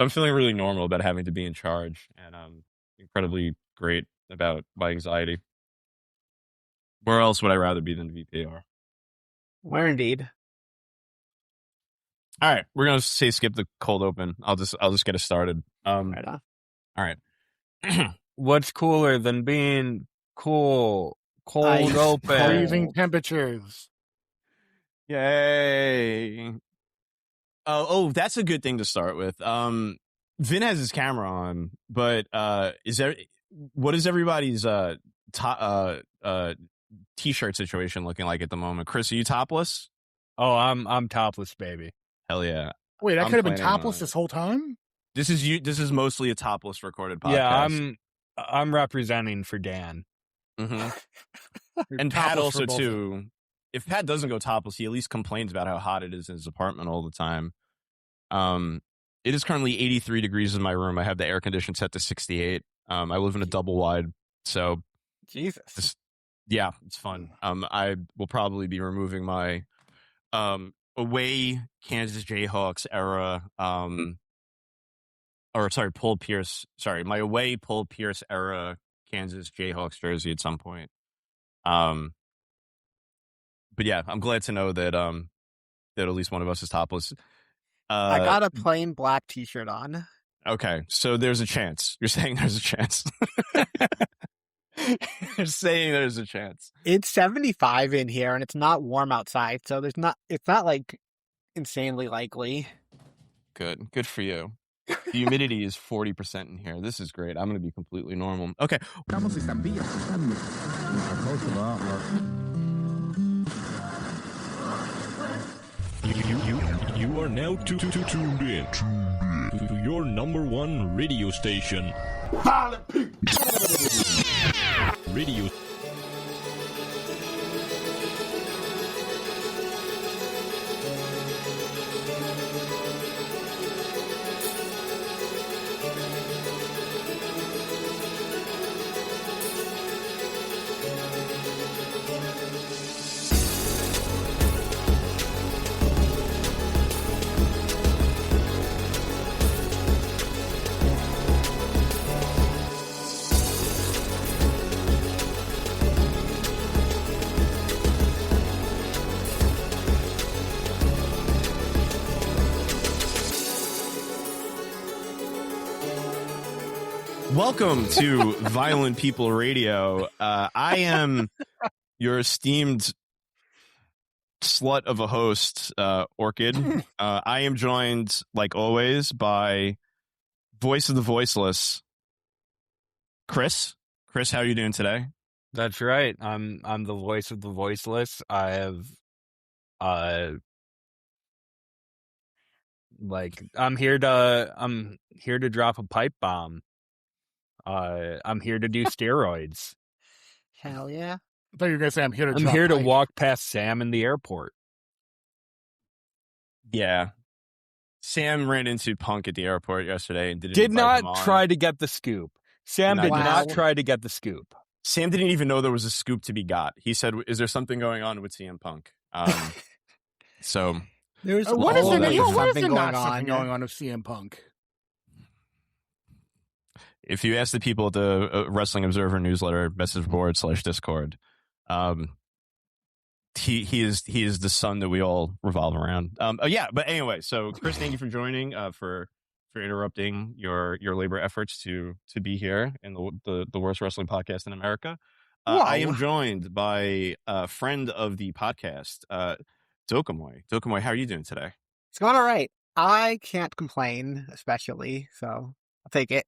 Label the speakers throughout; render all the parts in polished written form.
Speaker 1: I'm feeling really normal about having to be in charge, and I'm incredibly great about my anxiety. Where else would I rather be than VPR?
Speaker 2: Where indeed.
Speaker 1: All right, we're gonna say skip the cold open. I'll just get us started.
Speaker 2: Right on.
Speaker 1: All right.
Speaker 3: What's cooler than being cold
Speaker 2: Ice
Speaker 3: open?
Speaker 4: Freezing temperatures.
Speaker 1: Yay! Oh, that's a good thing to start with. Vin has his camera on, but what is everybody's t-shirt situation looking like at the moment? Chris, are you topless?
Speaker 3: Oh, I'm topless, baby.
Speaker 1: Hell yeah!
Speaker 4: Wait, I
Speaker 1: I'm
Speaker 4: could have been
Speaker 1: planning
Speaker 4: topless
Speaker 1: on-
Speaker 4: this whole time?
Speaker 1: This is mostly a topless recorded podcast.
Speaker 3: Yeah, I'm representing for Dan.
Speaker 1: Mhm.
Speaker 4: You're
Speaker 1: And Pat
Speaker 4: topless for
Speaker 1: also
Speaker 4: both.
Speaker 1: too. If Pat doesn't go topless, he at least complains about how hot it is in his apartment all the time. It is currently 83 degrees in my room. I have the air condition set to 68. I live in a double wide, so
Speaker 2: Jesus.
Speaker 1: yeah, it's fun. I will probably be removing my away Kansas Jayhawks era, Paul Pierce. Sorry, my away Paul Pierce era Kansas Jayhawks jersey at some point. But yeah, I'm glad to know that that at least one of us is topless.
Speaker 2: I got a plain black t-shirt on.
Speaker 1: Okay, so there's a chance. You're saying there's a chance. You're saying there's a chance.
Speaker 2: It's 75 in here and it's not warm outside, so it's not like insanely likely.
Speaker 1: Good for you. The humidity is 40% in here. This is great. I'm going to be completely normal. Okay.
Speaker 5: You are now tuned in to your number one radio station. Radio.
Speaker 1: Welcome to Violent People Radio. I am your esteemed slut of a host, Orchid. I am joined, like always, by voice of the voiceless, Chris. Chris, how are you doing today?
Speaker 3: That's right. I'm the voice of the voiceless. I have I'm here to drop a pipe bomb. I'm here to do steroids.
Speaker 2: Hell yeah.
Speaker 4: I thought you were going to say I'm here to
Speaker 3: I'm
Speaker 4: drop
Speaker 3: here to
Speaker 4: pipe.
Speaker 3: walk past Sam in the airport.
Speaker 1: Yeah. Sam ran into Punk at the airport yesterday and
Speaker 3: Did
Speaker 1: invite
Speaker 3: not
Speaker 1: him on.
Speaker 3: try to get the scoop. Sam
Speaker 1: No,
Speaker 3: did
Speaker 2: wow.
Speaker 3: not try to get the scoop.
Speaker 1: Sam didn't even know there was a scoop to be got. He said, "Is there something going on with CM Punk?" So
Speaker 2: There's
Speaker 4: What is
Speaker 2: always
Speaker 4: there
Speaker 2: something
Speaker 4: not
Speaker 2: going
Speaker 4: something
Speaker 2: on.
Speaker 4: going on with CM Punk?
Speaker 1: if you ask the people at the Wrestling Observer newsletter message board / Discord, he is the sun that we all revolve around. Yeah, but anyway, so Chris, thank you for joining, for interrupting your labor efforts to be here in the worst wrestling podcast in America. I am joined by a friend of the podcast, Dokomoy. Dokomoy, how are you doing today?
Speaker 2: It's going all right. I can't complain, especially, so I'll take it.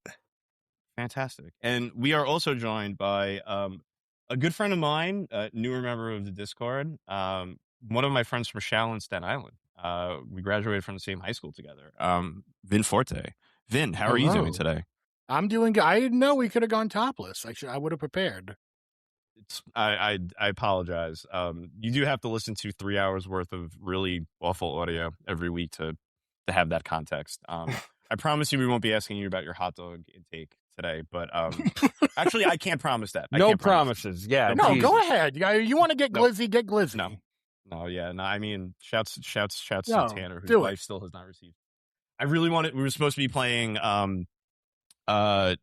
Speaker 1: Fantastic. And we are also joined by a good friend of mine, a newer member of the Discord, one of my friends from Shaolin, Staten Island. We graduated from the same high school together. Vin Forte. Vin, how are you doing today?
Speaker 4: I'm doing good. I didn't know we could have gone topless. I would have prepared.
Speaker 1: I apologize. You do have to listen to 3 hours worth of really awful audio every week to have that context. I promise you we won't be asking you about your hot dog intake today, but actually I can't promise that.
Speaker 3: No promises. Yeah.
Speaker 4: No,
Speaker 3: Jesus.
Speaker 4: go ahead. You want to get glizzy, get glizzy.
Speaker 1: No, yeah, no. I mean, shouts
Speaker 4: No,
Speaker 1: to Tanner, whose
Speaker 4: do it.
Speaker 1: wife still has not received. I really wanted. We were supposed to be playing Dungeons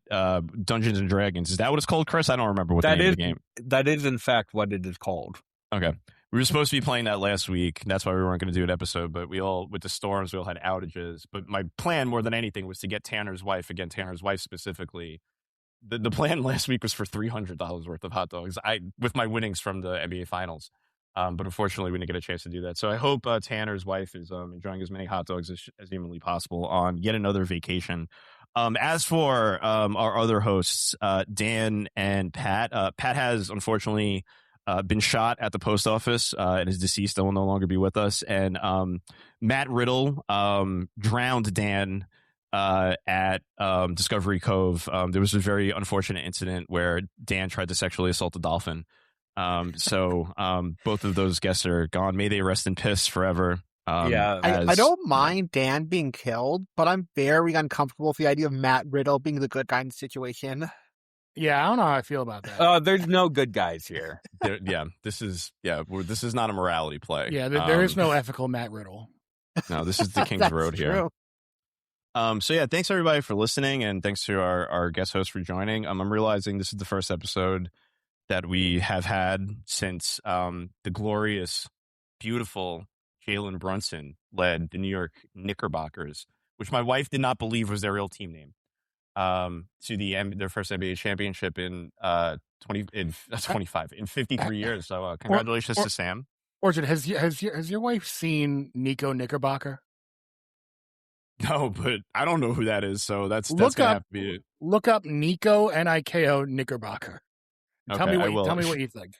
Speaker 1: and Dragons. Is that what it's called, Chris? I don't remember what the name of the game.
Speaker 3: That is in fact what it is called.
Speaker 1: Okay. We were supposed to be playing that last week. That's why we weren't going to do an episode, but with the storms, we all had outages. But my plan more than anything was to get Tanner's wife specifically. The plan last week was for $300 worth of hot dogs. With my winnings from the NBA finals. But unfortunately we didn't get a chance to do that. So I hope Tanner's wife is enjoying as many hot dogs as humanly possible on yet another vacation. As for our other hosts, Dan and Pat, Pat has unfortunately been shot at the post office and is deceased and will no longer be with us. And Matt Riddle drowned Dan at Discovery Cove. There was a very unfortunate incident where Dan tried to sexually assault a dolphin. So both of those guests are gone. May they rest in piss forever.
Speaker 2: I don't mind Dan being killed, but I'm very uncomfortable with the idea of Matt Riddle being the good guy in the situation.
Speaker 4: Yeah, I don't know how I feel about that.
Speaker 3: There's no good guys here.
Speaker 1: This is not a morality play.
Speaker 4: Yeah, there is no ethical Matt Riddle.
Speaker 1: No, this is the King's Road here. So yeah, thanks everybody for listening, and thanks to our guest host for joining. I'm realizing this is the first episode that we have had since the glorious, beautiful Jalen Brunson led the New York Knickerbockers, which my wife did not believe was their real team name, to their first NBA championship in 53 years. So congratulations to Sam.
Speaker 4: Orchid, has your wife seen Nico Knickerbocker?
Speaker 1: No, but I don't know who that is, so that's gonna have to be it.
Speaker 4: Look up Nico Niko Knickerbocker. Tell me what you think.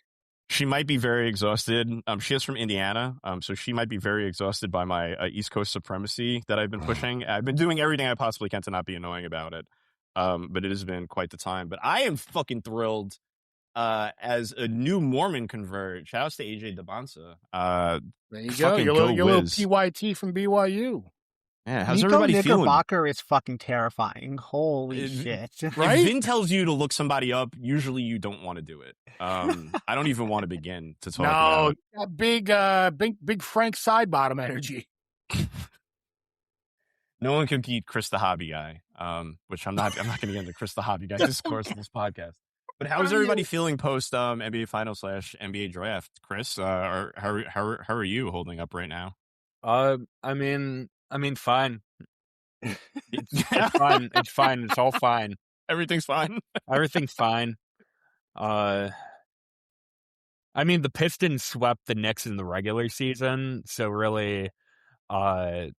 Speaker 1: She might be very exhausted. She is from Indiana, so she might be very exhausted by my East Coast supremacy that I've been pushing. I've been doing everything I possibly can to not be annoying about it, but it has been quite the time. But I am fucking thrilled as a new Mormon convert. Shout out to AJ DeBonsa.
Speaker 4: There you go. Your little PYT from BYU.
Speaker 1: Yeah, how's
Speaker 2: Nico
Speaker 1: everybody feeling?
Speaker 2: Knickerbocker is fucking terrifying. Holy shit!
Speaker 4: Right?
Speaker 1: If Vin tells you to look somebody up, usually you don't want to do it. I don't even want to begin to talk about
Speaker 4: big Frank Sidebottom energy.
Speaker 1: No one can beat Chris the Hobby Guy, which I'm not going to get into Chris the Hobby Guy discourse in this podcast. But how is everybody feeling post NBA Finals / NBA Draft? Chris, how are you holding up right now?
Speaker 3: I mean, fine. It's fine. It's fine. It's all fine.
Speaker 1: Everything's fine.
Speaker 3: Everything's fine. I mean, the Pistons swept the Knicks in the regular season, so really, the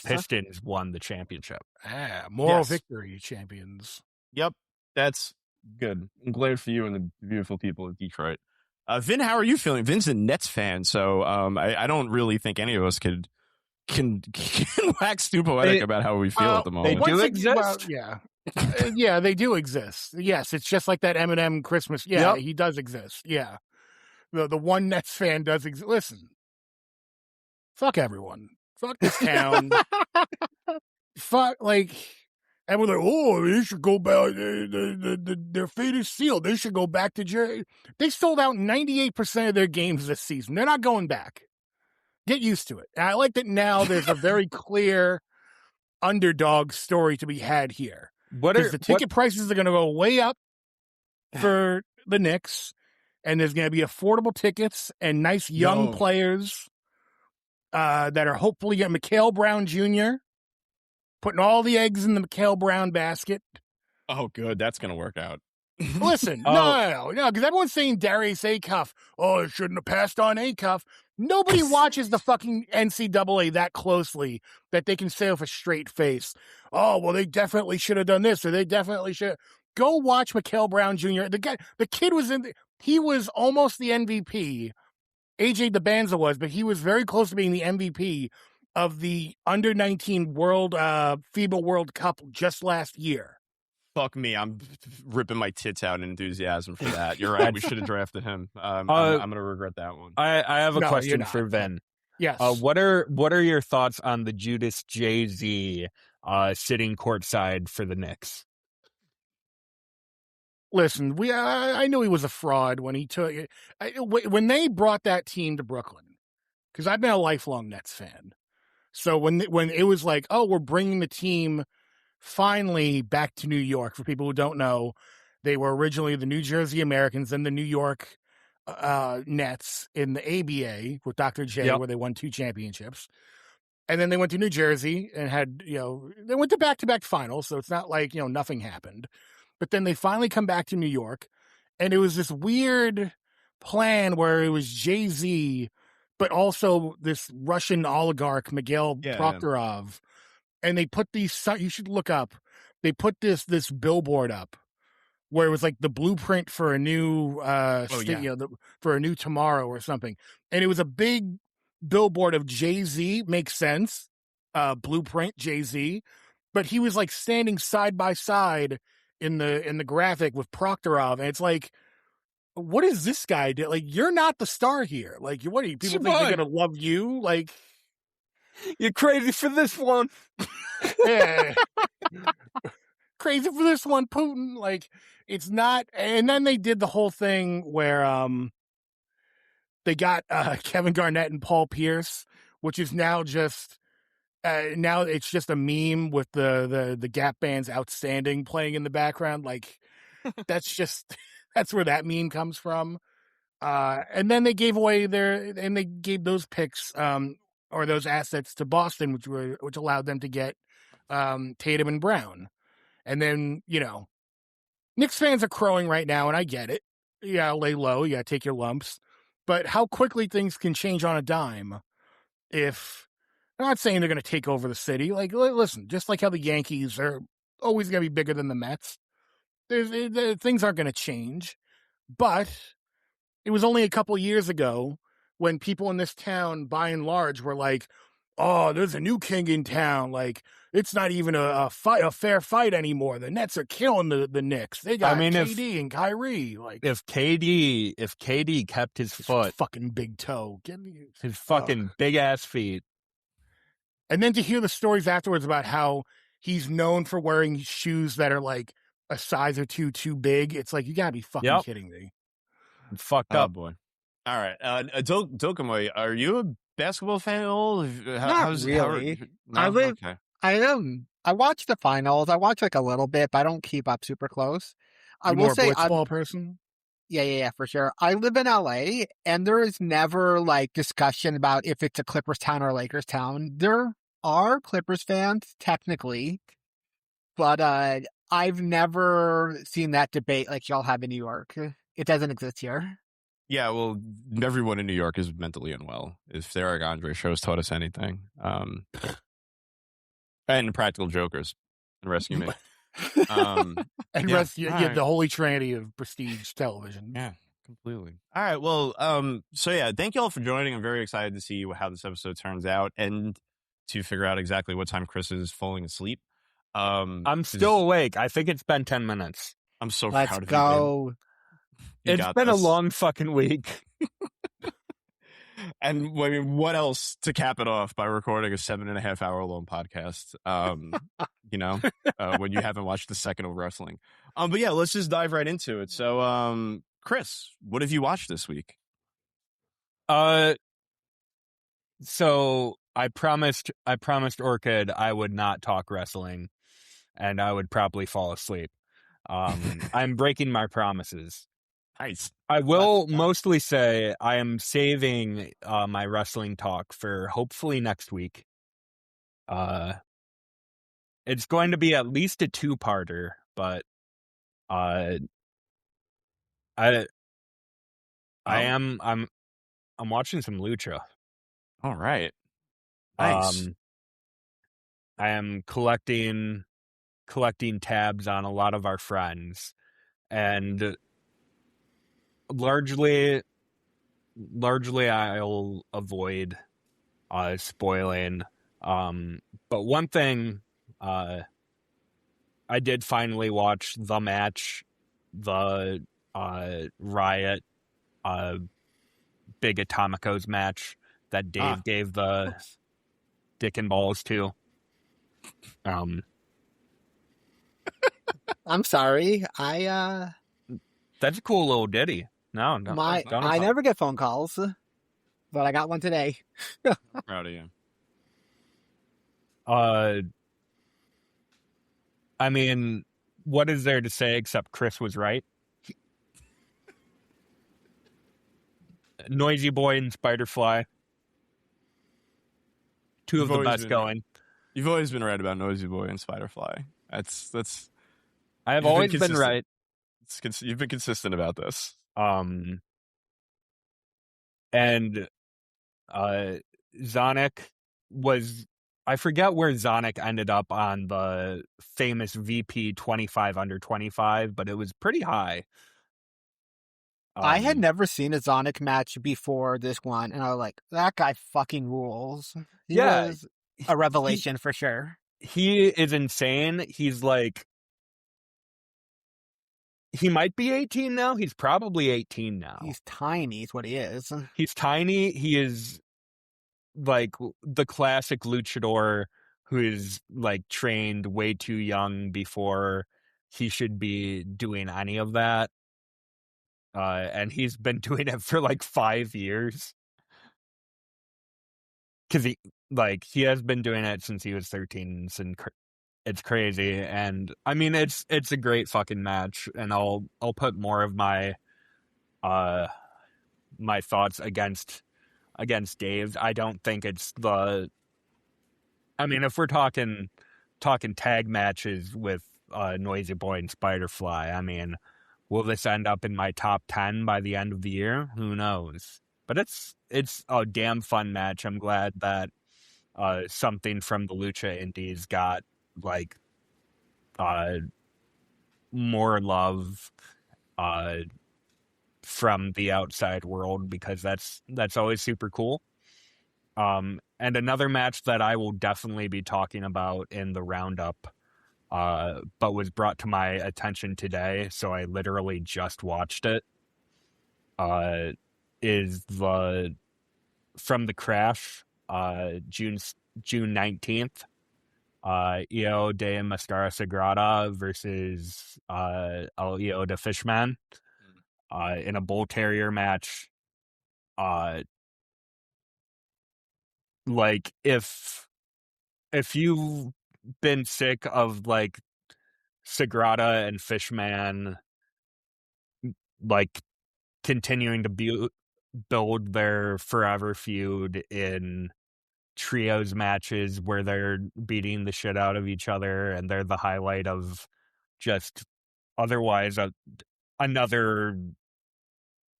Speaker 3: Pistons won the championship.
Speaker 4: Moral victory champions.
Speaker 1: Yep, that's good. I'm glad for you and the beautiful people of Detroit. Vin, how are you feeling? Vin's a Nets fan, so I don't really think any of us can wax too poetic about how we feel at the moment.
Speaker 3: They do exist.
Speaker 4: Yeah, they do exist. Yes, it's just like that Eminem Christmas. Yeah, He does exist. Yeah, the one Nets fan does exist. Listen, fuck everyone. Fuck this town. Fuck and we're like, oh, they should go back. Their fate is sealed. They should go back to Jerry. They sold out 98% of their games this season. They're not going back. Get used to it. And I like that now there's a very clear underdog story to be had here. Because the ticket prices are going to go way up for the Knicks, and there's going to be affordable tickets and nice young players that are hopefully getting Mikal Brown Jr., putting all the eggs in the Mikal Brown basket.
Speaker 1: Oh, good. That's going to work out.
Speaker 4: Listen, no, because everyone's saying Darius Acuff. Oh, it shouldn't have passed on Acuff. Nobody watches the fucking NCAA that closely that they can say with a straight face, oh, well, they definitely should have done this, or they definitely should. Go watch Mikal Brown Jr. The kid he was almost the MVP. AJ DeBanza was, but he was very close to being the MVP of the under-19 FIBA World Cup just last year.
Speaker 1: Fuck me, I'm ripping my tits out in enthusiasm for that. You're right, we should have drafted him. I'm going to regret that one.
Speaker 3: I have a question for Vin.
Speaker 4: Yes.
Speaker 3: What are your thoughts on the Judas Jay-Z sitting courtside for the Knicks?
Speaker 4: Listen, I knew he was a fraud when he took it. When they brought that team to Brooklyn, because I've been a lifelong Nets fan. So when it was like, oh, we're bringing the team finally back to New York. For people who don't know, they were originally the New Jersey Americans and the New York Nets in the ABA with Dr. J, where they won 2 championships. And then they went to New Jersey and had, they went to back-to-back finals. So it's not like, nothing happened. But then they finally come back to New York. And it was this weird plan where it was Jay-Z, but also this Russian oligarch, Mikhail Proktorov. And they put these, you should look up, they put this billboard up where it was like the blueprint for a new, for a new tomorrow or something. And it was a big billboard of Jay-Z, makes sense, blueprint Jay-Z, but he was like standing side by side in the graphic with Proktorov. And it's like, what is this guy do? Like, you're not the star here. Like, what are you, people think they're going to love you? Like,
Speaker 3: you're crazy for this one.
Speaker 4: Yeah. Crazy for this one, Putin. Like, it's not. And then they did the whole thing where they got Kevin Garnett and Paul Pierce, which is now just now it's just a meme with the Gap Band's Outstanding playing in the background. Like, that's where that meme comes from. And then they gave those picks or those assets to Boston, which allowed them to get Tatum and Brown. And then, Knicks fans are crowing right now, and I get it. You gotta lay low, you gotta take your lumps. But how quickly things can change on a dime if, I'm not saying they're going to take over the city. Like, listen, just like how the Yankees are always going to be bigger than the Mets, things aren't going to change. But it was only a couple years ago when people in this town, by and large, were like, oh, there's a new king in town. Like, it's not even a fair fight anymore. The Nets are killing the Knicks. They got KD and Kyrie. Like,
Speaker 3: if KD kept his foot,
Speaker 4: fucking big toe,
Speaker 3: his fucking big ass feet,
Speaker 4: and then to hear the stories afterwards about how he's known for wearing shoes that are like a size or two too big, it's like, you gotta be fucking kidding me.
Speaker 3: I'm fucked up,
Speaker 1: boy. All right, Dokomoy, are you a basketball fan at all?
Speaker 2: Not really. I watch the finals. I watch like a little bit, but I don't keep up super close. I will say I'm a
Speaker 4: blitzball person.
Speaker 2: Yeah, for sure. I live in LA, and there is never like discussion about if it's a Clippers town or a Lakers town. There are Clippers fans technically, but I've never seen that debate like y'all have in New York. It doesn't exist here.
Speaker 1: Yeah, well, everyone in New York is mentally unwell. If the Eric Andre show has taught us anything. And Practical Jokers and Rescue Me.
Speaker 4: And Rescue, the holy trinity of prestige television.
Speaker 1: Yeah, completely. All right, well, so yeah, thank you all for joining. I'm very excited to see how this episode turns out and to figure out exactly what time Chris is falling asleep.
Speaker 3: I'm still awake. I think it's been 10 minutes.
Speaker 1: I'm so
Speaker 2: proud
Speaker 1: of you.
Speaker 2: Let's go.
Speaker 3: It's been a long fucking week.
Speaker 1: And I mean, what else to cap it off by recording a 7.5 hour long podcast? When you haven't watched the second of wrestling. But yeah, let's just dive right into it. So, Chris, what have you watched this week?
Speaker 3: So I promised Orchid I would not talk wrestling, and I would probably fall asleep. I'm breaking my promises.
Speaker 1: Nice.
Speaker 3: I will mostly say I am saving my wrestling talk for hopefully next week. It's going to be at least a 2-parter, but I'm watching some lucha.
Speaker 1: All right. Nice.
Speaker 3: I am collecting tabs on a lot of our friends, and largely I'll avoid spoiling. But one thing, I did finally watch the match, the Riot Big Atomicos match that Dave gave the dick and balls to.
Speaker 2: I'm sorry.
Speaker 3: That's a cool little ditty. No,
Speaker 2: I never get phone calls, but I got one today.
Speaker 1: Proud of you.
Speaker 3: I mean, what is there to say except Chris was right? Noisy Boy and Spiderfly. Two of the best going.
Speaker 1: You've always been right about Noisy Boy and Spiderfly. That's.
Speaker 3: I have always been right.
Speaker 1: You've been consistent about this.
Speaker 3: And Zonic was, I forget where Zonic ended up on the famous VP 25 under 25, but it was pretty high.
Speaker 2: I had never seen a Zonic match before this one, and I was like, that guy fucking rules. He was a revelation for sure.
Speaker 3: He is insane. He's like, he might be 18 now. He's probably 18 now.
Speaker 2: He's tiny, is what he is.
Speaker 3: He's tiny. He is like the classic luchador who is like trained way too young before he should be doing any of that. And he's been doing it for like 5 years. Because he has been doing it since he was 13. It's crazy. And I mean, it's a great fucking match. And I'll put more of my my thoughts against Dave. I don't think it's the. I mean, if we're talking tag matches with Noisy Boy and Spiderfly, I mean, will this end up in my top 10 by the end of the year? Who knows? But it's a damn fun match. I'm glad that something from the Lucha Indies got like more love from the outside world, because that's always super cool. And another match that I will definitely be talking about in the roundup, but was brought to my attention today, so I literally just watched it, is the From the Crash, June 19th, Io de Mascara Sagrada versus El Io de Fishman, in a Bull Terrier match. Like, if you've been sick of like Sagrada and Fishman like continuing to build their forever feud in trios matches where they're beating the shit out of each other and they're the highlight of just otherwise another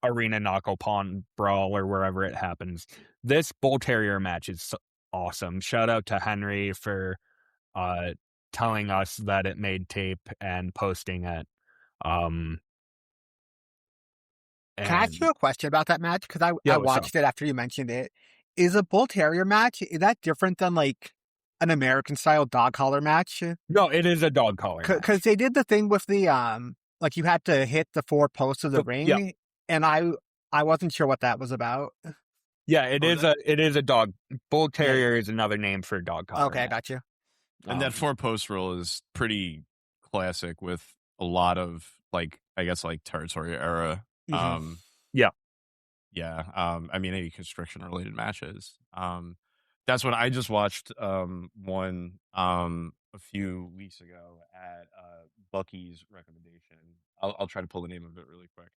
Speaker 3: arena knockout pawn brawl or wherever it happens. This Bull Terrier match is awesome. Shout out to Henry for telling us that it made tape and posting it. Can
Speaker 2: I ask you a question about that match? Because I watched it after you mentioned it. Is a Bull Terrier match, is that different than like an American style dog collar match?
Speaker 3: No, it is a dog collar match.
Speaker 2: Because they did the thing with the like you had to hit the 4 posts of the ring, and I wasn't sure what that was about.
Speaker 3: Yeah, it is a dog. Bull Terrier is another name for a dog collar.
Speaker 2: Okay, I got you.
Speaker 1: And that 4 post rule is pretty classic with a lot of like, I guess, like territory era.
Speaker 2: Mm-hmm.
Speaker 1: I mean, any constriction related matches. That's what I just watched one a few weeks ago at Bucky's recommendation. I'll try to pull the name of it really quick.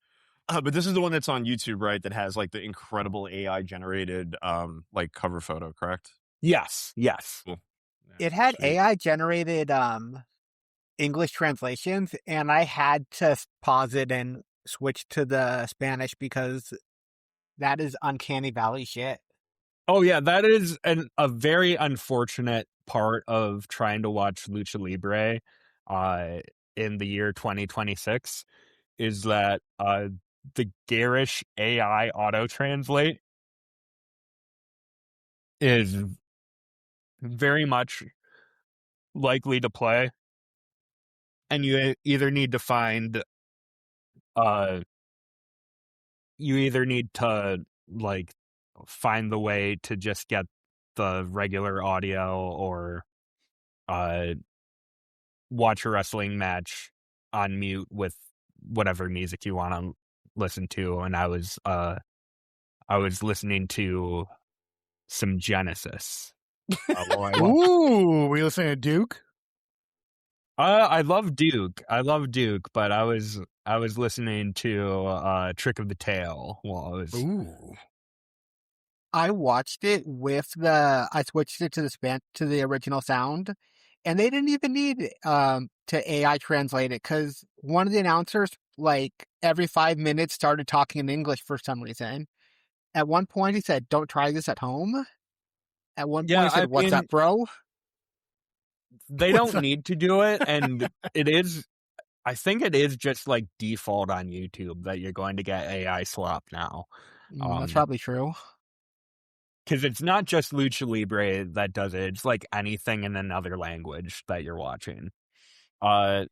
Speaker 1: But this is the one that's on YouTube, right? That has like the incredible AI generated like cover photo, correct?
Speaker 3: Yes.
Speaker 1: Cool.
Speaker 2: Yeah, it had sweet. AI generated English translations, and I had to pause it and switch to the Spanish because that is uncanny valley shit.
Speaker 3: Oh yeah, that is a very unfortunate part of trying to watch Lucha Libre in the year 2026 is that the garish AI auto-translate is very much likely to play, and you either need to find like find the way to just get the regular audio or watch a wrestling match on mute with whatever music you want to listen to. And I was listening to some Genesis, Well, I will.
Speaker 4: Ooh, we listening to Duke?
Speaker 3: I love Duke. But I was listening to Trick of the Tail while I was.
Speaker 4: Ooh.
Speaker 2: I watched it I switched it to the original sound, and they didn't even need to AI translate it because one of the announcers, like every 5 minutes, started talking in English for some reason. At one point, he said, "Don't try this at home." At one point, he said, "What's up, bro?"
Speaker 3: They
Speaker 4: What's
Speaker 3: don't
Speaker 4: up?
Speaker 3: need to do it, and it is. I think it is just like default on YouTube that you're going to get AI slop now.
Speaker 2: That's probably true.
Speaker 3: Because it's not just Lucha Libre that does it. It's like anything in another language that you're watching. But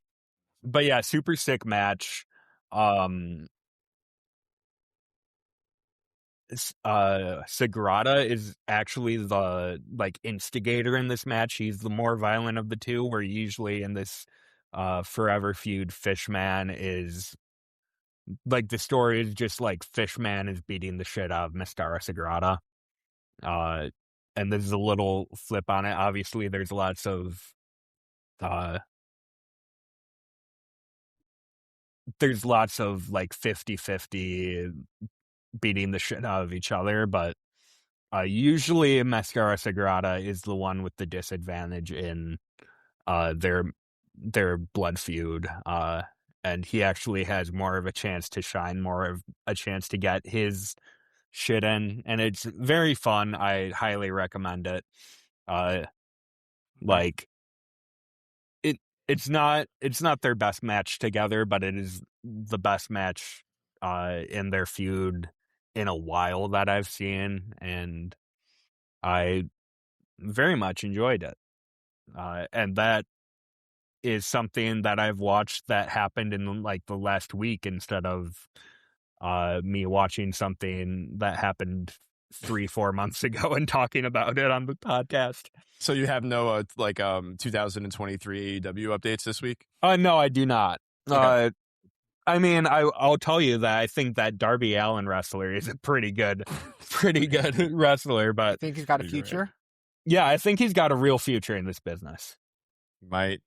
Speaker 3: yeah, super sick match. Sagrada is actually the like instigator in this match. He's the more violent of the two, where usually in this forever feud, Fishman is like the story is just like Fishman is beating the shit out of Mascara Sagrada. And there's a little flip on it. Obviously, there's lots of like 50-50 beating the shit out of each other, but usually Mascara Sagrada is the one with the disadvantage in their blood feud, and he actually has more of a chance to shine, more of a chance to get his shit in, and it's very fun. I highly recommend it. Like it's not their best match together, but it is the best match in their feud in a while that I've seen, and I very much enjoyed it. And that is something that I've watched that happened in like the last week instead of me watching something that happened 3-4 months ago and talking about it on the podcast.
Speaker 1: So you have no 2023 AEW updates this week?
Speaker 3: No, I do not.
Speaker 1: Okay.
Speaker 3: I mean, I'll tell you that I think that Darby Allin wrestler is a pretty good wrestler, but
Speaker 2: I think he's got a future.
Speaker 3: Yeah, I think he's got a real future in this business.
Speaker 1: He might.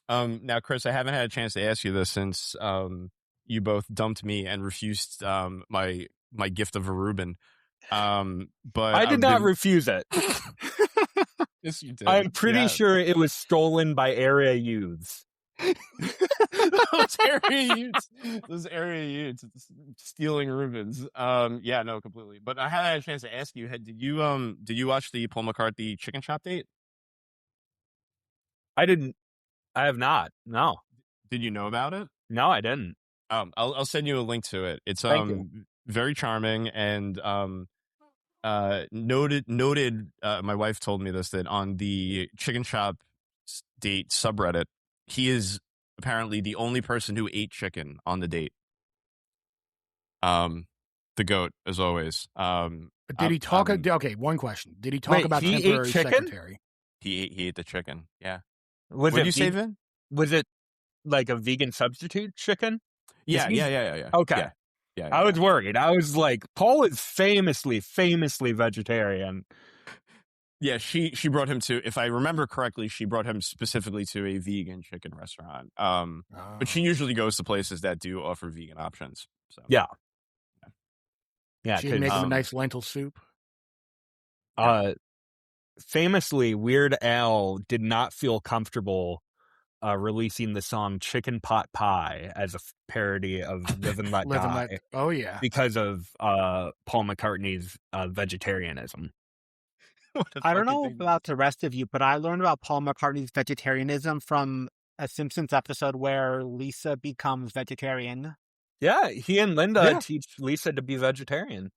Speaker 1: Now, Chris, I haven't had a chance to ask you this since you both dumped me and refused my gift of a Reuben. But
Speaker 3: I did not refuse it.
Speaker 1: Yes, you did.
Speaker 3: I'm pretty sure it was stolen by area youths.
Speaker 1: those area youths stealing Reubens. Yeah, no, completely. But I had a chance to ask you, did you watch the Paul McCartney chicken shop date?
Speaker 3: I didn't. I have not. No.
Speaker 1: Did you know about it?
Speaker 3: No, I didn't.
Speaker 1: I'll send you a link to it. It's very charming and noted. My wife told me this, that on the chicken shop date subreddit, he is apparently the only person who ate chicken on the date. The goat, as always.
Speaker 4: Did he talk? Okay, one question. Did he talk about temporary secretary?
Speaker 1: He ate the chicken. Yeah.
Speaker 3: What
Speaker 1: did you say, Vin?
Speaker 3: Was it like a vegan substitute chicken?
Speaker 1: Yeah.
Speaker 3: Okay.
Speaker 1: Yeah.
Speaker 3: I was worried. I was like, Paul is famously vegetarian.
Speaker 1: Yeah, she brought him to, if I remember correctly, she brought him specifically to a vegan chicken restaurant. But she usually goes to places that do offer vegan options. So
Speaker 3: yeah.
Speaker 4: She make him a nice lentil soup.
Speaker 3: Famously, Weird Al did not feel comfortable releasing the song "Chicken Pot Pie" as a parody of "Live and Let Die."
Speaker 4: Oh yeah,
Speaker 3: because of Paul McCartney's vegetarianism.
Speaker 2: I don't know about the rest of you, but I learned about Paul McCartney's vegetarianism from a Simpsons episode where Lisa becomes vegetarian.
Speaker 3: Yeah, he and Linda teach Lisa to be vegetarian.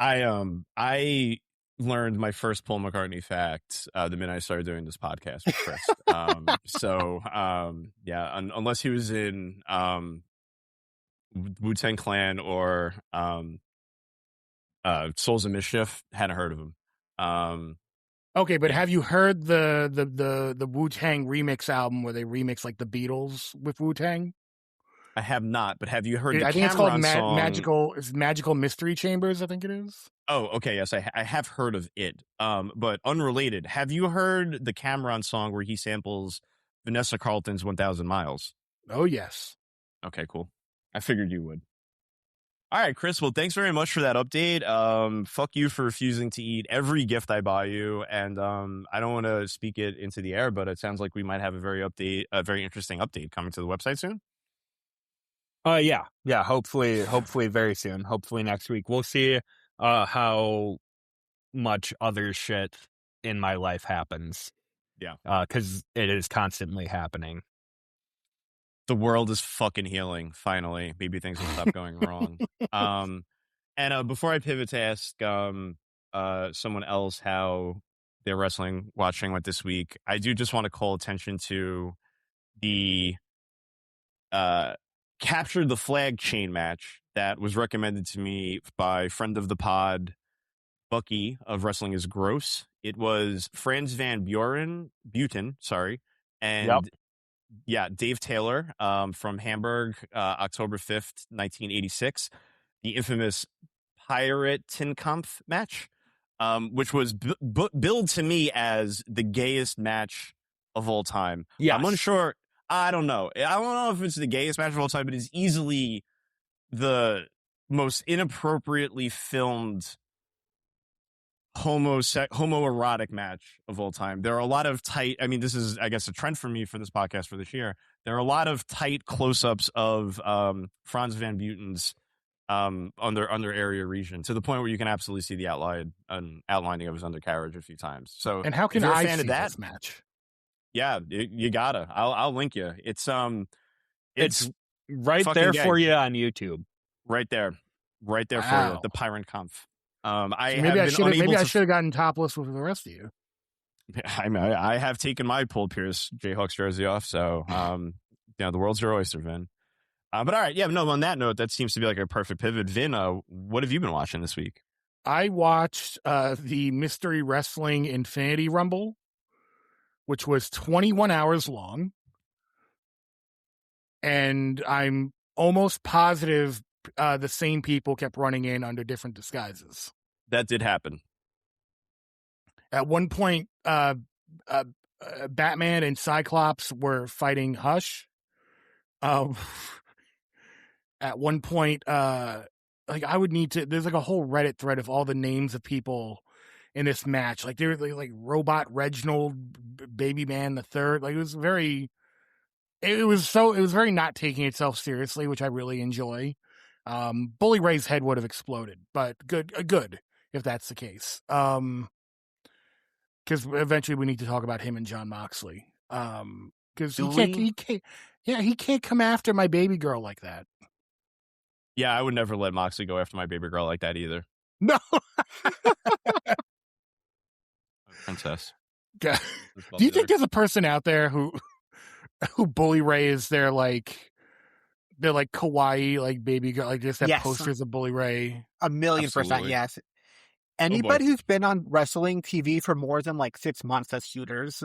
Speaker 1: I learned my first Paul McCartney fact the minute I started doing this podcast with Chris. Unless he was in Wu-Tang Clan or Souls of Mischief, hadn't heard of him.
Speaker 4: Okay, but have you heard the Wu-Tang remix album where they remix like the Beatles with Wu-Tang?
Speaker 1: I have not, but have you heard the
Speaker 4: I think
Speaker 1: Cameron
Speaker 4: it's called
Speaker 1: song?
Speaker 4: Magical Mystery Chambers, I think it is.
Speaker 1: Oh, okay. Yes, I have heard of it. But unrelated. Have you heard the Cameron song where he samples Vanessa Carlton's 1,000 Miles?
Speaker 4: Oh, yes.
Speaker 1: Okay, cool. I figured you would. All right, Chris. Well, thanks very much for that update. Fuck you for refusing to eat every gift I buy you, and I don't want to speak it into the air, but it sounds like we might have a very interesting update coming to the website soon.
Speaker 3: Yeah. Hopefully very soon. Hopefully next week. We'll see how much other shit in my life happens.
Speaker 1: Yeah,
Speaker 3: because it is constantly happening.
Speaker 1: The world is fucking healing. Finally, maybe things will stop going wrong. And before I pivot to ask someone else how their wrestling watching went this week, I do just want to call attention to the capture the flag chain match that was recommended to me by friend of the pod, Bucky of Wrestling is Gross. It was Franz Van Buten, and Dave Taylor from Hamburg, October 5th, 1986, the infamous Piratenkampf match, which was billed to me as the gayest match of all time.
Speaker 3: Yes.
Speaker 1: I'm unsure. I don't know. I don't know if it's the gayest match of all time, but it's easily the most inappropriately filmed homoerotic match of all time. There are a lot of tight, I mean, this is, I guess, a trend for me for this podcast for this year. There are a lot of tight close-ups of Franz Van Buten's under area region, to the point where you can absolutely see the outlining of his undercarriage a few times. So,
Speaker 4: and how can
Speaker 1: if you're
Speaker 4: I
Speaker 1: a fan
Speaker 4: see
Speaker 1: of that
Speaker 4: this match?
Speaker 1: Yeah, you gotta. I'll link you. It's
Speaker 3: right there
Speaker 1: gay.
Speaker 3: for you on YouTube.
Speaker 1: Right there for you. The Piratenkampf.
Speaker 4: Maybe I should have gotten topless with the rest of you.
Speaker 1: I have taken my Paul Pierce Jayhawks jersey off, so the world's your oyster, Vin. But all right, on that note, that seems to be like a perfect pivot. Vin, what have you been watching this week?
Speaker 4: I watched the Mystery Wrestling Infinity Rumble, which was 21 hours long, and I'm almost positive the same people kept running in under different disguises.
Speaker 1: That did happen.
Speaker 4: At one point, Batman and Cyclops were fighting Hush. At one point, I would need to. There's like a whole Reddit thread of all the names of people in this match. Like they were like Robot Reginald, Baby Man the Third. Like it was very not taking itself seriously, which I really enjoy. Bully Ray's head would have exploded, but good if that's the case. Because eventually we need to talk about him and Jon Moxley. Because he can't come after my baby girl like that.
Speaker 1: Yeah, I would never let Moxley go after my baby girl like that either.
Speaker 4: No.
Speaker 1: Princess.
Speaker 4: Do you think there's a person out there who Bully Ray is their kawaii baby girl, just have posters of Bully Ray?
Speaker 2: 1,000,000%, yes. Anybody who's been on wrestling TV for more than 6 months as shooters.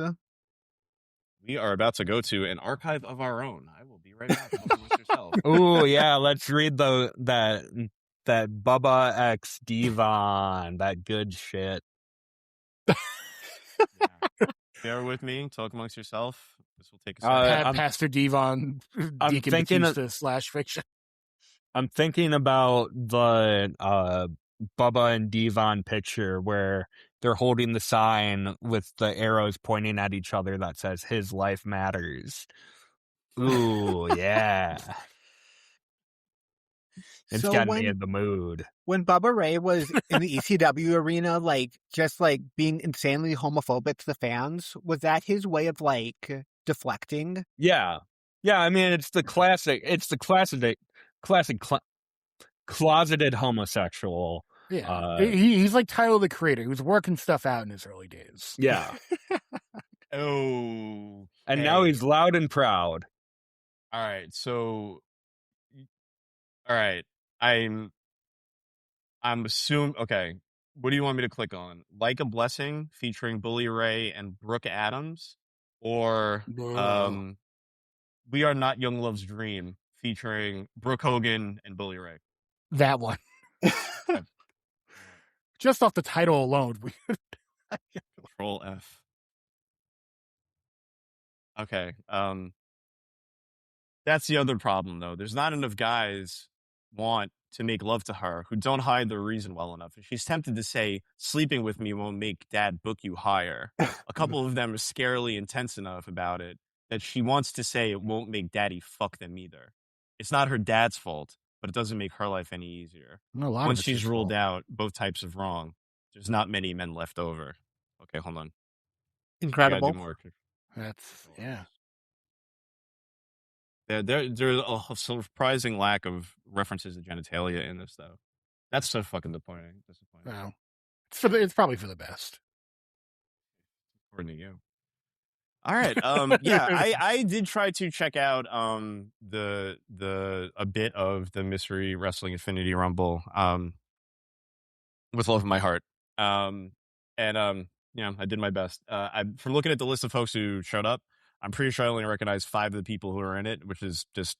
Speaker 1: We are about to go to an archive of our own. I will be right back.
Speaker 3: Oh yeah, let's read that Bubba X Devon, that good shit.
Speaker 1: Yeah. Bear with me. Talk amongst yourself. This will take a second.
Speaker 4: Pastor Devon, Deacon Batista / fiction.
Speaker 3: I'm thinking about the Bubba and Devon picture where they're holding the sign with the arrows pointing at each other that says "His life matters." Ooh, yeah. It's getting me in the mood.
Speaker 2: When Bubba Ray was in the ECW arena, just being insanely homophobic to the fans, was that his way of deflecting?
Speaker 3: Yeah. I mean, it's the classic closeted homosexual.
Speaker 4: Yeah, he's like Tyler the Creator. He was working stuff out in his early days.
Speaker 3: Yeah.
Speaker 1: Oh,
Speaker 3: and now he's loud and proud.
Speaker 1: All right, so, all right, I'm assuming. Okay, what do you want me to click on? Like a Blessing featuring Bully Ray and Brooke Adams, or We Are Not Young Love's Dream featuring Brooke Hogan and Bully Ray?
Speaker 4: That one. just off the title alone.
Speaker 1: Control F. Okay. That's the other problem, though. There's not enough guys want to make love to her who don't hide their reason well enough. If she's tempted to say, sleeping with me won't make dad book you higher, a couple of them are scarily intense enough about it that she wants to say it won't make daddy fuck them either. It's not her dad's fault, but it doesn't make her life any easier. Once she's ruled out both types of wrong, there's not many men left over. Okay, hold on.
Speaker 2: Incredible.
Speaker 1: Do more.
Speaker 4: That's, yeah.
Speaker 1: There's a surprising lack of references to genitalia in this, though. That's so fucking disappointing.
Speaker 4: Well, it's probably for the best.
Speaker 1: According to you. All right. Yeah, I did try to check out a bit of the Mystery Wrestling Infinity Rumble with all of my heart. I did my best. From looking at the list of folks who showed up, I'm pretty sure I only recognize 5 of the people who are in it, which is just,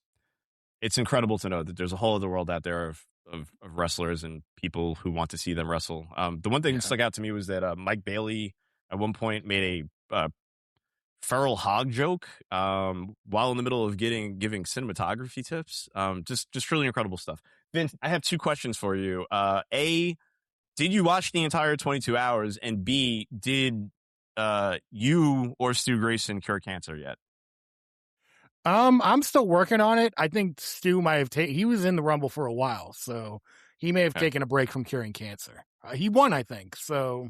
Speaker 1: it's incredible to know that there's a whole other world out there of wrestlers and people who want to see them wrestle. The one thing that stuck out to me was that Mike Bailey at one point made a feral hog joke while in the middle of giving cinematography tips. Just really incredible stuff. Vince, I have 2 questions for you. A, did you watch the entire 22 hours? And B, did you or Stu Grayson cure cancer yet?
Speaker 4: I'm still working on it. I think Stu might have he was in the Rumble for a while, so he may have taken a break from curing cancer. He won, I think, so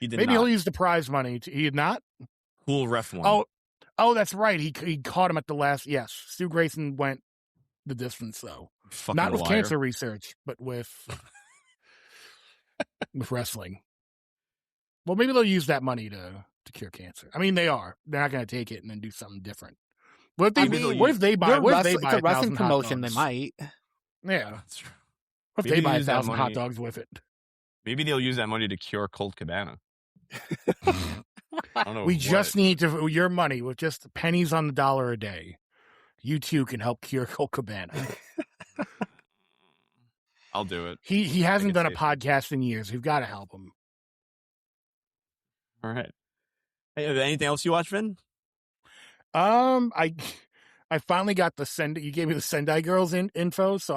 Speaker 1: he did.
Speaker 4: Maybe
Speaker 1: not.
Speaker 4: He'll use the prize money. He did not?
Speaker 1: Cool ref won.
Speaker 4: Oh, that's right. He caught him at the last. Yes, Stu Grayson went the distance, though. Not with cancer research, but with with wrestling. Well, maybe they'll use that money to cure cancer. I mean, they are. They're not going to take it and then do something different. What if they buy? What if they buy
Speaker 2: a wrestling promotion? They might.
Speaker 4: Yeah,
Speaker 1: that's true.
Speaker 4: What if they buy 1,000 hot dogs with it?
Speaker 1: Maybe they'll use that money to cure Colt Cabana. I don't know.
Speaker 4: We just need your money with just pennies on the dollar a day. You too can help cure Colt Cabana.
Speaker 1: I'll do it.
Speaker 4: He hasn't done a podcast in years. We've got to help him.
Speaker 1: All right. Hey, anything else you watch, Vin?
Speaker 4: I finally got you gave me the Sendai Girls info, so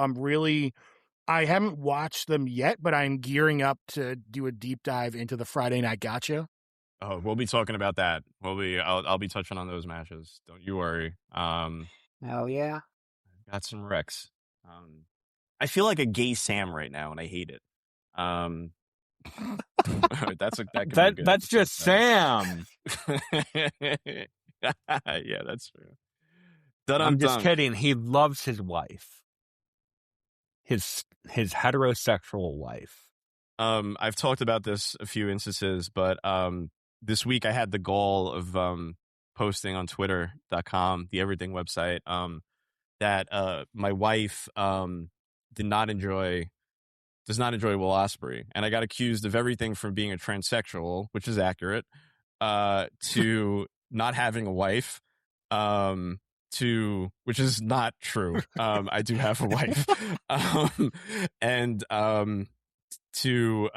Speaker 4: I haven't watched them yet, but I'm gearing up to do a deep dive into the Friday Night Gotcha.
Speaker 1: Oh, we'll be talking about that. I'll be touching on those matches. Don't you worry.
Speaker 2: Hell yeah.
Speaker 1: I've got some recs. I feel like a gay Sam right now, and I hate it.
Speaker 3: That's just Sam.
Speaker 1: Yeah, that's true.
Speaker 3: I'm just kidding. He loves his wife. His heterosexual wife.
Speaker 1: I've talked about this a few instances, but this week I had the goal of posting on Twitter.com, the Everything website, that my wife does not enjoy Will Ospreay, and I got accused of everything from being a transsexual, which is accurate, to not having a wife, which is not true. I do have a wife, and to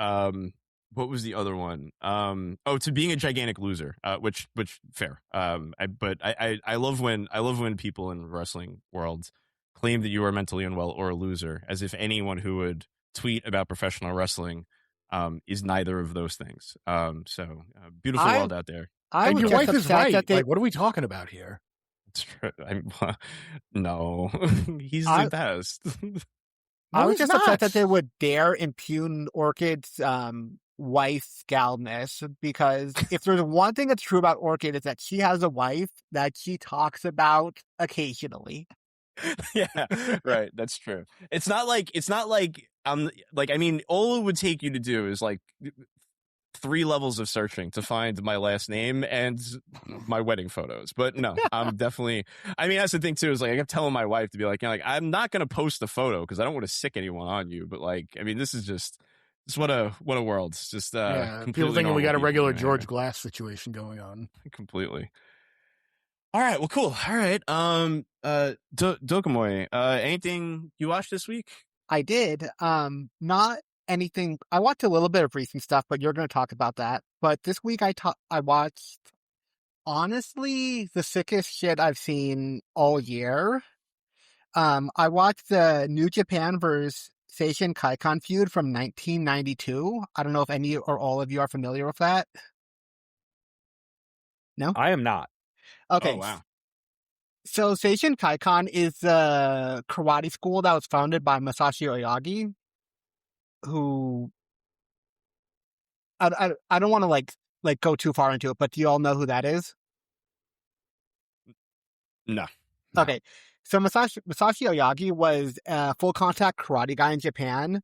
Speaker 1: what was the other one? To being a gigantic loser, which fair. I love when people in wrestling worlds claim that you are mentally unwell or a loser, as if anyone who would tweet about professional wrestling is neither of those things. Beautiful world out there.
Speaker 4: And your wife is right. Like, what are we talking about here?
Speaker 1: It's true. No, he's the best.
Speaker 2: I was just upset that they would dare impugn Orchid's wife galness, because if there's one thing that's true about Orchid, is that she has a wife that she talks about occasionally.
Speaker 1: Yeah, right. That's true. It's not like I mean, all it would take you to do is like 3 levels of searching to find my last name and my wedding photos. But no, I'm definitely, I mean, that's the thing too, is like I kept telling my wife to be like, I'm not going to post a photo because I don't want to sick anyone on you. But like, I mean, this is what a world. It's just
Speaker 4: people thinking we got a regular George Glass situation going on.
Speaker 1: Completely. All right. Well, cool. All right. Dokomoy, anything you watched this week?
Speaker 2: I did. Not anything. I watched a little bit of recent stuff, but you're going to talk about that. But this week I watched, honestly, the sickest shit I've seen all year. I watched the New Japan versus Seishin Kaikon feud from 1992. I don't know if any or all of you are familiar with that. No?
Speaker 3: I am not.
Speaker 2: Okay.
Speaker 1: Oh, wow.
Speaker 2: So Seishin Kaikon is a karate school that was founded by Masashi Oyagi, who I don't want to like go too far into it, but do you all know who that is?
Speaker 1: No.
Speaker 2: Okay. So Masashi Oyagi was a full contact karate guy in Japan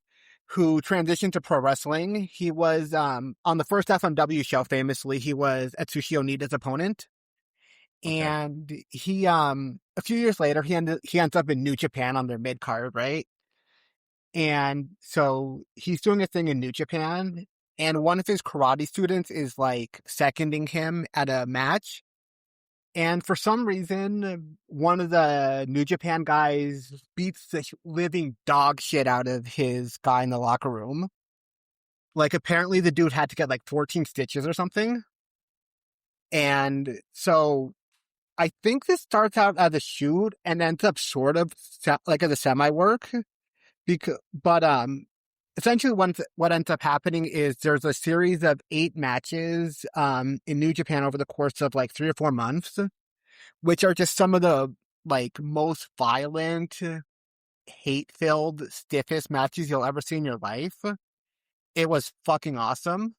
Speaker 2: who transitioned to pro wrestling. He was on the first FMW show, famously, he was Atsushi Onida's opponent.
Speaker 1: Okay.
Speaker 2: And he a few years later he ends up in New Japan on their mid card, right? And so he's doing a thing in New Japan, and one of his karate students is like seconding him at a match. And for some reason, one of the New Japan guys beats the living dog shit out of his guy in the locker room. Like, apparently the dude had to get like 14 stitches or something. And so I think this starts out as a shoot and ends up sort of like as a semi-work. But essentially what ends up happening is there's a series of 8 matches in New Japan over the course of like 3 or 4 months, which are just some of the like most violent, hate-filled, stiffest matches you'll ever see in your life. It was fucking awesome.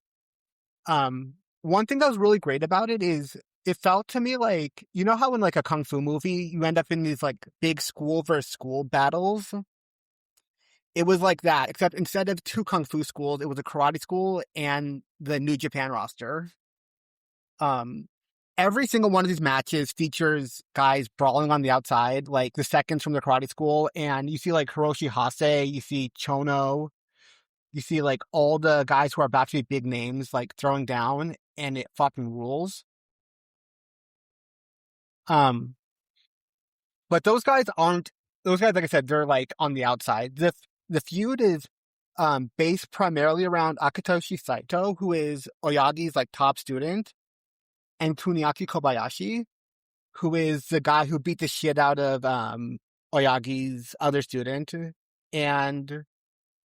Speaker 2: One thing that was really great about it is it felt to me like, you know how in like a kung fu movie you end up in these like big school versus school battles? It was like that, except instead of 2 kung fu schools, it was a karate school and the New Japan roster. Every single one of these matches features guys brawling on the outside, like the seconds from the karate school, and you see like Hiroshi Hase, you see Chono, you see like all the guys who are about to be big names like throwing down, and it fucking rules. But those guys, like I said, they're like on the outside. The feud is based primarily around Akitoshi Saito, who is Oyagi's like top student, and Kuniaki Kobayashi, who is the guy who beat the shit out of Oyagi's other student. And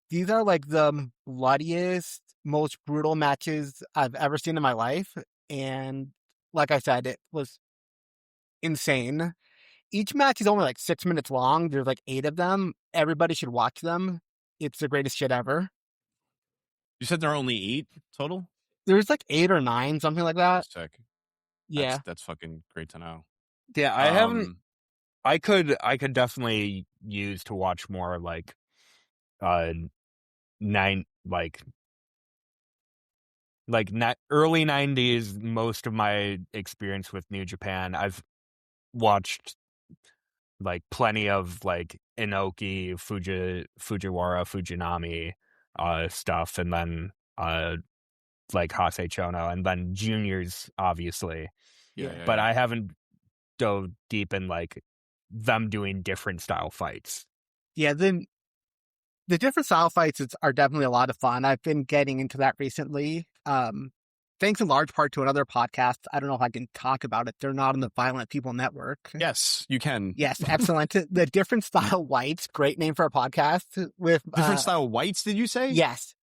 Speaker 2: these are like the bloodiest, most brutal matches I've ever seen in my life. And like I said, it was insane. Each match is only like 6 minutes long. There's like 8 of them. Everybody should watch them. It's the greatest shit ever.
Speaker 1: You said there are only 8 total?
Speaker 2: There's like 8 or 9, something like that.
Speaker 1: Sick.
Speaker 2: Yeah.
Speaker 1: That's fucking great to know.
Speaker 3: Yeah, I haven't. I could definitely use to watch more like early 90s. Most of my experience with New Japan, I've watched like plenty of like Inoki, Fujiwara, Fujinami stuff, and then like Hase Chono, and then juniors, obviously.
Speaker 1: Yeah.
Speaker 3: But I haven't dove deep in like them doing different style fights.
Speaker 2: Yeah, then the different style fights are definitely a lot of fun. I've been getting into that recently. Thanks in large part to another podcast. I don't know if I can talk about it. They're not on the Violent People Network.
Speaker 1: Yes, you can.
Speaker 2: Yes, excellent. The Different Style Whites, great name for a podcast. With
Speaker 1: Different Style Whites, did you say?
Speaker 2: Yes.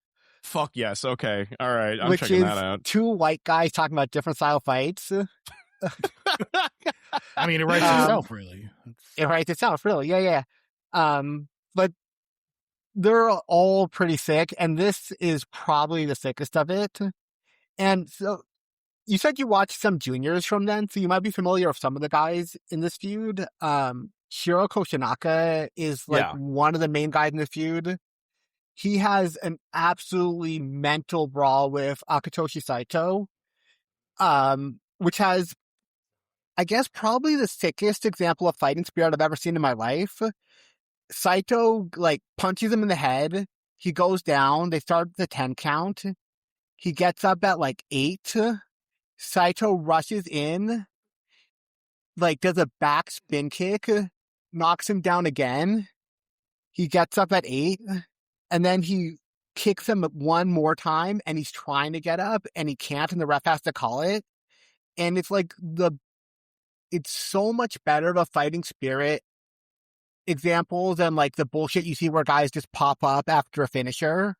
Speaker 1: Fuck yes. Okay. All right. I'm
Speaker 2: Which
Speaker 1: checking
Speaker 2: is
Speaker 1: that out.
Speaker 2: 2 white guys talking about different style fights.
Speaker 4: I mean, it writes itself, really.
Speaker 2: It writes itself, really. Yeah. But they're all pretty sick, and this is probably the sickest of it. And so you said you watched some juniors from then, so you might be familiar with some of the guys in this feud. Shiro Koshinaka is like one of the main guys in the feud. He has an absolutely mental brawl with Akitoshi Saito, which has, I guess, probably the sickest example of fighting spirit I've ever seen in my life. Saito like punches him in the head. He goes down. They start the 10 count. He gets up at like 8. Saito rushes in, like does a back spin kick, knocks him down again. He gets up at 8, and then he kicks him one more time, and he's trying to get up, and he can't, and the ref has to call it. And it's like it's so much better of a fighting spirit example than like the bullshit you see where guys just pop up after a finisher.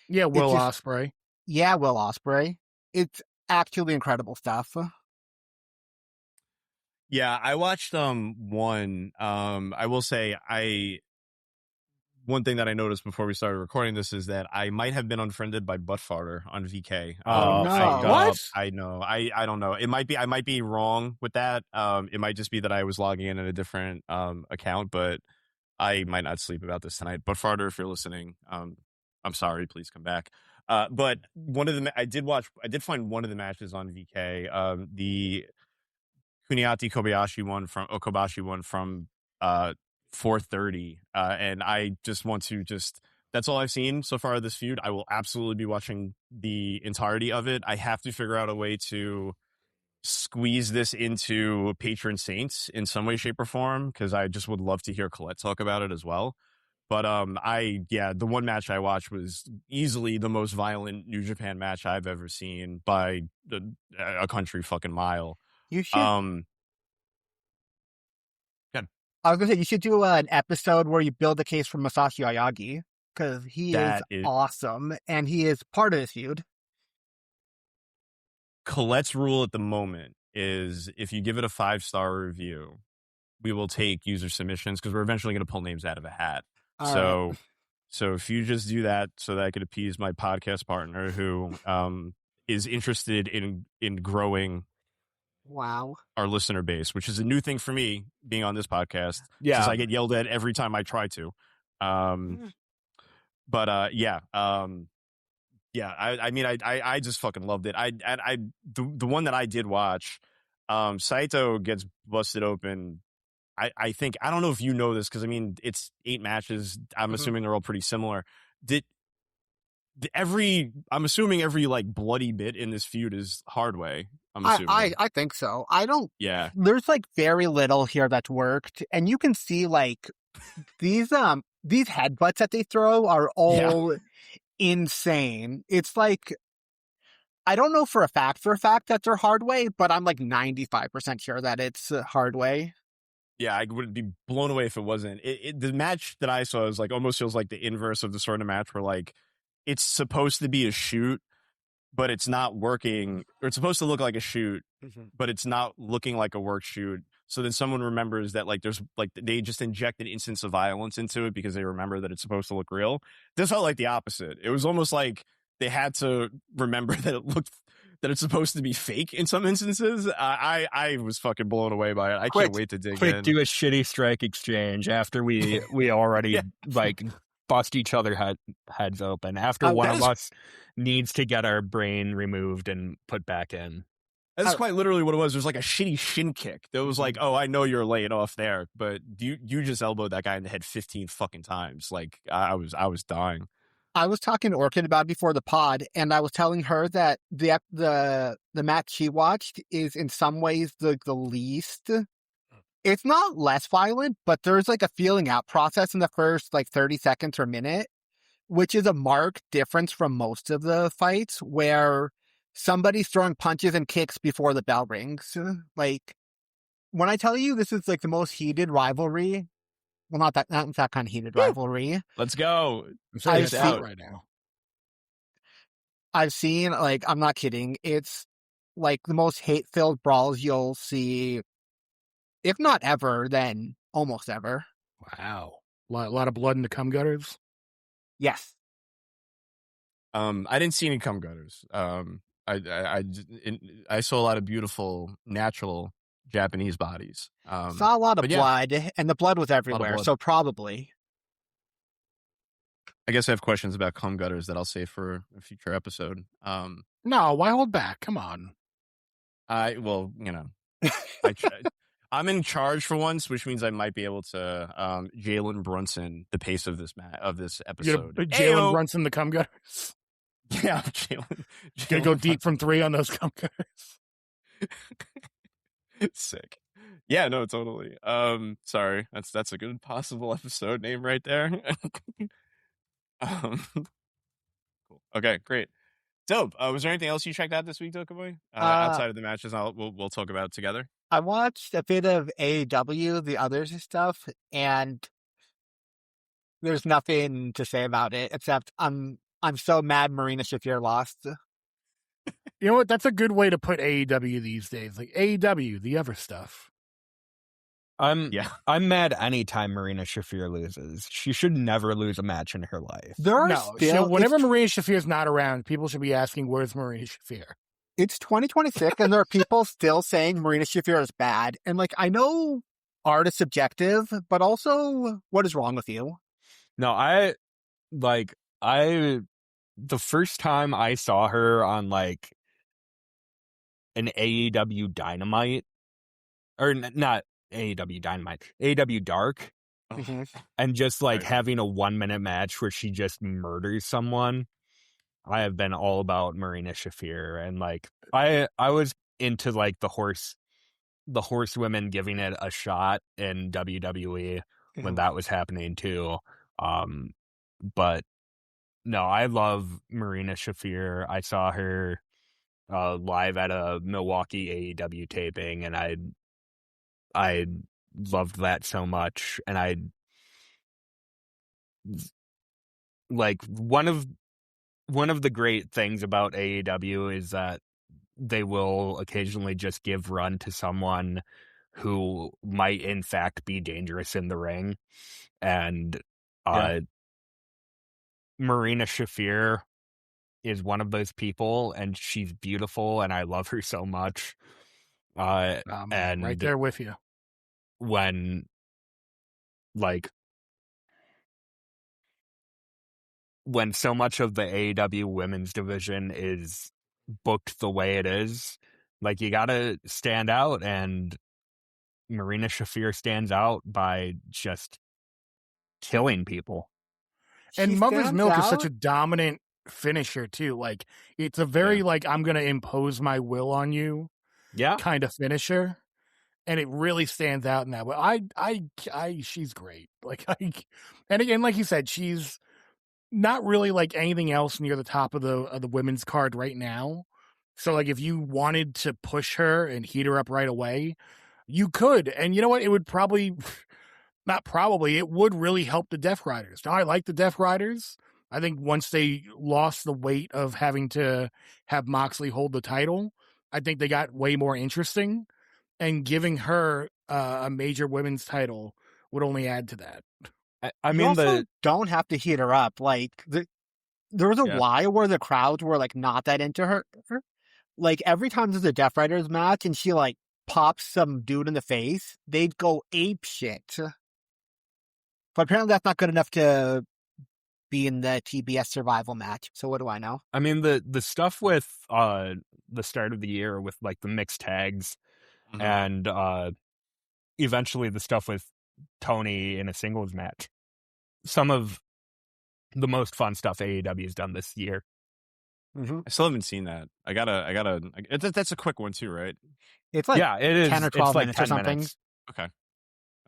Speaker 4: Yeah, Will Ospreay.
Speaker 2: Yeah, Will Ospreay. It's actually incredible stuff.
Speaker 1: Yeah, I watched one. I will say one thing that I noticed before we started recording this is that I might have been unfriended by Buttfarter on VK.
Speaker 2: Oh, no.
Speaker 4: What?
Speaker 1: I know. I don't know. I might be wrong with that. It might just be that I was logging in a different account, but I might not sleep about this tonight. Buttfarter, if you're listening, I'm sorry. Please come back. But one of the I did find one of the matches on VK. The Kuniati Kobayashi one from 4:30, and I just want to that's all I've seen so far of this feud. I will absolutely be watching the entirety of it. I have to figure out a way to squeeze this into Patron Saints in some way, shape, or form, because I just would love to hear Colette talk about it as well. But the one match I watched was easily the most violent New Japan match I've ever seen by a country fucking mile.
Speaker 2: You should. I was gonna say you should do an episode where you build the case for Masashi Ayagi, because he is awesome and he is part of this feud.
Speaker 1: Colette's rule at the moment is if you give it a 5-star review, we will take user submissions because we're eventually going to pull names out of a hat. So if you just do that so that I could appease my podcast partner who is interested in growing our listener base, which is a new thing for me being on this podcast.
Speaker 3: Yeah.
Speaker 1: Since I get yelled at every time I try to. I just fucking loved it. The one that I did watch, Saito gets busted open. I think, I don't know if you know this, because I mean it's 8 matches. I'm assuming they're all pretty similar. I'm assuming every like bloody bit in this feud is hard way. I'm assuming.
Speaker 2: I think so. I don't.
Speaker 1: Yeah.
Speaker 2: There's like very little here that's worked, and you can see like these headbutts that they throw are all insane. It's like, I don't know for a fact that they're hard way, but I'm like 95% sure that it's hard way.
Speaker 1: Yeah, I would be blown away if it wasn't. The match that I saw is like almost feels like the inverse of the sort of match where like it's supposed to be a shoot, but it's not working, or it's supposed to look like a shoot, but it's not looking like a work shoot. So then someone remembers that like there's like they just inject an instance of violence into it because they remember that it's supposed to look real. This felt like the opposite. It was almost like they had to remember that it's supposed to be fake in some instances. I was fucking blown away by it. I can't wait to dig in.
Speaker 3: Do a shitty strike exchange after we already like bust each other heads open. After one of us needs to get our brain removed and put back in.
Speaker 1: That's quite literally what it was. There's like a shitty shin kick that was like, oh, I know you're laying off there, but you just elbowed that guy in the head 15 fucking times. Like I was dying.
Speaker 2: I was talking to Orchid about it before the pod, and I was telling her that the match she watched is in some ways the least. It's not less violent, but there's like a feeling out process in the first like 30 seconds or minute, which is a marked difference from most of the fights where somebody's throwing punches and kicks before the bell rings. Like, when I tell you this is like the most heated rivalry, well, not that kind of heated rivalry.
Speaker 1: Let's go.
Speaker 4: I'm saying right now.
Speaker 2: I've seen, like, I'm not kidding. It's like the most hate-filled brawls you'll see, if not ever, then almost ever.
Speaker 4: Wow. A lot of blood in the cum gutters?
Speaker 2: Yes.
Speaker 1: I didn't see any cum gutters. I saw a lot of beautiful, natural Japanese bodies.
Speaker 2: Saw a lot of blood, and the blood was everywhere, so probably.
Speaker 1: I guess I have questions about cum gutters that I'll save for a future episode.
Speaker 4: No, why hold back? Come on.
Speaker 1: I'm in charge for once, which means I might be able to Jalen Brunson the pace of this episode.
Speaker 4: Jalen Brunson the cum gutters.
Speaker 1: Yeah, Jalen.
Speaker 4: Gonna go deep from 3 on those cum gutters.
Speaker 1: Sick. Yeah, no, totally. Sorry, that's a good possible episode name right there. Cool. Okay, great. Dope. Was there anything else you checked out this week, Dokomoy? Outside of the matches, we'll talk about it together.
Speaker 2: I watched a bit of AEW, the others stuff, and there's nothing to say about it except I'm so mad Marina Shafir lost.
Speaker 4: You know what? That's a good way to put AEW these days. Like AEW, the other stuff.
Speaker 3: I'm mad anytime Marina Shafir loses. She should never lose a match in her life.
Speaker 4: Whenever Marina Shafir's not around, people should be asking, where's Marina Shafir?
Speaker 2: It's 2026, and there are people still saying Marina Shafir is bad. And, like, I know art is subjective, but also, what is wrong with you?
Speaker 3: No, the first time I saw her on, like, an AEW Dynamite, or not AEW Dynamite, AEW Dark, and just, like, having a 1-minute match where she just murders someone, I have been all about Marina Shafir, and, like, I was into, like, the horsewomen giving it a shot in WWE when that was happening too. But no, I love Marina Shafir. I saw her live at a Milwaukee AEW taping, and I loved that so much. And I like one of the great things about AEW is that they will occasionally just give run to someone who might in fact be dangerous in the ring. And Marina Shafir is one of those people, and she's beautiful, and I love her so much. And
Speaker 4: right there with you.
Speaker 3: When so much of the AEW women's division is booked the way it is, like, you gotta stand out, and Marina Shafir stands out by just killing people.
Speaker 4: And Mother's Milk is such a dominant finisher too. Like, it's a very like, I'm gonna impose my will on you kind of finisher, and it really stands out in that way. She's great. Like, and again, like you said, she's not really like anything else near the top of the women's card right now. So, like, if you wanted to push her and heat her up right away, you could. And you know what? It would it would really help the Death Riders. Now, I like the Death Riders. I think once they lost the weight of having to have Moxley hold the title, I think they got way more interesting. And giving her a major women's title would only add to that.
Speaker 2: I mean, you don't have to heat her up. Like, there was a while where the crowds were like not that into her. Like, every time there's a Death Riders match and she like pops some dude in the face, they'd go ape shit. But apparently that's not good enough to be in the TBS survival match. So what do I know?
Speaker 3: I mean, the stuff with the start of the year with like the mixed tags and eventually the stuff with Tony in a singles match. Some of the most fun stuff AEW has done this year.
Speaker 1: I still haven't seen that. That's a quick one too, right?
Speaker 2: It's like
Speaker 3: it is
Speaker 2: 10 or 12
Speaker 3: like
Speaker 2: minutes or something.
Speaker 3: Minutes.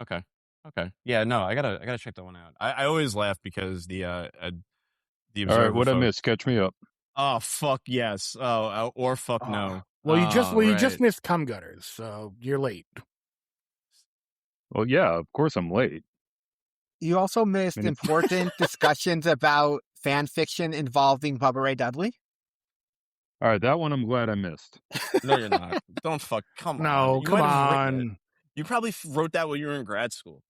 Speaker 1: Okay. Yeah, no, I gotta check that one out. I always laugh because the Observer.
Speaker 6: All right, what I missed? Catch me up.
Speaker 1: Oh fuck yes. Oh, or fuck no.
Speaker 4: Well, you just missed Cum Gutters, so you're late.
Speaker 6: Well, yeah, of course I'm late.
Speaker 2: You also missed important discussions about fan fiction involving Bubba Ray Dudley.
Speaker 6: All right, that one I'm glad I missed.
Speaker 1: No, you're not. Don't fuck. Come on.
Speaker 4: No, come on.
Speaker 1: You probably wrote that when you were in grad school.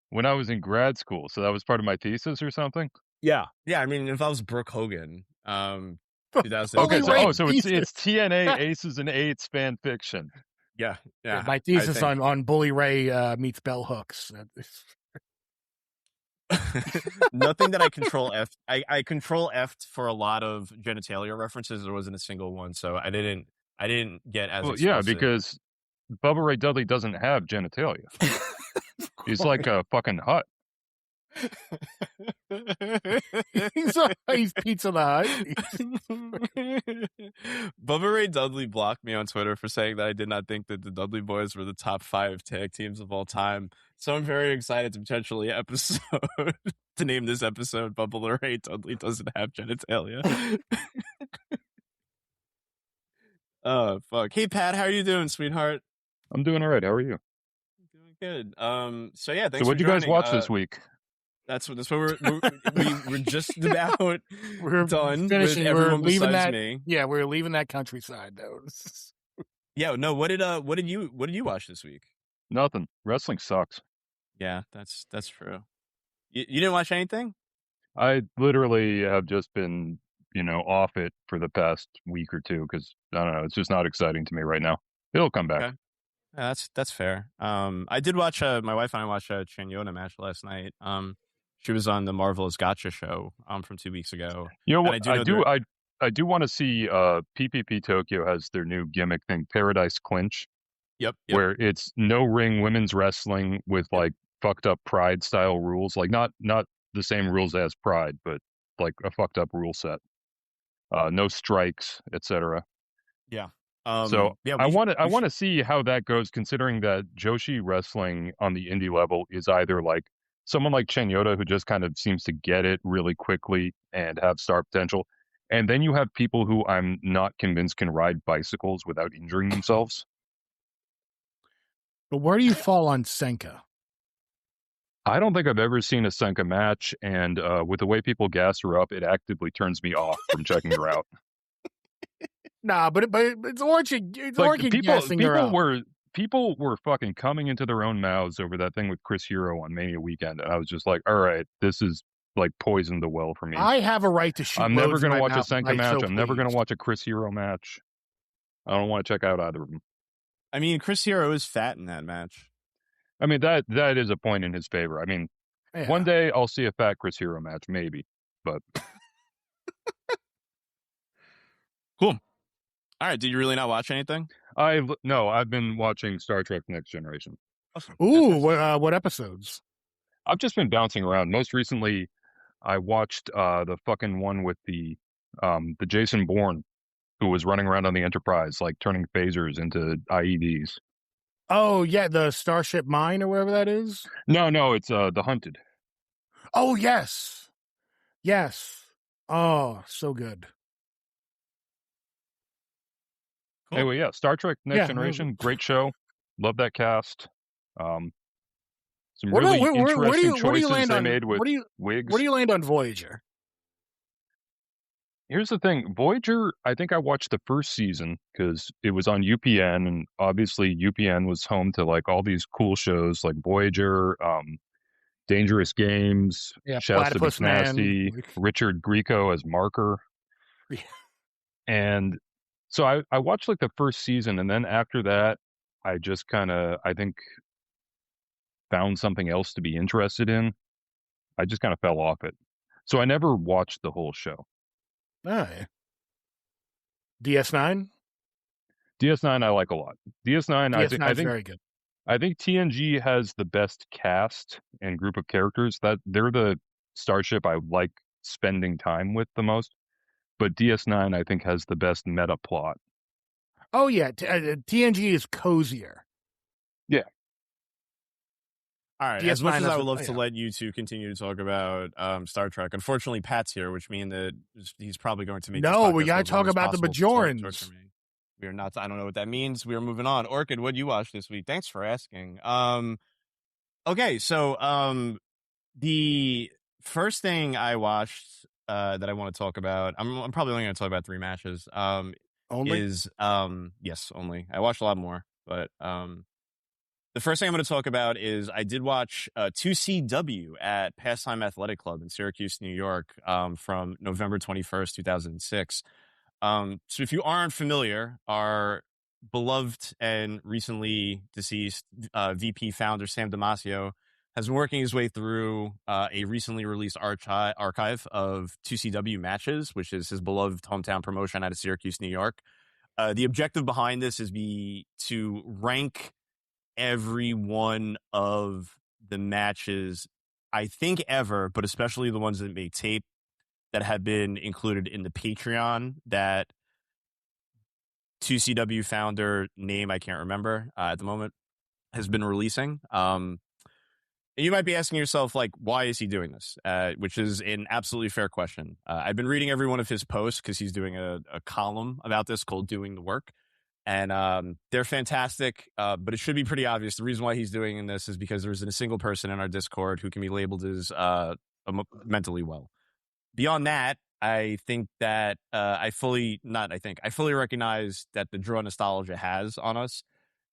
Speaker 6: When I was in grad school, so that was part of my thesis or something?
Speaker 3: Yeah.
Speaker 1: Yeah, I mean, it involves Brooke Hogan. 2000.
Speaker 6: Okay, so it's TNA Aces and Eights fan fiction.
Speaker 1: Yeah.
Speaker 4: My thesis on Bully Ray meets Bell Hooks.
Speaker 1: Nothing that I control F. I control F for a lot of genitalia references. There wasn't a single one, so I didn't get as explicit.
Speaker 6: Yeah, because Bubba Ray Dudley doesn't have genitalia. He's like a fucking hut.
Speaker 4: He's Pizza the Hut.
Speaker 1: Bubba Ray Dudley blocked me on Twitter for saying that I did not think that the Dudley Boys were the top 5 tag teams of all time. So I'm very excited to potentially to name this episode Bubba Ray Dudley Doesn't Have Genitalia. Oh, fuck. Hey, Pat, how are you doing, sweetheart?
Speaker 6: I'm doing all right. How are you?
Speaker 1: Doing good. So yeah, thanks
Speaker 6: So what'd
Speaker 1: for
Speaker 6: you guys
Speaker 1: joining.
Speaker 6: watch this week?
Speaker 1: That's what we're just about
Speaker 4: We're
Speaker 1: done
Speaker 4: finishing.
Speaker 1: with everyone
Speaker 4: We're leaving
Speaker 1: besides
Speaker 4: that.
Speaker 1: me.
Speaker 4: Yeah, we're leaving that countryside though.
Speaker 1: Yeah, no. What did you watch this week?
Speaker 6: Nothing. Wrestling sucks.
Speaker 1: Yeah, that's true. You didn't watch anything?
Speaker 6: I literally have just been, off it for the past week or two because I don't know. It's just not exciting to me right now. It'll come back.
Speaker 1: Okay. Yeah, that's fair. I did watch my wife and I watched a Chanyota match last night. She was on the Marvelous Gotcha show from 2 weeks ago.
Speaker 6: You know what?
Speaker 1: I
Speaker 6: I do want to see PPP Tokyo has their new gimmick thing, Paradise Clinch,
Speaker 1: Yep.
Speaker 6: where it's no ring women's wrestling with like fucked up Pride style rules, like not the same rules as Pride, but like a fucked up rule set. No strikes, etc.
Speaker 1: Yeah.
Speaker 6: So
Speaker 1: yeah,
Speaker 6: I want to see how that goes, considering that Joshi wrestling on the indie level is either like someone like Chanyota who just kind of seems to get it really quickly and have star potential, and then you have people who I'm not convinced can ride bicycles without injuring themselves.
Speaker 4: But where do you fall on Senka?
Speaker 6: I don't think I've ever seen a Senka match, and with the way people gas her up, it actively turns me off from checking her out.
Speaker 4: Nah, but it's Orchid. It's
Speaker 6: Like
Speaker 4: Orchid gassing her up.
Speaker 6: people were fucking coming into their own mouths over that thing with Chris Hero on Mania weekend, and I was just like, all right, this is like poison the well for me.
Speaker 4: I have a right to shoot.
Speaker 6: I'm never
Speaker 4: going to
Speaker 6: watch a Senka match. I'm never going to watch a Chris Hero match. I don't want to check out either of them.
Speaker 1: I mean, Chris Hero is fat in that match.
Speaker 6: I mean, that is a point in his favor. I mean, one day I'll see a fat Chris Hero match, maybe, but
Speaker 1: cool. All right, did you really not watch anything?
Speaker 6: No, I've been watching Star Trek Next Generation.
Speaker 1: Awesome.
Speaker 4: Ooh, what episodes?
Speaker 6: I've just been bouncing around. Most recently, I watched the fucking one with the Jason Bourne, who was running around on the Enterprise, like turning phasers into IEDs.
Speaker 4: Oh yeah, the Starship Mine or whatever that is.
Speaker 6: No, it's The Hunted.
Speaker 4: Oh yes. Oh, so good.
Speaker 1: Cool.
Speaker 6: Anyway, yeah, Star Trek Next Generation, great show. Love that cast. Some really interesting choices they made with wigs.
Speaker 4: Where do you land on Voyager?
Speaker 6: Here's the thing. Voyager, I think I watched the first season because it was on UPN, and obviously UPN was home to like all these cool shows like Voyager, Dangerous Games, Shasta McNasty, Richard Grieco as Marker.
Speaker 4: Yeah.
Speaker 6: And so I watched like the first season, and then after that, I just kind of, I think, found something else to be interested in. I just kind of fell off it. So I never watched the whole show.
Speaker 4: Oh, yeah. DS9?
Speaker 6: DS9 I like a lot. DS9 I think
Speaker 4: very good.
Speaker 6: I think TNG has the best cast and group of characters. That they're the starship I like spending time with the most. But DS9 I think has the best meta plot.
Speaker 4: Oh yeah, TNG is cozier.
Speaker 6: Yeah.
Speaker 1: All right. As much as I would love to let you two continue to talk about Star Trek, unfortunately Pat's here, which means that he's probably going to make.
Speaker 4: No, we gotta talk about the Bajorans.
Speaker 1: We are not. I don't know what that means. We are moving on. Orchid, what did you watch this week? Thanks for asking. Okay, so the first thing I watched that I want to talk about, I'm probably only going to talk about 3 matches.
Speaker 4: Only?
Speaker 1: Is yes, only. I watched a lot more, but the first thing I'm going to talk about is I did watch 2CW at Pastime Athletic Club in Syracuse, New York, from November 21st, 2006. So if you aren't familiar, our beloved and recently deceased VP founder, Sam Damasio, has been working his way through a recently released archive of 2CW matches, which is his beloved hometown promotion out of Syracuse, New York. The objective behind this is to rank every one of the matches I think, ever, but especially the ones that make tape that have been included in the Patreon that 2CW founder, name I can't remember at the moment, has been releasing. And you might be asking yourself, like, why is he doing this? Which is an absolutely fair question. I've been reading every one of his posts because he's doing a column about this called Doing the Work. And they're fantastic, but it should be pretty obvious. The reason why he's doing this is because there's a single person in our Discord who can be labeled as mentally well. Beyond that, I think that I fully recognize that the draw nostalgia has on us.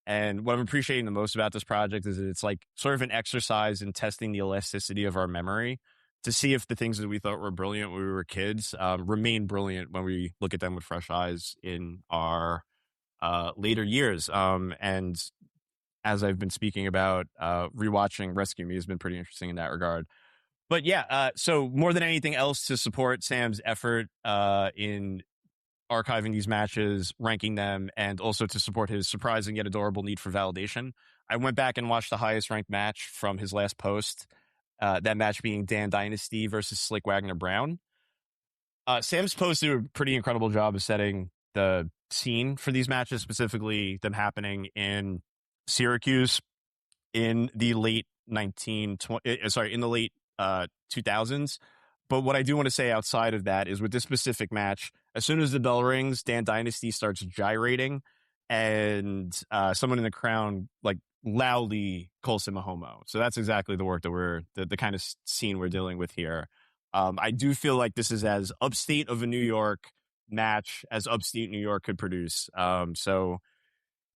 Speaker 1: And what I'm appreciating the most about this project is that it's like sort of an exercise in testing the elasticity of our memory to see if the things that we thought were brilliant when we were kids remain brilliant when we look at them with fresh eyes in our later years. And as I've been speaking about, rewatching Rescue Me has been pretty interesting in that regard. But yeah, so more than anything else, to support Sam's effort in archiving these matches, ranking them, and also to support his surprising yet adorable need for validation, I went back and watched the highest ranked match from his last post, that match being Dan Dynasty versus Slick Wagner Brown. Sam's post did a pretty incredible job of setting the scene for these matches, specifically them happening in Syracuse in the late 2000s. But what I do want to say outside of that is with this specific match, as soon as the bell rings, Dan Dynasty starts gyrating, and someone in the crowd like loudly calls him a homo. So that's exactly the work that the kind of scene we're dealing with here. I do feel like this is as upstate of a New York match as upstate New York could produce. So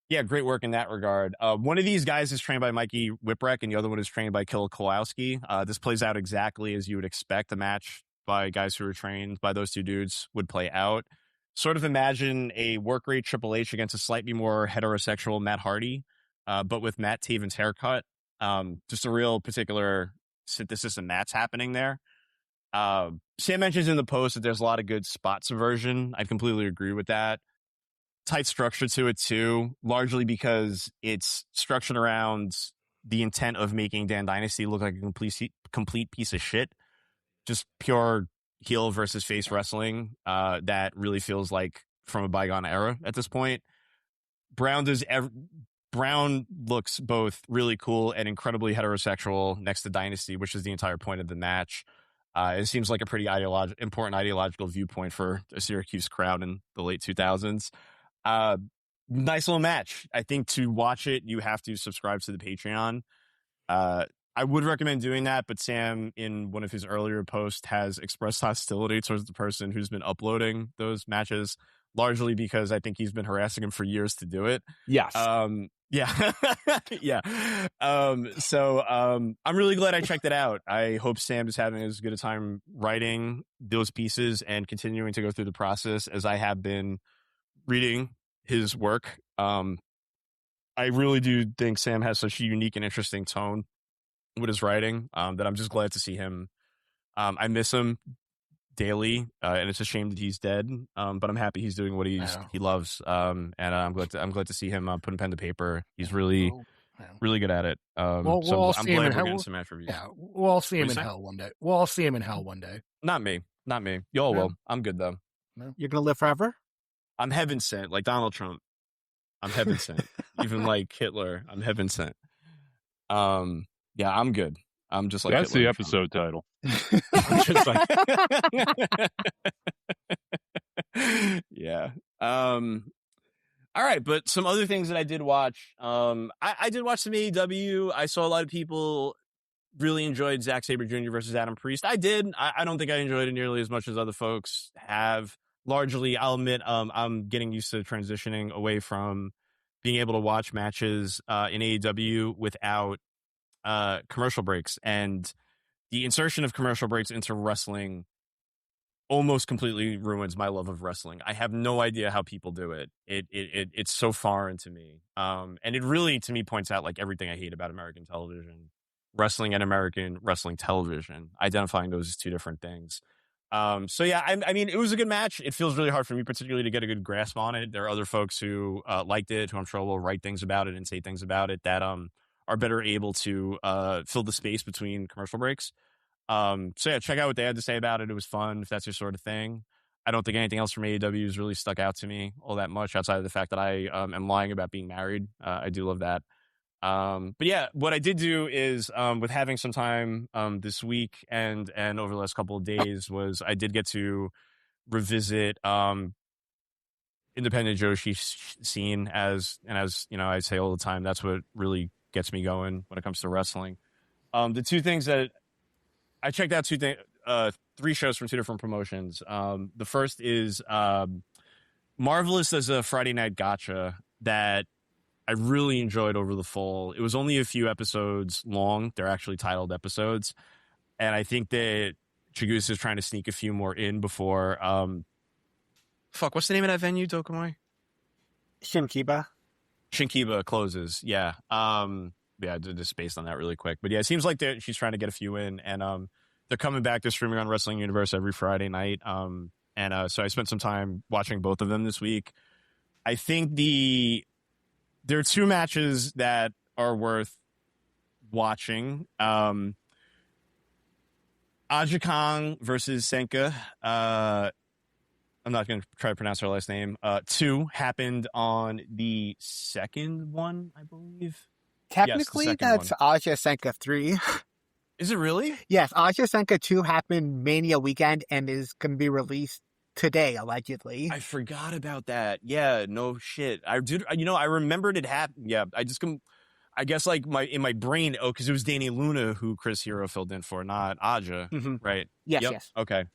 Speaker 1: yeah, great work in that regard. One of these guys is trained by Mikey Whipwreck, and the other one is trained by Killa Kowalski. This plays out exactly as you would expect a match by guys who are trained by those two dudes would play out. Sort of imagine a work rate Triple H against a slightly more heterosexual Matt Hardy, but with Matt Taven's haircut. Just a real particular synthesis of Matt's happening there. Sam mentions in the post that there's a lot of good spot subversion. I completely agree with that. Tight structure to it too, largely because it's structured around the intent of making Dan Dynasty look like a complete piece of shit. Just pure heel versus face wrestling that really feels like from a bygone era at this point. Brown looks both really cool and incredibly heterosexual next to Dynasty, which is the entire point of the match. It seems like a pretty important ideological viewpoint for a Syracuse crowd in the late 2000s. Nice little match. I think to watch it, you have to subscribe to the Patreon. I would recommend doing that, but Sam, in one of his earlier posts, has expressed hostility towards the person who's been uploading those matches, largely because I think he's been harassing him for years to do it.
Speaker 3: Yes.
Speaker 1: Yeah. Yeah. So I'm really glad I checked it out. I hope Sam is having as good a time writing those pieces and continuing to go through the process as I have been reading his work. I really do think Sam has such a unique and interesting tone with his writing that I'm just glad to see him. I miss him daily, and it's a shame that he's dead. But I'm happy he's doing what he loves. And I'm glad to see him putting pen to paper. He's really good at it. So I'm glad we're getting some match reviews.
Speaker 4: Yeah, we'll all see him in hell one day. We'll all see him in hell one day.
Speaker 1: Not me. Y'all will. I'm good though.
Speaker 2: No. You're gonna live forever?
Speaker 1: I'm heaven sent, like Donald Trump. I'm heaven sent. Even like Hitler, I'm heaven sent. Yeah, I'm good. I'm just like
Speaker 6: that's
Speaker 1: Hitler
Speaker 6: the episode title.
Speaker 1: I'm just like yeah. All right, but some other things that I did watch. I did watch some AEW. I saw a lot of people really enjoyed Zack Sabre Jr. versus Adam Priest. I did. I don't think I enjoyed it nearly as much as other folks have. Largely, I'll admit, I'm getting used to transitioning away from being able to watch matches in AEW without commercial breaks, and the insertion of commercial breaks into wrestling almost completely ruins my love of wrestling. I have no idea how people do it. It's so foreign to me, and it really, to me, points out like everything I hate about American television, wrestling and American wrestling television, identifying those as two different things. So yeah, I mean, it was a good match. It feels really hard for me, particularly, to get a good grasp on it. There are other folks who liked it, who I'm sure will write things about it and say things about it that are are better able to fill the space between commercial breaks. So yeah, check out what they had to say about it. It was fun if that's your sort of thing. I don't think anything else from AEW has really stuck out to me all that much outside of the fact that I am lying about being married. I do love that. But yeah, what I did do is with having some time this week and over the last couple of days was I did get to revisit independent Joshi scene as you know, I say all the time, that's what really gets me going when it comes to wrestling. The two things that I checked out, three shows from two different promotions. The first is Marvelous as a Friday night gotcha that I really enjoyed over the fall. It was only a few episodes long. They're actually titled episodes. And I think that Chigusa is trying to sneak a few more in before what's the name of that venue, Dokomoy? Shinkiba closes. Yeah. Yeah, just based on that really quick. But yeah, it seems like she's trying to get a few in, and they're coming back. They're streaming on Wrestling Universe every Friday night. So I spent some time watching both of them this week. I think there are two matches that are worth watching. Aja Kong versus Senka. I'm not going to try to pronounce her last name. 2 happened on the second one, I believe.
Speaker 2: Technically,
Speaker 1: yes,
Speaker 2: that's Aja Senka 3.
Speaker 1: Is it really?
Speaker 2: Yes, Aja Senka 2 happened Mania weekend and is going to be released today, allegedly.
Speaker 1: I forgot about that. Yeah, no shit. I did. You know, I remembered it happened. Yeah, I guess like in my brain. Oh, because it was Danny Luna who Chris Hero filled in for, not Aja.
Speaker 2: Mm-hmm.
Speaker 1: Right.
Speaker 2: Yes.
Speaker 1: Yep.
Speaker 2: Yes.
Speaker 1: Okay.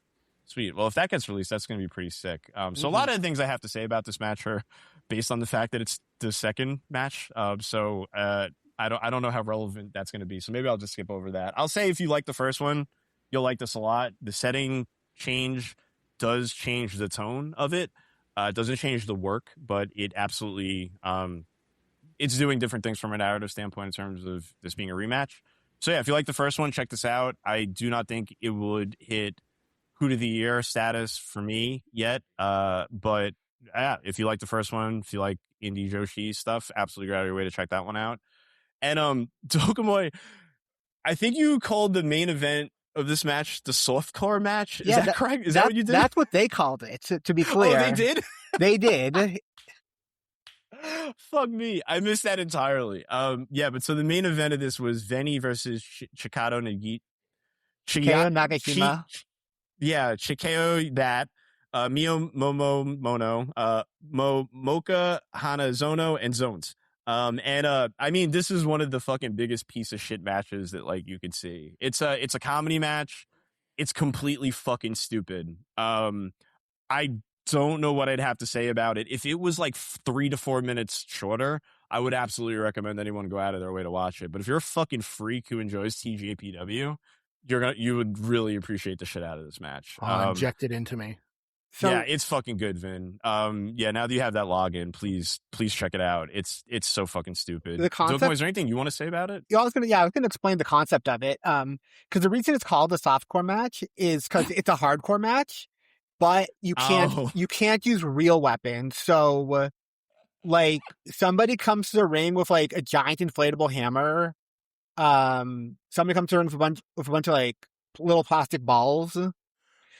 Speaker 1: Sweet. Well, if that gets released, that's going to be pretty sick. So a lot of the things I have to say about this match are based on the fact that it's the second match. I don't know how relevant that's going to be. So maybe I'll just skip over that. I'll say if you like the first one, you'll like this a lot. The setting change does change the tone of it. It doesn't change the work, but it absolutely it's doing different things from a narrative standpoint in terms of this being a rematch. So yeah, if you like the first one, check this out. I do not think it would hit Hoot of the Year status for me yet. But yeah, if you like the first one, if you like indie Joshi stuff, absolutely go out of your way to check that one out. And Dokomoy, I think you called the main event of this match the softcore match. Is that correct? Is that what you did?
Speaker 2: That's what they called it, to be clear.
Speaker 1: Oh, they did?
Speaker 2: They did.
Speaker 1: Fuck me. I missed that entirely. Yeah, but so the main event of this was Vinny versus Chikado
Speaker 2: Nagashima.
Speaker 1: Yeah, Chikeo that. Mio Momo Mono, Mocha Hanazono, and Zones. I mean, this is one of the fucking biggest piece of shit matches that like you could see. It's a comedy match. It's completely fucking stupid. I don't know what I'd have to say about it. If it was like 3 to 4 minutes shorter, I would absolutely recommend anyone go out of their way to watch it. But if you're a fucking freak who enjoys TJPW, you would really appreciate the shit out of this match.
Speaker 4: Inject it into me.
Speaker 2: So,
Speaker 1: yeah, it's fucking good, Vin. Yeah, now that you have that login, please check it out. It's so fucking stupid.
Speaker 2: The concept,
Speaker 1: Dokomoy, is there anything you want to say about it?
Speaker 2: I was gonna explain the concept of it. Because the reason it's called a softcore match is because it's a hardcore match, but you can't use real weapons. So, like, somebody comes to the ring with like a giant inflatable hammer. Somebody comes to the ring with a bunch of like little plastic balls.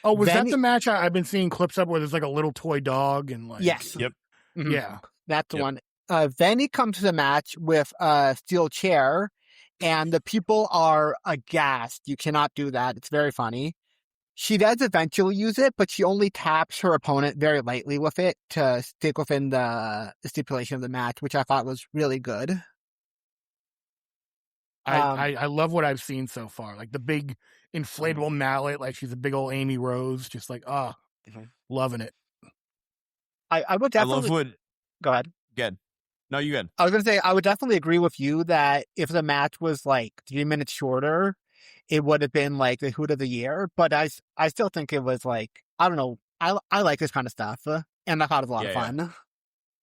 Speaker 4: Oh, was that the match I've been seeing clips of where there's like a little toy dog and like...
Speaker 2: Yes.
Speaker 1: Yep.
Speaker 2: Mm-hmm.
Speaker 4: Yeah.
Speaker 2: That's the one. Vinny comes to the match with a steel chair, and the people are aghast. You cannot do that. It's very funny. She does eventually use it, but she only taps her opponent very lightly with it to stick within the stipulation of the match, which I thought was really good.
Speaker 4: I love what I've seen so far. Like the big inflatable mallet, like she's a big old Amy Rose, just like, loving it.
Speaker 2: I would definitely...
Speaker 1: I love what...
Speaker 2: Go ahead.
Speaker 1: Good. No, you good.
Speaker 2: I was going to say, I would definitely agree with you that if the match was like 3 minutes shorter, it would have been like the Hoot of the Year. But I still think it was like, I don't know. I like this kind of stuff. And I thought it was a lot of fun.
Speaker 1: Yeah.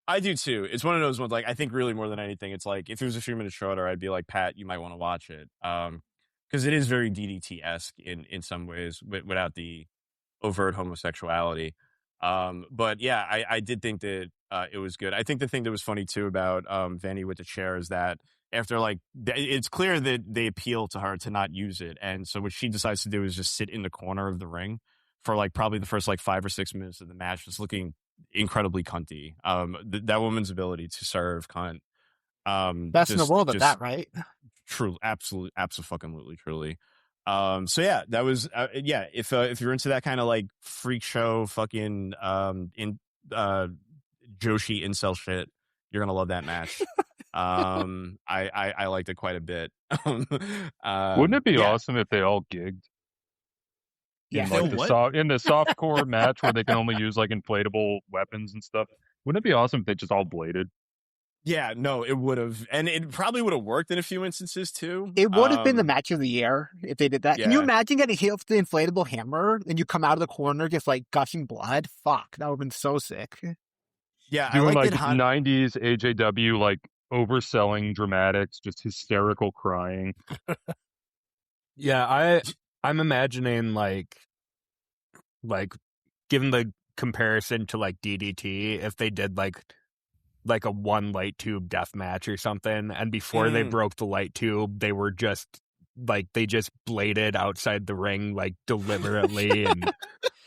Speaker 1: I do too. It's one of those ones, like, I think really more than anything, it's like, if it was a few minutes shorter, I'd be like, Pat, you might want to watch it. Because it is very DDT-esque in some ways, without the overt homosexuality. But yeah, I did think that it was good. I think the thing that was funny too about Vanny with the chair is that after like it's clear that they appeal to her to not use it, and so what she decides to do is just sit in the corner of the ring for like probably the first like 5 or 6 minutes of the match, just looking incredibly cunty. That woman's ability to serve cunt,
Speaker 2: Best in the world at that, right?
Speaker 1: True, absolutely, truly. So yeah, that was if you're into that kind of like freak show fucking Joshi incel shit, you're gonna love that match. I liked it quite a bit.
Speaker 6: Wouldn't it be awesome if they all gigged?
Speaker 2: Yeah,
Speaker 6: In like in the softcore match where they can only use like inflatable weapons and stuff. Wouldn't it be awesome if they just all bladed?
Speaker 1: Yeah, no, it would have, and it probably would have worked in a few instances too.
Speaker 2: It would have been the match of the year if they did that.
Speaker 1: Yeah.
Speaker 2: Can you imagine getting hit with the inflatable hammer and you come out of the corner just like gushing blood? Fuck, that would have been so sick.
Speaker 1: Yeah,
Speaker 6: doing
Speaker 1: I
Speaker 6: like 90s AJW like overselling dramatics, just hysterical crying.
Speaker 3: Yeah, I'm imagining like given the comparison to like DDT, if they did like a one light tube death match or something, and before they broke the light tube, they were just like they just bladed outside the ring like deliberately and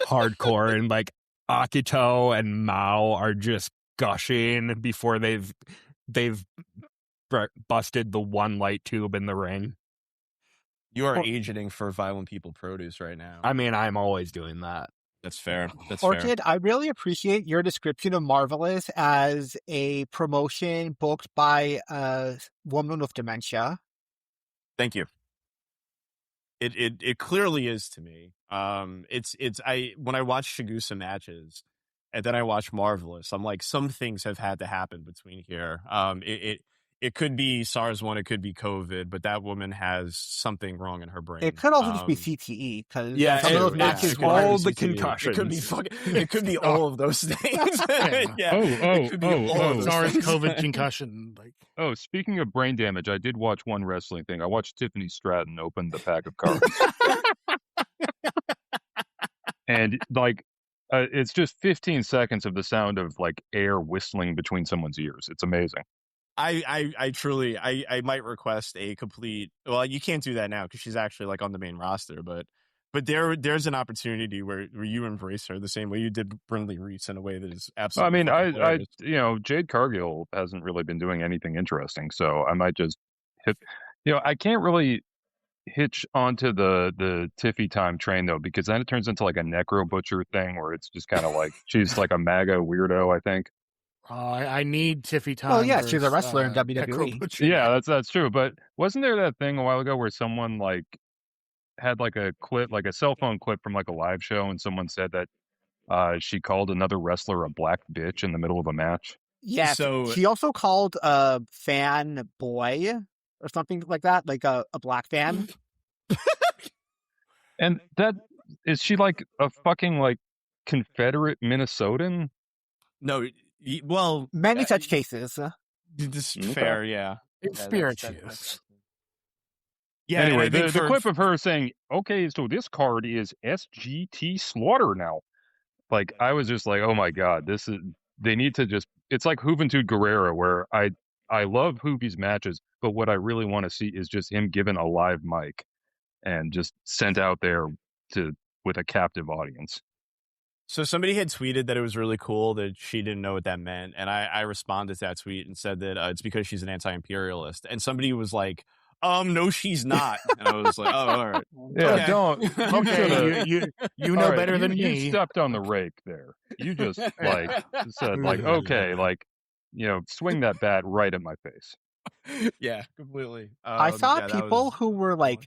Speaker 3: hardcore, and like Akito and Mao are just gushing before they've busted the one light tube in the ring.
Speaker 1: You are agenting for Violent People Produce right now.
Speaker 3: I mean, I'm always doing that.
Speaker 1: That's fair.
Speaker 2: Orchid, I really appreciate your description of Marvelous as a promotion booked by a woman with dementia.
Speaker 1: Thank you. It clearly is to me. When I watch Shigusa matches and then I watch Marvelous, I'm like, some things have had to happen between here. It could be SARS-1, it could be COVID, but that woman has something wrong in her brain.
Speaker 2: It could also just be CTE, because some of those matches
Speaker 3: all the concussions.
Speaker 1: It could be all of those things.
Speaker 4: SARS, COVID, concussion. Like,
Speaker 6: speaking of brain damage, I did watch one wrestling thing. I watched Tiffany Stratton open the pack of cards, and like. It's just 15 seconds of the sound of like air whistling between someone's ears. It's amazing.
Speaker 1: I truly might request a complete. Well, you can't do that now because she's actually like on the main roster, but there's an opportunity where you embrace her the same way you did Brindley Reese in a way that is absolutely.
Speaker 6: I mean, Jade Cargill hasn't really been doing anything interesting, so I might just hit. I can't really hitch onto the Tiffy time train though, because then it turns into like a necro butcher thing where it's just kind of like she's like a MAGA weirdo, I think.
Speaker 4: I need Tiffy time.
Speaker 2: Well, yeah, she's a wrestler in WWE.
Speaker 6: Yeah, that's true. But wasn't there that thing a while ago where someone like had like a clip, like a cell phone clip from like a live show, and someone said that she called another wrestler a black bitch in the middle of a match?
Speaker 2: Yeah, so she also called a fan boy or something like that, like a black fan.
Speaker 6: And that is she like a fucking like Confederate Minnesotan?
Speaker 1: No, well,
Speaker 2: many such cases.
Speaker 1: This is fair, yeah.
Speaker 4: Experience.
Speaker 6: Yeah. Anyway, the clip of her saying, "Okay, so this card is SGT Slaughter now." Like, I was just like, "Oh my god, this is." They need to just. It's like Juventud Guerrera, where I love Hoovie's matches, but what I really want to see is just him given a live mic and just sent out there with a captive audience.
Speaker 1: So somebody had tweeted that it was really cool that she didn't know what that meant, and I responded to that tweet and said that it's because she's an anti-imperialist, and somebody was like, no, she's not. And I was like, oh, all right.
Speaker 6: Yeah,
Speaker 1: okay.
Speaker 6: Don't.
Speaker 4: Okay, you know better than me.
Speaker 6: You stepped on the rake there. You just like said like, okay, like, swing that bat right at my face.
Speaker 1: Yeah, completely.
Speaker 2: I saw people who were like,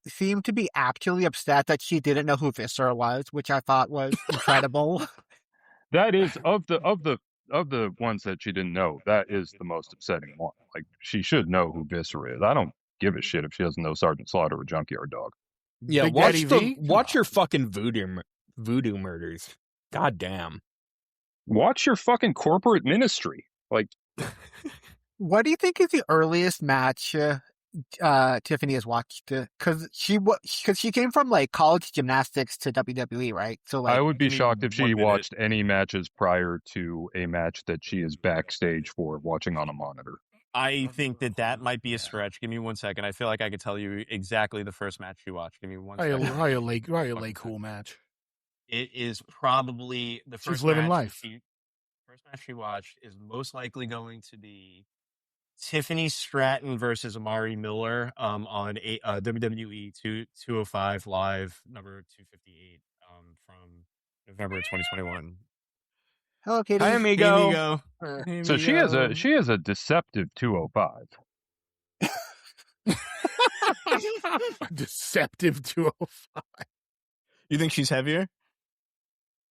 Speaker 2: seemed to be actually upset that she didn't know who Viscera was, which I thought was incredible.
Speaker 6: That is of the ones that she didn't know. That is the most upsetting one. Like, she should know who Viscera is. I don't give a shit if she doesn't know Sergeant Slaughter or Junkyard Dog.
Speaker 3: Yeah, watch your fucking voodoo murders. God damn.
Speaker 6: Watch your fucking corporate ministry. Like,
Speaker 2: what do you think is the earliest match Tiffany has watched? Because she came from like college gymnastics to WWE, right? So like,
Speaker 6: I would be shocked if she watched any matches prior to a match that she is backstage for watching on a monitor.
Speaker 1: I think that might be a stretch. Give me 1 second. I feel like I could tell you exactly the first match she watched. Give me 1 second.
Speaker 4: Probably a late cool match.
Speaker 1: It is probably the first
Speaker 4: She's living
Speaker 1: match
Speaker 4: life.
Speaker 1: First match she watched is most likely going to be Tiffany Stratton versus Amari Miller on WWE 205 Live number 258 from November 2021.
Speaker 2: Hello, Katie.
Speaker 3: Hi, amigo.
Speaker 1: Hey,
Speaker 6: So she has a deceptive 205.
Speaker 4: Deceptive 205.
Speaker 1: You think she's heavier?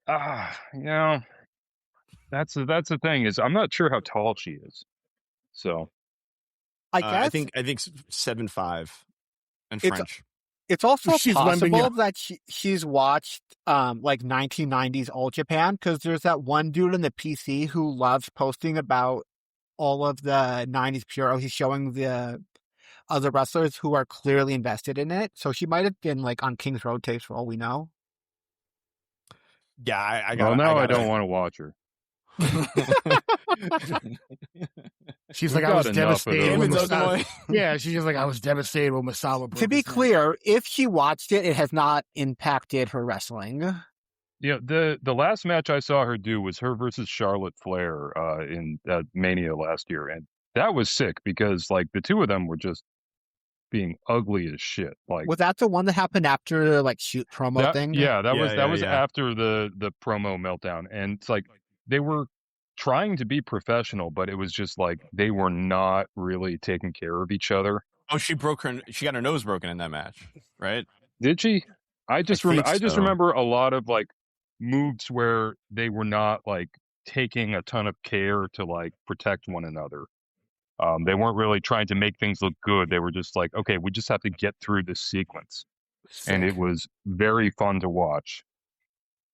Speaker 6: You know, that's the thing is I'm not sure how tall she is. So
Speaker 2: I guess
Speaker 1: I think 7'5" and French.
Speaker 2: it's also
Speaker 4: She's
Speaker 2: possible that she's watched like 1990s All Japan, because there's that one dude in the PC who loves posting about all of the 90s Puro. He's showing the other wrestlers who are clearly invested in it. So she might have been like on King's Road tapes for all we know.
Speaker 1: Yeah, I
Speaker 6: don't want to watch her.
Speaker 4: She's
Speaker 6: We've
Speaker 4: like, I was
Speaker 6: got enough of
Speaker 4: devastated when
Speaker 6: those.
Speaker 4: Masawa. Yeah, she's just like, I was devastated when Masawa broke
Speaker 2: To be
Speaker 4: his neck.
Speaker 2: clear, if she watched it, it has not impacted her wrestling.
Speaker 6: Yeah, the last match I saw her do was her versus Charlotte Flair in Mania last year, and that was sick because like the two of them were just being ugly as shit. Like,
Speaker 2: Was that the one that happened after the like shoot promo thing?
Speaker 6: Yeah, that was
Speaker 1: yeah.
Speaker 6: after the promo meltdown, and it's like they were trying to be professional, but it was just like they were not really taking care of each other.
Speaker 1: Oh, she got her nose broken in that match, right?
Speaker 6: Did she? I just remember a lot of like moves where they were not like taking a ton of care to like protect one another. They weren't really trying to make things look good. They were just like, okay, we just have to get through this sequence.
Speaker 4: Sick.
Speaker 6: And it was very fun to watch.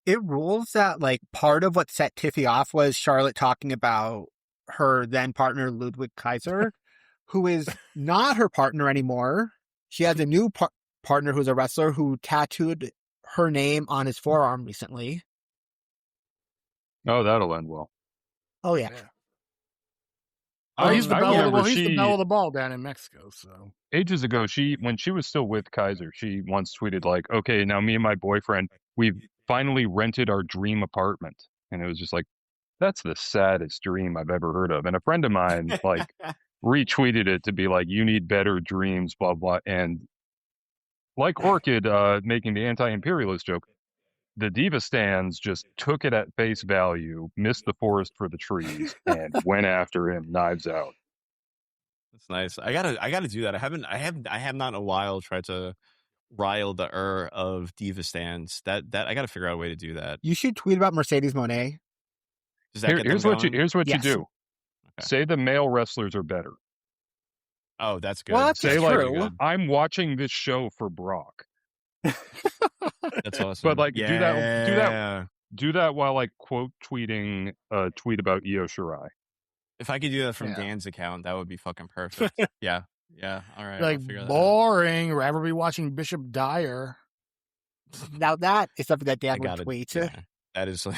Speaker 2: It rules that like part of what set Tiffy off was Charlotte talking about her then partner Ludwig Kaiser, who is not her partner anymore. She has a new partner who's a wrestler who tattooed her name on his forearm recently.
Speaker 6: Oh, that'll end well.
Speaker 2: Oh yeah.
Speaker 4: He's the
Speaker 6: I
Speaker 4: bell.
Speaker 6: remember
Speaker 4: Well, he's the bell of the ball down in Mexico. So
Speaker 6: ages ago, when she was still with Kaiser, she once tweeted like, "Okay, now me and my boyfriend, we've finally rented our dream apartment," and it was just like, that's the saddest dream I've ever heard of. And a friend of mine like retweeted it to be like, "You need better dreams," blah blah. And like Orchid making the anti-imperialist joke, the Diva stands just took it at face value, missed the forest for the trees, and went after him, knives out.
Speaker 1: That's nice. I gotta do that. I have not in a while tried to rile the of Diva stands. That I gotta figure out a way to do that.
Speaker 2: You should tweet about Mercedes Moné.
Speaker 1: Does that get them going?
Speaker 6: Here's what
Speaker 2: Yes.
Speaker 6: you do.
Speaker 1: Okay.
Speaker 6: Say the male wrestlers are better.
Speaker 1: Oh, that's good.
Speaker 2: Well, that's
Speaker 6: Say
Speaker 2: true.
Speaker 6: like, I'm watching this show for Brock.
Speaker 1: That's awesome.
Speaker 6: But like
Speaker 1: yeah.
Speaker 6: do that while like quote tweeting a tweet about Io Shirai.
Speaker 1: If I could do that from Dan's account, that would be fucking perfect. Yeah. All right.
Speaker 4: like
Speaker 1: I'll figure that out.
Speaker 4: boring. Rather be watching Bishop Dyer.
Speaker 2: Now that is something that Dan would tweet.
Speaker 1: Yeah, that is. All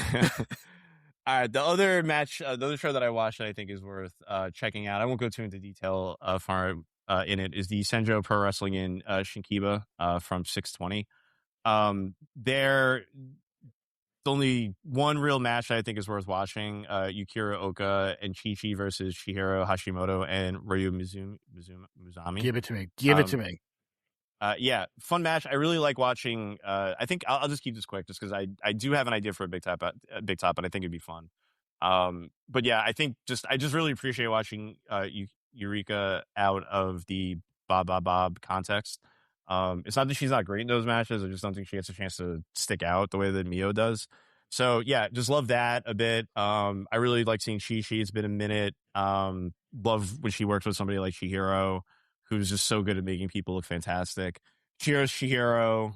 Speaker 1: right. The other match, the other show that I watched that I think is worth checking out. I won't go too into detail far in it. Is the Senjo Pro Wrestling in Shinkiba from 620. There's only one real match that I think is worth watching. Yukira Oka and Chi-Chi versus Chihiro Hashimoto and Ryu Mizumi.
Speaker 4: Give it to me. Give it to me.
Speaker 1: Yeah, fun match. I really like watching. I think I'll just keep this quick, just because I do have an idea for a big top, but I think it'd be fun. But yeah, I just really appreciate watching Eureka out of the Bob context. It's not that she's not great in those matches. I just don't think she gets a chance to stick out the way that Mio does. So yeah, just love that a bit. I really like seeing Chi-Chi. It's been a minute. Love when she works with somebody like Chihiro, who's just so good at making people look fantastic. Cheers, Chihiro.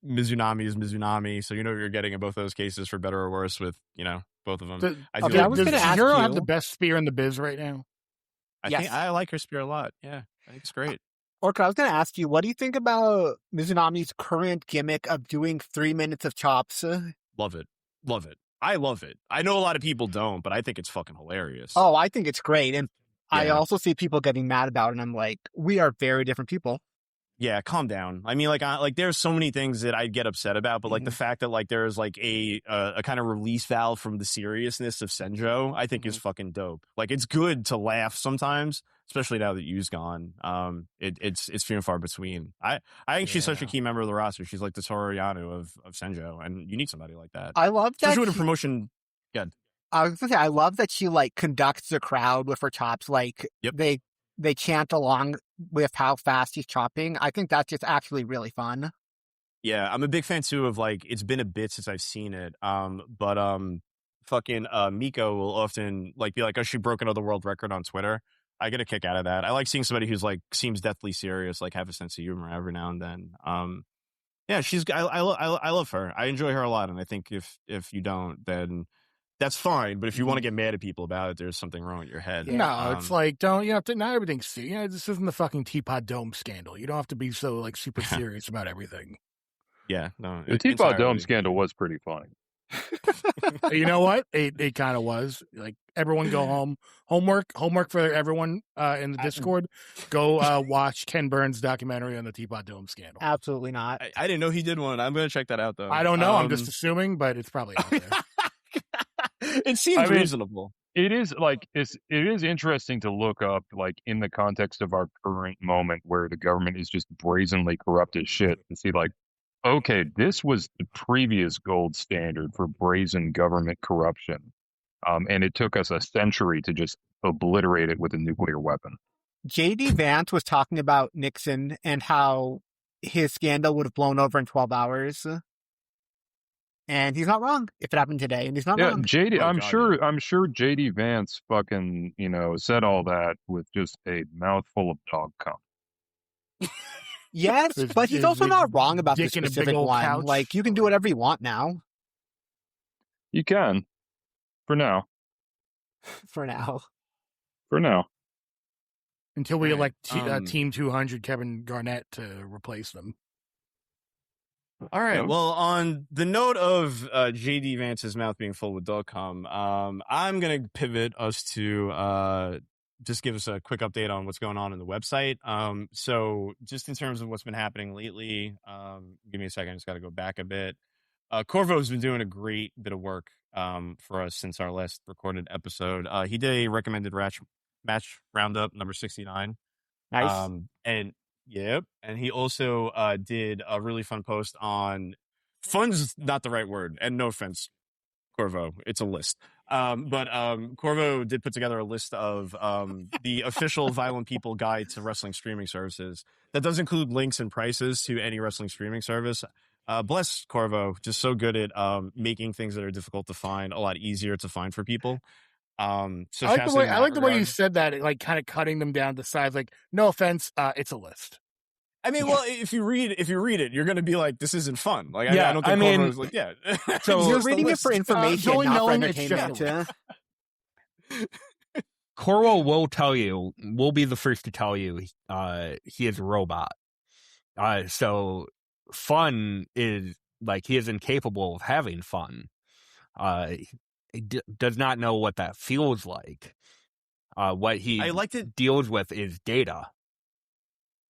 Speaker 1: Mizunami is Mizunami, so you know what you're getting in both those cases, for better or worse, with both of them.
Speaker 4: Does
Speaker 2: gonna ask
Speaker 4: Chihiro
Speaker 2: you-
Speaker 4: have the best spear in the biz right now?
Speaker 1: I
Speaker 2: Yes.
Speaker 1: think I like her spear a lot. Yeah, I think it's great.
Speaker 2: Orca, I was going to ask you, what do you think about Mizunami's current gimmick of doing 3 minutes of chops?
Speaker 1: Love it. I love it. I know a lot of people don't, but I think it's fucking hilarious.
Speaker 2: Oh, I think it's great. And I
Speaker 1: Yeah.
Speaker 2: also see people getting mad about it, and I'm like, we are very different people.
Speaker 1: Yeah, calm down. I mean, like there's so many things that I'd get upset about, but like the fact that like there's like a kind of release valve from the seriousness of Senjo, I think is fucking dope. Like it's good to laugh sometimes, especially now that Yu's gone. It's few and far between. I think she's such a key member of the roster. She's like the Toru Yano of Senjo, and you need somebody like that.
Speaker 2: I love that.
Speaker 1: Especially with a promotion. Good.
Speaker 2: I was gonna say, I love that she like conducts the crowd with her chops. Like they chant along with how fast she's chopping. I think that's just actually really fun.
Speaker 1: Yeah, I'm a big fan too of like it's been a bit since I've seen it. But fucking Miko will often like be like, oh, she broke another world record on Twitter. I get a kick out of that. I like seeing somebody who's like seems deathly serious, like have a sense of humor every now and then. Yeah, I love her. I enjoy her a lot, and I think if you don't, then that's fine. But if you want to get mad at people about it, there's something wrong with your head.
Speaker 4: No, it's like don't not everything's this isn't the fucking Teapot Dome scandal. You don't have to be so like super serious about everything.
Speaker 1: Yeah, no.
Speaker 6: The Teapot Dome scandal was pretty funny.
Speaker 4: You know what? It kind of was. Like everyone go home. Homework for everyone in the Discord. Go watch Ken Burns' documentary on the Teapot Dome scandal.
Speaker 2: Absolutely not.
Speaker 1: I didn't know he did one. I'm going to check that out though.
Speaker 4: I don't know. I'm just assuming, but it's probably out there.
Speaker 1: It seems reasonable.
Speaker 6: It is like it is interesting to look up like in the context of our current moment where the government is just brazenly corrupt as shit and see like, okay, this was the previous gold standard for brazen government corruption. And it took us a century to just obliterate it with a nuclear weapon.
Speaker 2: J.D. Vance was talking about Nixon and how his scandal would have blown over in 12 hours. And he's not wrong if it happened today, and he's not wrong.
Speaker 6: JD, I'm sure JD Vance fucking, said all that with just a mouthful of dog cum.
Speaker 2: Yes, but he's also not wrong about the specific one. Couch. Like, you can do whatever you want now.
Speaker 6: You can. For now.
Speaker 2: For now.
Speaker 4: Until we elect Team 200 Kevin Garnett to replace them.
Speaker 1: All right. Well, on the note of J.D. Vance's mouth being full with dog cum, I'm going to pivot us to just give us a quick update on what's going on in the website. So just in terms of what's been happening lately, give me a second. I just got to go back a bit. Corvo's been doing a great bit of work for us since our last recorded episode. He did a recommended match roundup number 69.
Speaker 2: Nice.
Speaker 1: And he also did a really fun post on fun's not the right word, and no offense, Corvo, it's a list. But Corvo did put together a list of the official Violent People Guide to Wrestling Streaming Services. That does include links and prices to any wrestling streaming service. Bless Corvo, just so good at making things that are difficult to find a lot easier to find for people. So
Speaker 4: I like the way you said that, like kind of cutting them down to size. Like, no offense, it's a list.
Speaker 1: I mean, well, if you read it, you're going to be like, this isn't fun. Like, I don't think Corvo's like, yeah.
Speaker 2: So you're reading it for information, not for entertainment.
Speaker 3: Corvo will be the first to tell you, he is a robot. So fun is like, he is incapable of having fun. He does not know what that feels like. What he deals with is data.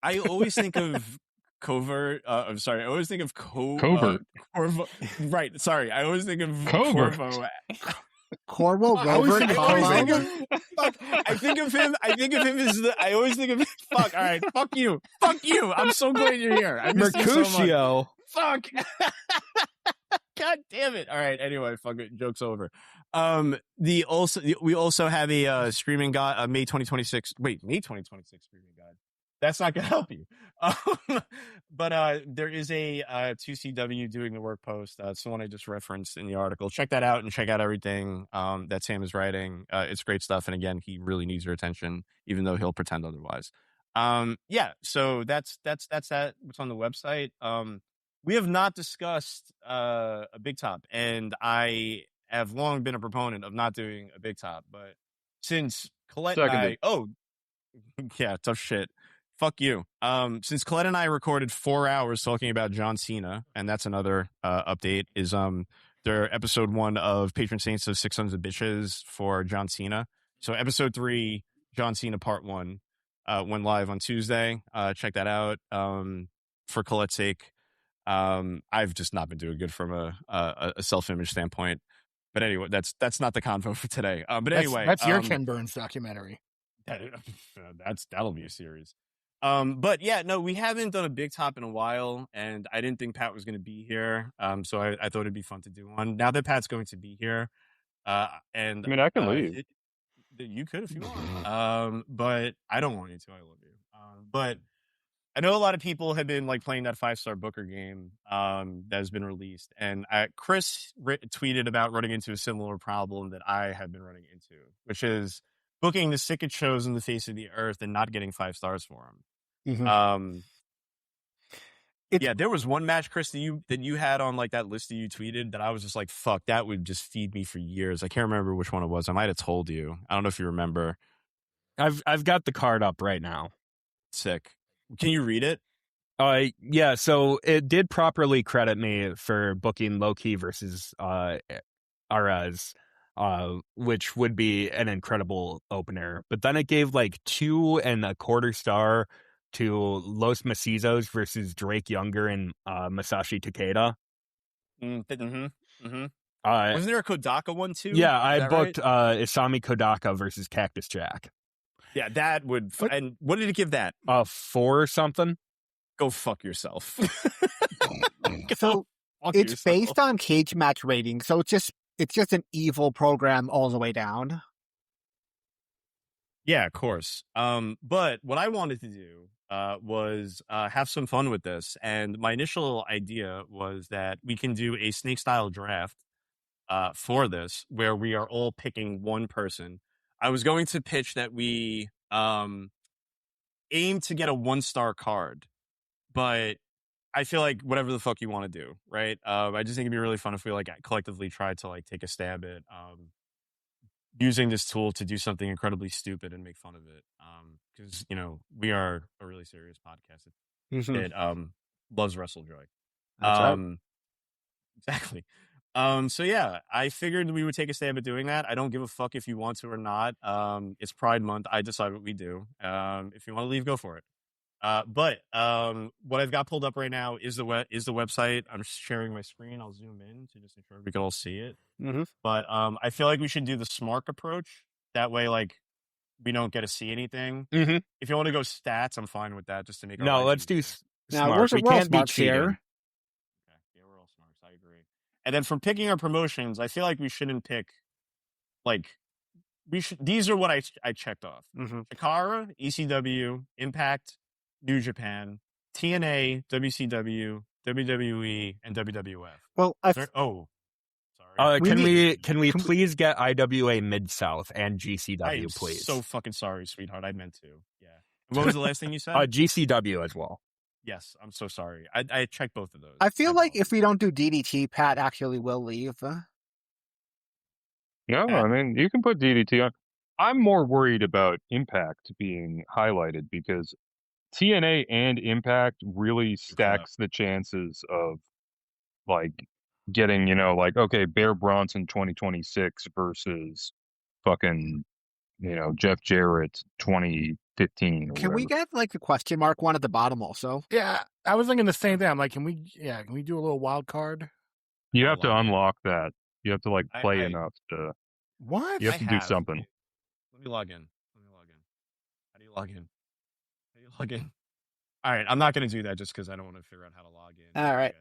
Speaker 1: I always think of covert. I'm sorry. I always think of
Speaker 6: covert.
Speaker 1: Corvo. Right. Sorry. I always think of
Speaker 6: covert.
Speaker 2: Corvo Rover.
Speaker 1: I think of him as I always think of. Fuck. All right. Fuck you. I'm so glad you're here. I miss you so much. Fuck. God damn it. All right. Anyway, fuck it. Joke's over. We also have a streaming guide, May 2026 streaming guide. That's not going to help you. But there is a 2CW doing the work post. It's the one I just referenced in the article. Check that out and check out everything that Sam is writing. It's great stuff. And again, he really needs your attention, even though he'll pretend otherwise. So that's that. What's on the website. We have not discussed a Big Top, and I have long been a proponent of not doing a Big Top. But since Colette and I, tough shit. Fuck you. Since Colette and I recorded 4 hours talking about John Cena, and that's another update, is their episode 1 of Patron Saints of Six Sons of Bitches for John Cena. So episode 3, John Cena part 1, went live on Tuesday. Check that out. For Colette's sake, I've just not been doing good from a self-image standpoint. But anyway, that's not the convo for today. But anyway,
Speaker 4: that's your Ken Burns documentary.
Speaker 1: That'll be a series. But yeah, no, we haven't done a big top in a while, and I didn't think Pat was going to be here. So I thought it'd be fun to do one. Now that Pat's going to be here, and
Speaker 6: I mean, I can leave.
Speaker 1: You could if you want. But I don't want you to. I love you. But I know a lot of people have been like playing that 5-star Booker game that has been released, and Chris tweeted about running into a similar problem that I have been running into, which is booking the sickest shows in the face of the earth and not getting 5 stars for them.
Speaker 2: Mm-hmm.
Speaker 1: Yeah, there was one match, Chris, that you had on like that list that you tweeted that I was just like, fuck, that would just feed me for years. I can't remember which one it was. I might have told you. I don't know if you remember.
Speaker 3: I've got the card up right now.
Speaker 1: Sick. Can you read it?
Speaker 3: Yeah, so it did properly credit me for booking Low-Key versus Arez, which would be an incredible opener. But then it gave like 2 1/4 star to Los Macizos versus Drake Younger and Masashi Takeda.
Speaker 1: Wasn't there a Kodaka one too?
Speaker 3: Yeah, I booked
Speaker 1: right?
Speaker 3: Isami Kodaka versus Cactus Jack.
Speaker 1: Yeah, that would. And what did it give that?
Speaker 3: 4 or something.
Speaker 1: Go fuck yourself.
Speaker 2: So it's based on cage match rating, so it's just an evil program all the way down.
Speaker 1: Yeah, of course. But what I wanted to do was have some fun with this, and my initial idea was that we can do a snake style draft for this, where we are all picking one person. I was going to pitch that we aim to get a 1-star card, but I feel like whatever the fuck you want to do, right? I just think it'd be really fun if we like collectively tried to like take a stab at using this tool to do something incredibly stupid and make fun of it. Because we are a really serious podcast that loves WrestleJoy.
Speaker 2: That's right.
Speaker 1: Exactly. So yeah, I figured we would take a stab at doing that. I don't give a fuck if you want to or not. It's Pride Month. I decide what we do. If you want to leave, go for it. But what I've got pulled up right now is the website. I'm sharing my screen. I'll zoom in to just ensure we can all see it. But I feel like we should do the smart approach. That way, like, we don't get to see anything. If you want to go stats, I'm fine with that. Just to make our life
Speaker 3: let's do
Speaker 1: easier.
Speaker 3: smart. We can't be cheating.
Speaker 1: Okay. Yeah, we're all smarts. I agree. And then from picking our promotions, I feel like we shouldn't pick like these are what I checked off. Chikara, ECW, Impact, New Japan, TNA, WCW, WWE, and WWF.
Speaker 2: Well,
Speaker 1: sorry.
Speaker 3: Can we please get IWA Mid-South and GCW, please?
Speaker 1: So fucking sorry, sweetheart. I meant to. Yeah. And what was the last thing you said?
Speaker 3: GCW as well.
Speaker 1: Yes, I'm so sorry. I checked both of those.
Speaker 2: I feel like if we don't do DDT, Pat actually will leave.
Speaker 6: No, I mean, you can put DDT on. I'm more worried about Impact being highlighted because TNA and Impact really stacks the chances of like getting, okay, Bear Bronson 2026 versus fucking, Jeff Jarrett 2015.
Speaker 2: Can we get like the question mark one at the bottom also?
Speaker 4: Yeah, I was thinking the same thing. I'm like, can we do a little wild card?
Speaker 6: You have to unlock that. You have to like play enough to.
Speaker 4: What?
Speaker 6: You have to do something.
Speaker 1: Let me log in. How do you log in? All right, I'm not going to do that just because I don't want to figure out how to log in.
Speaker 2: All right.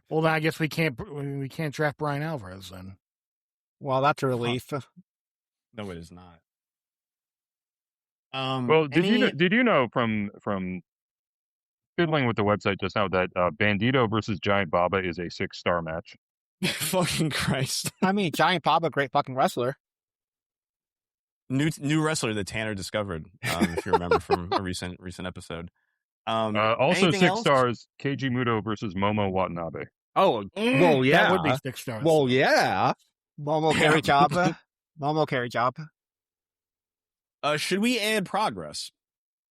Speaker 4: Well, then I guess we can't draft Brian Alvarez then.
Speaker 2: Well, that's a relief.
Speaker 1: No, it is not.
Speaker 6: Well, did you know from fiddling with the website just now that Bandito versus Giant Baba is a 6-star match?
Speaker 1: Fucking Christ!
Speaker 2: I mean, Giant Baba, great fucking wrestler.
Speaker 1: New wrestler that Tanner discovered, if you remember from a recent episode.
Speaker 6: Also 6 stars, Keiji Muto versus Momo Watanabe.
Speaker 3: Oh, well, yeah.
Speaker 4: That would be 6 stars.
Speaker 3: Well, yeah.
Speaker 2: Momo carry job. Momo carry job.
Speaker 1: Should we add Progress?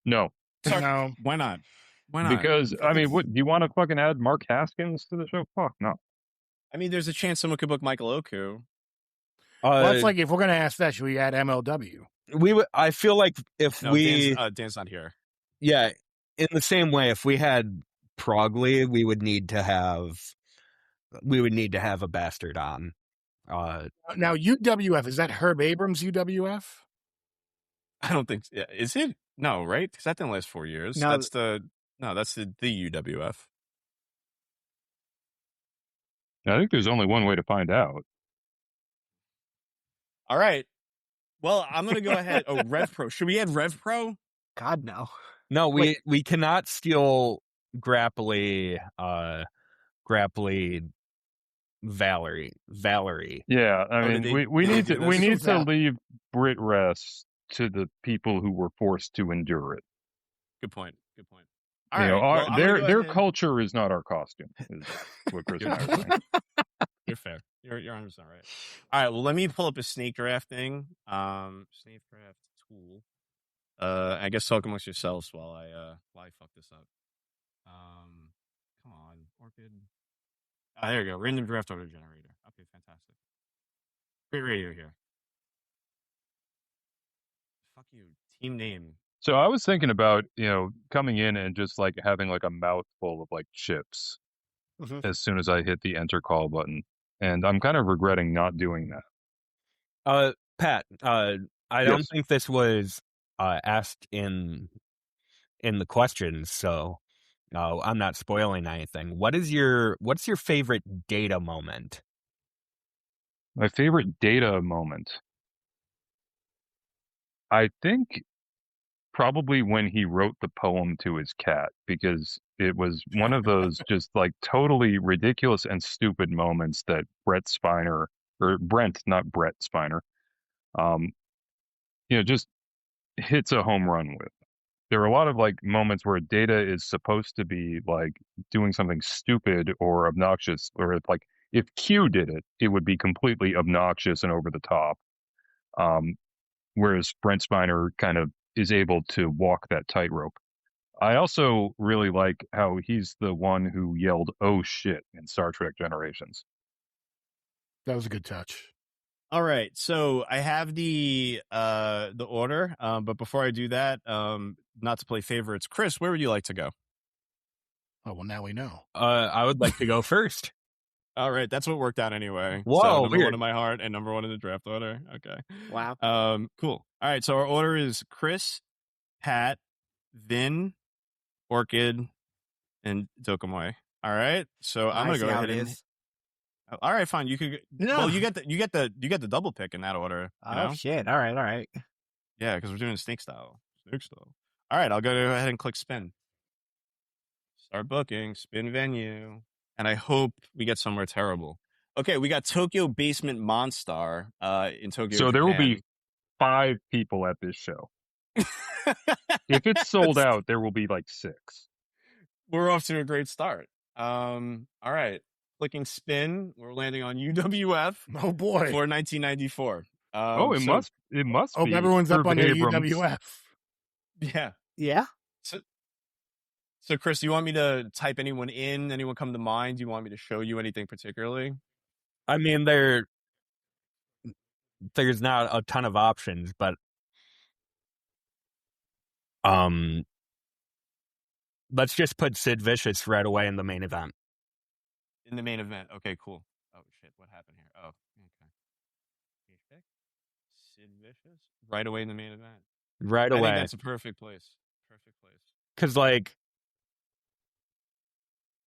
Speaker 6: No.
Speaker 1: Sorry,
Speaker 4: no.
Speaker 1: Why not?
Speaker 6: Because, I mean, what do you want to fucking add Mark Haskins to the show? Fuck, no.
Speaker 1: I mean, there's a chance someone could book Michael Oku.
Speaker 4: Well, that's like, if we're going to ask that, should we add MLW?
Speaker 3: I feel like if
Speaker 1: Dan's not here.
Speaker 3: Yeah, in the same way, if we had Progley, we would need to have a bastard on.
Speaker 4: Now, UWF, is that Herb Abrams UWF?
Speaker 1: I don't think. Yeah, is it? No, right? Because that didn't last 4 years.
Speaker 2: No.
Speaker 1: That's the UWF.
Speaker 6: I think there's only one way to find out.
Speaker 1: All right. Well, I'm gonna go ahead. Oh, Rev Pro. Should we add Rev Pro?
Speaker 2: God, no.
Speaker 3: No, we cannot steal Grapply Valerie.
Speaker 6: Yeah, I mean, we need to
Speaker 4: that?
Speaker 6: leave Brit rest to the people who were forced to endure it.
Speaker 1: Good point.
Speaker 6: You
Speaker 1: All
Speaker 6: know,
Speaker 1: right. Well, I'm
Speaker 6: their
Speaker 1: gonna go ahead.
Speaker 6: culture is not our costume. Is what Chris and I are saying.
Speaker 1: You're fair. You're 100% right. All right. Well, let me pull up a snake draft thing. Snake draft tool. I guess talk amongst yourselves while I fuck this up. Come on, Orchid. There you go. Random draft order generator. Okay, fantastic. Great radio here. Fuck you. Team name.
Speaker 6: So I was thinking about, coming in and just like having like a mouthful of like chips as soon as I hit the enter call button. And I'm kind of regretting not doing that.
Speaker 3: Pat, I don't think this was asked in the questions, so I'm not spoiling anything. What's your favorite data moment?
Speaker 6: My favorite data moment, I think probably when he wrote the poem to his cat, because it was one of those just like totally ridiculous and stupid moments that Brent, not Brett Spiner, just hits a home run with. There are a lot of like moments where data is supposed to be like doing something stupid or obnoxious, or like if Q did it, it would be completely obnoxious and over the top. Whereas Brent Spiner kind of is able to walk that tightrope. I also really like how he's the one who yelled "Oh shit" in Star Trek Generations.
Speaker 4: That was a good touch.
Speaker 1: All right, so I have the order, but before I do that, not to play favorites, Chris, where would you like to go?
Speaker 4: Oh well, now we know.
Speaker 3: I would like to go first.
Speaker 1: All right, that's what worked out anyway.
Speaker 3: Whoa,
Speaker 1: so number
Speaker 3: weird.
Speaker 1: 1 in my heart and number 1 in the draft order. Okay.
Speaker 2: Wow.
Speaker 1: Cool. All right, so our order is Chris, Pat, Vin, Orchid, and Dokomoy. All right, so I'm gonna go ahead and. All right, fine. You could.
Speaker 2: No.
Speaker 1: Well, you get the double pick in that order.
Speaker 2: Shit! All right.
Speaker 1: Yeah, because we're doing snake style. All right, I'll go ahead and click spin. Start booking. Spin venue. And I hope we get somewhere terrible. Okay, we got Tokyo Basement Monstar in Tokyo.
Speaker 6: So there will be 5 people at this show. If it's sold out, there will be like 6.
Speaker 1: We're off to a great start. All right. Clicking spin. We're landing on UWF.
Speaker 4: Oh boy.
Speaker 1: For 1994.
Speaker 6: Must
Speaker 4: Oh,
Speaker 6: be.
Speaker 4: everyone's up on their
Speaker 6: Abrams.
Speaker 4: UWF.
Speaker 1: Yeah.
Speaker 2: Yeah.
Speaker 1: So, Chris, do you want me to type anyone in? Anyone come to mind? Do you want me to show you anything particularly?
Speaker 3: I mean, there's not a ton of options, but let's just put Sid Vicious right away in the main event.
Speaker 1: In the main event. Okay, cool. Oh, shit. What happened here? Oh, okay. Sid Vicious? Right away in the main event.
Speaker 3: Right away.
Speaker 1: I think that's a perfect place.
Speaker 3: Because, like,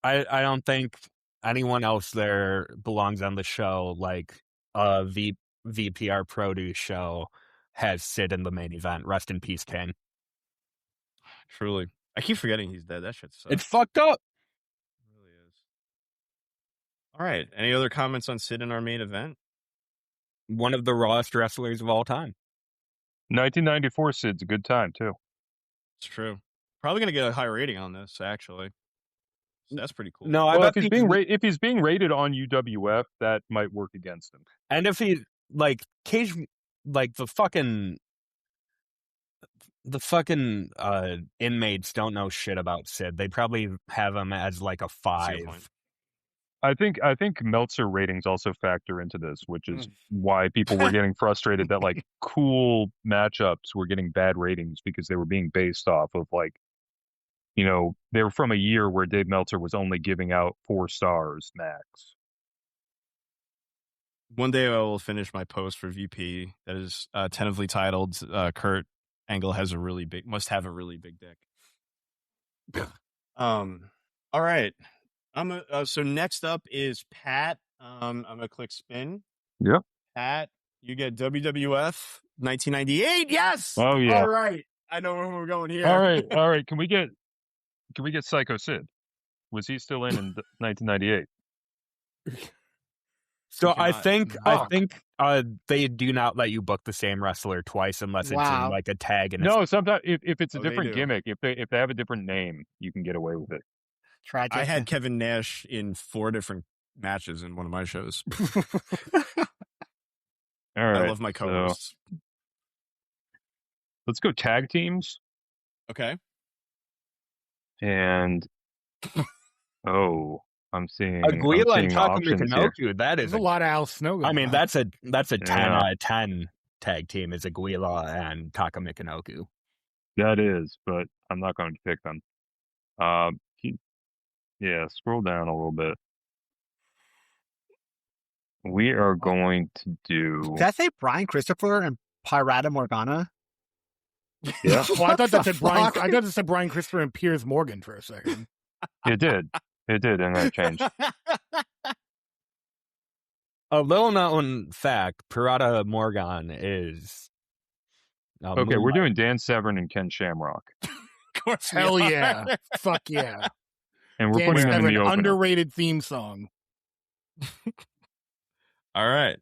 Speaker 3: I don't think anyone else there belongs on the show. Like, VPR Produce show has Sid in the main event. Rest in peace, King.
Speaker 1: Truly. I keep forgetting he's dead. That shit sucks.
Speaker 3: It's fucked up.
Speaker 1: It really is. All right. Any other comments on Sid in our main event?
Speaker 3: One of the rawest wrestlers of all time.
Speaker 6: 1994 Sid's a good time, too.
Speaker 1: It's true. Probably going to get a high rating on this, actually. So that's pretty cool.
Speaker 3: No,
Speaker 6: well, if he's being rated on UWF, that might work against him.
Speaker 3: And if he, like, the fucking inmates don't know shit about Sid. They probably have him as like a 5.
Speaker 6: I think Meltzer ratings also factor into this, which is why people were getting frustrated that like cool matchups were getting bad ratings because they were being based off of like, you know, they were from a year where Dave Meltzer was only giving out 4 stars max.
Speaker 1: One day I will finish my post for VP that is tentatively titled Kurt Angle must have a really big dick. All right. So next up is Pat. I'm gonna click spin.
Speaker 6: Yep.
Speaker 1: Pat, you get WWF 1998. Yes.
Speaker 6: Oh yeah.
Speaker 1: All right. I know where we're going here.
Speaker 6: All right. Can we get Psycho Sid? Was he still in 1998?
Speaker 3: So I think they do not let you book the same wrestler twice unless it's in like a tag. And
Speaker 6: no, sometimes if it's a different
Speaker 1: do.
Speaker 6: gimmick, if they have a different name, you can get away with it.
Speaker 2: Tragic.
Speaker 1: I had Kevin Nash in 4 different matches in one of my shows.
Speaker 6: All right,
Speaker 1: I love my co-hosts.
Speaker 6: So let's go tag teams.
Speaker 1: Okay.
Speaker 6: And I'm seeing
Speaker 3: Aguila and
Speaker 6: options here.
Speaker 3: Takamikinoku. That is
Speaker 4: There's a lot of Al Snow.
Speaker 3: I mean, that's a 10
Speaker 6: Yeah.
Speaker 3: out of 10 tag team is Aguila and Takamikinoku.
Speaker 6: That is, but I'm not going to pick them. Scroll down a little bit. We are going to do.
Speaker 2: Did that say Brian Christopher and Pirata Morgana?
Speaker 6: Yeah.
Speaker 4: Well, I thought that said Brian. I thought it said Brian Christopher and Piers Morgan for a second.
Speaker 6: It did, and that changed.
Speaker 3: A little known fact: Pirata Morgan is.
Speaker 6: Okay, we're doing Dan Severn and Ken Shamrock.
Speaker 1: Of course.
Speaker 4: Hell yeah! Fuck yeah!
Speaker 6: And we're
Speaker 4: Dan
Speaker 6: putting them in
Speaker 4: Severn,
Speaker 6: the opener.
Speaker 4: underrated theme song.
Speaker 1: All right.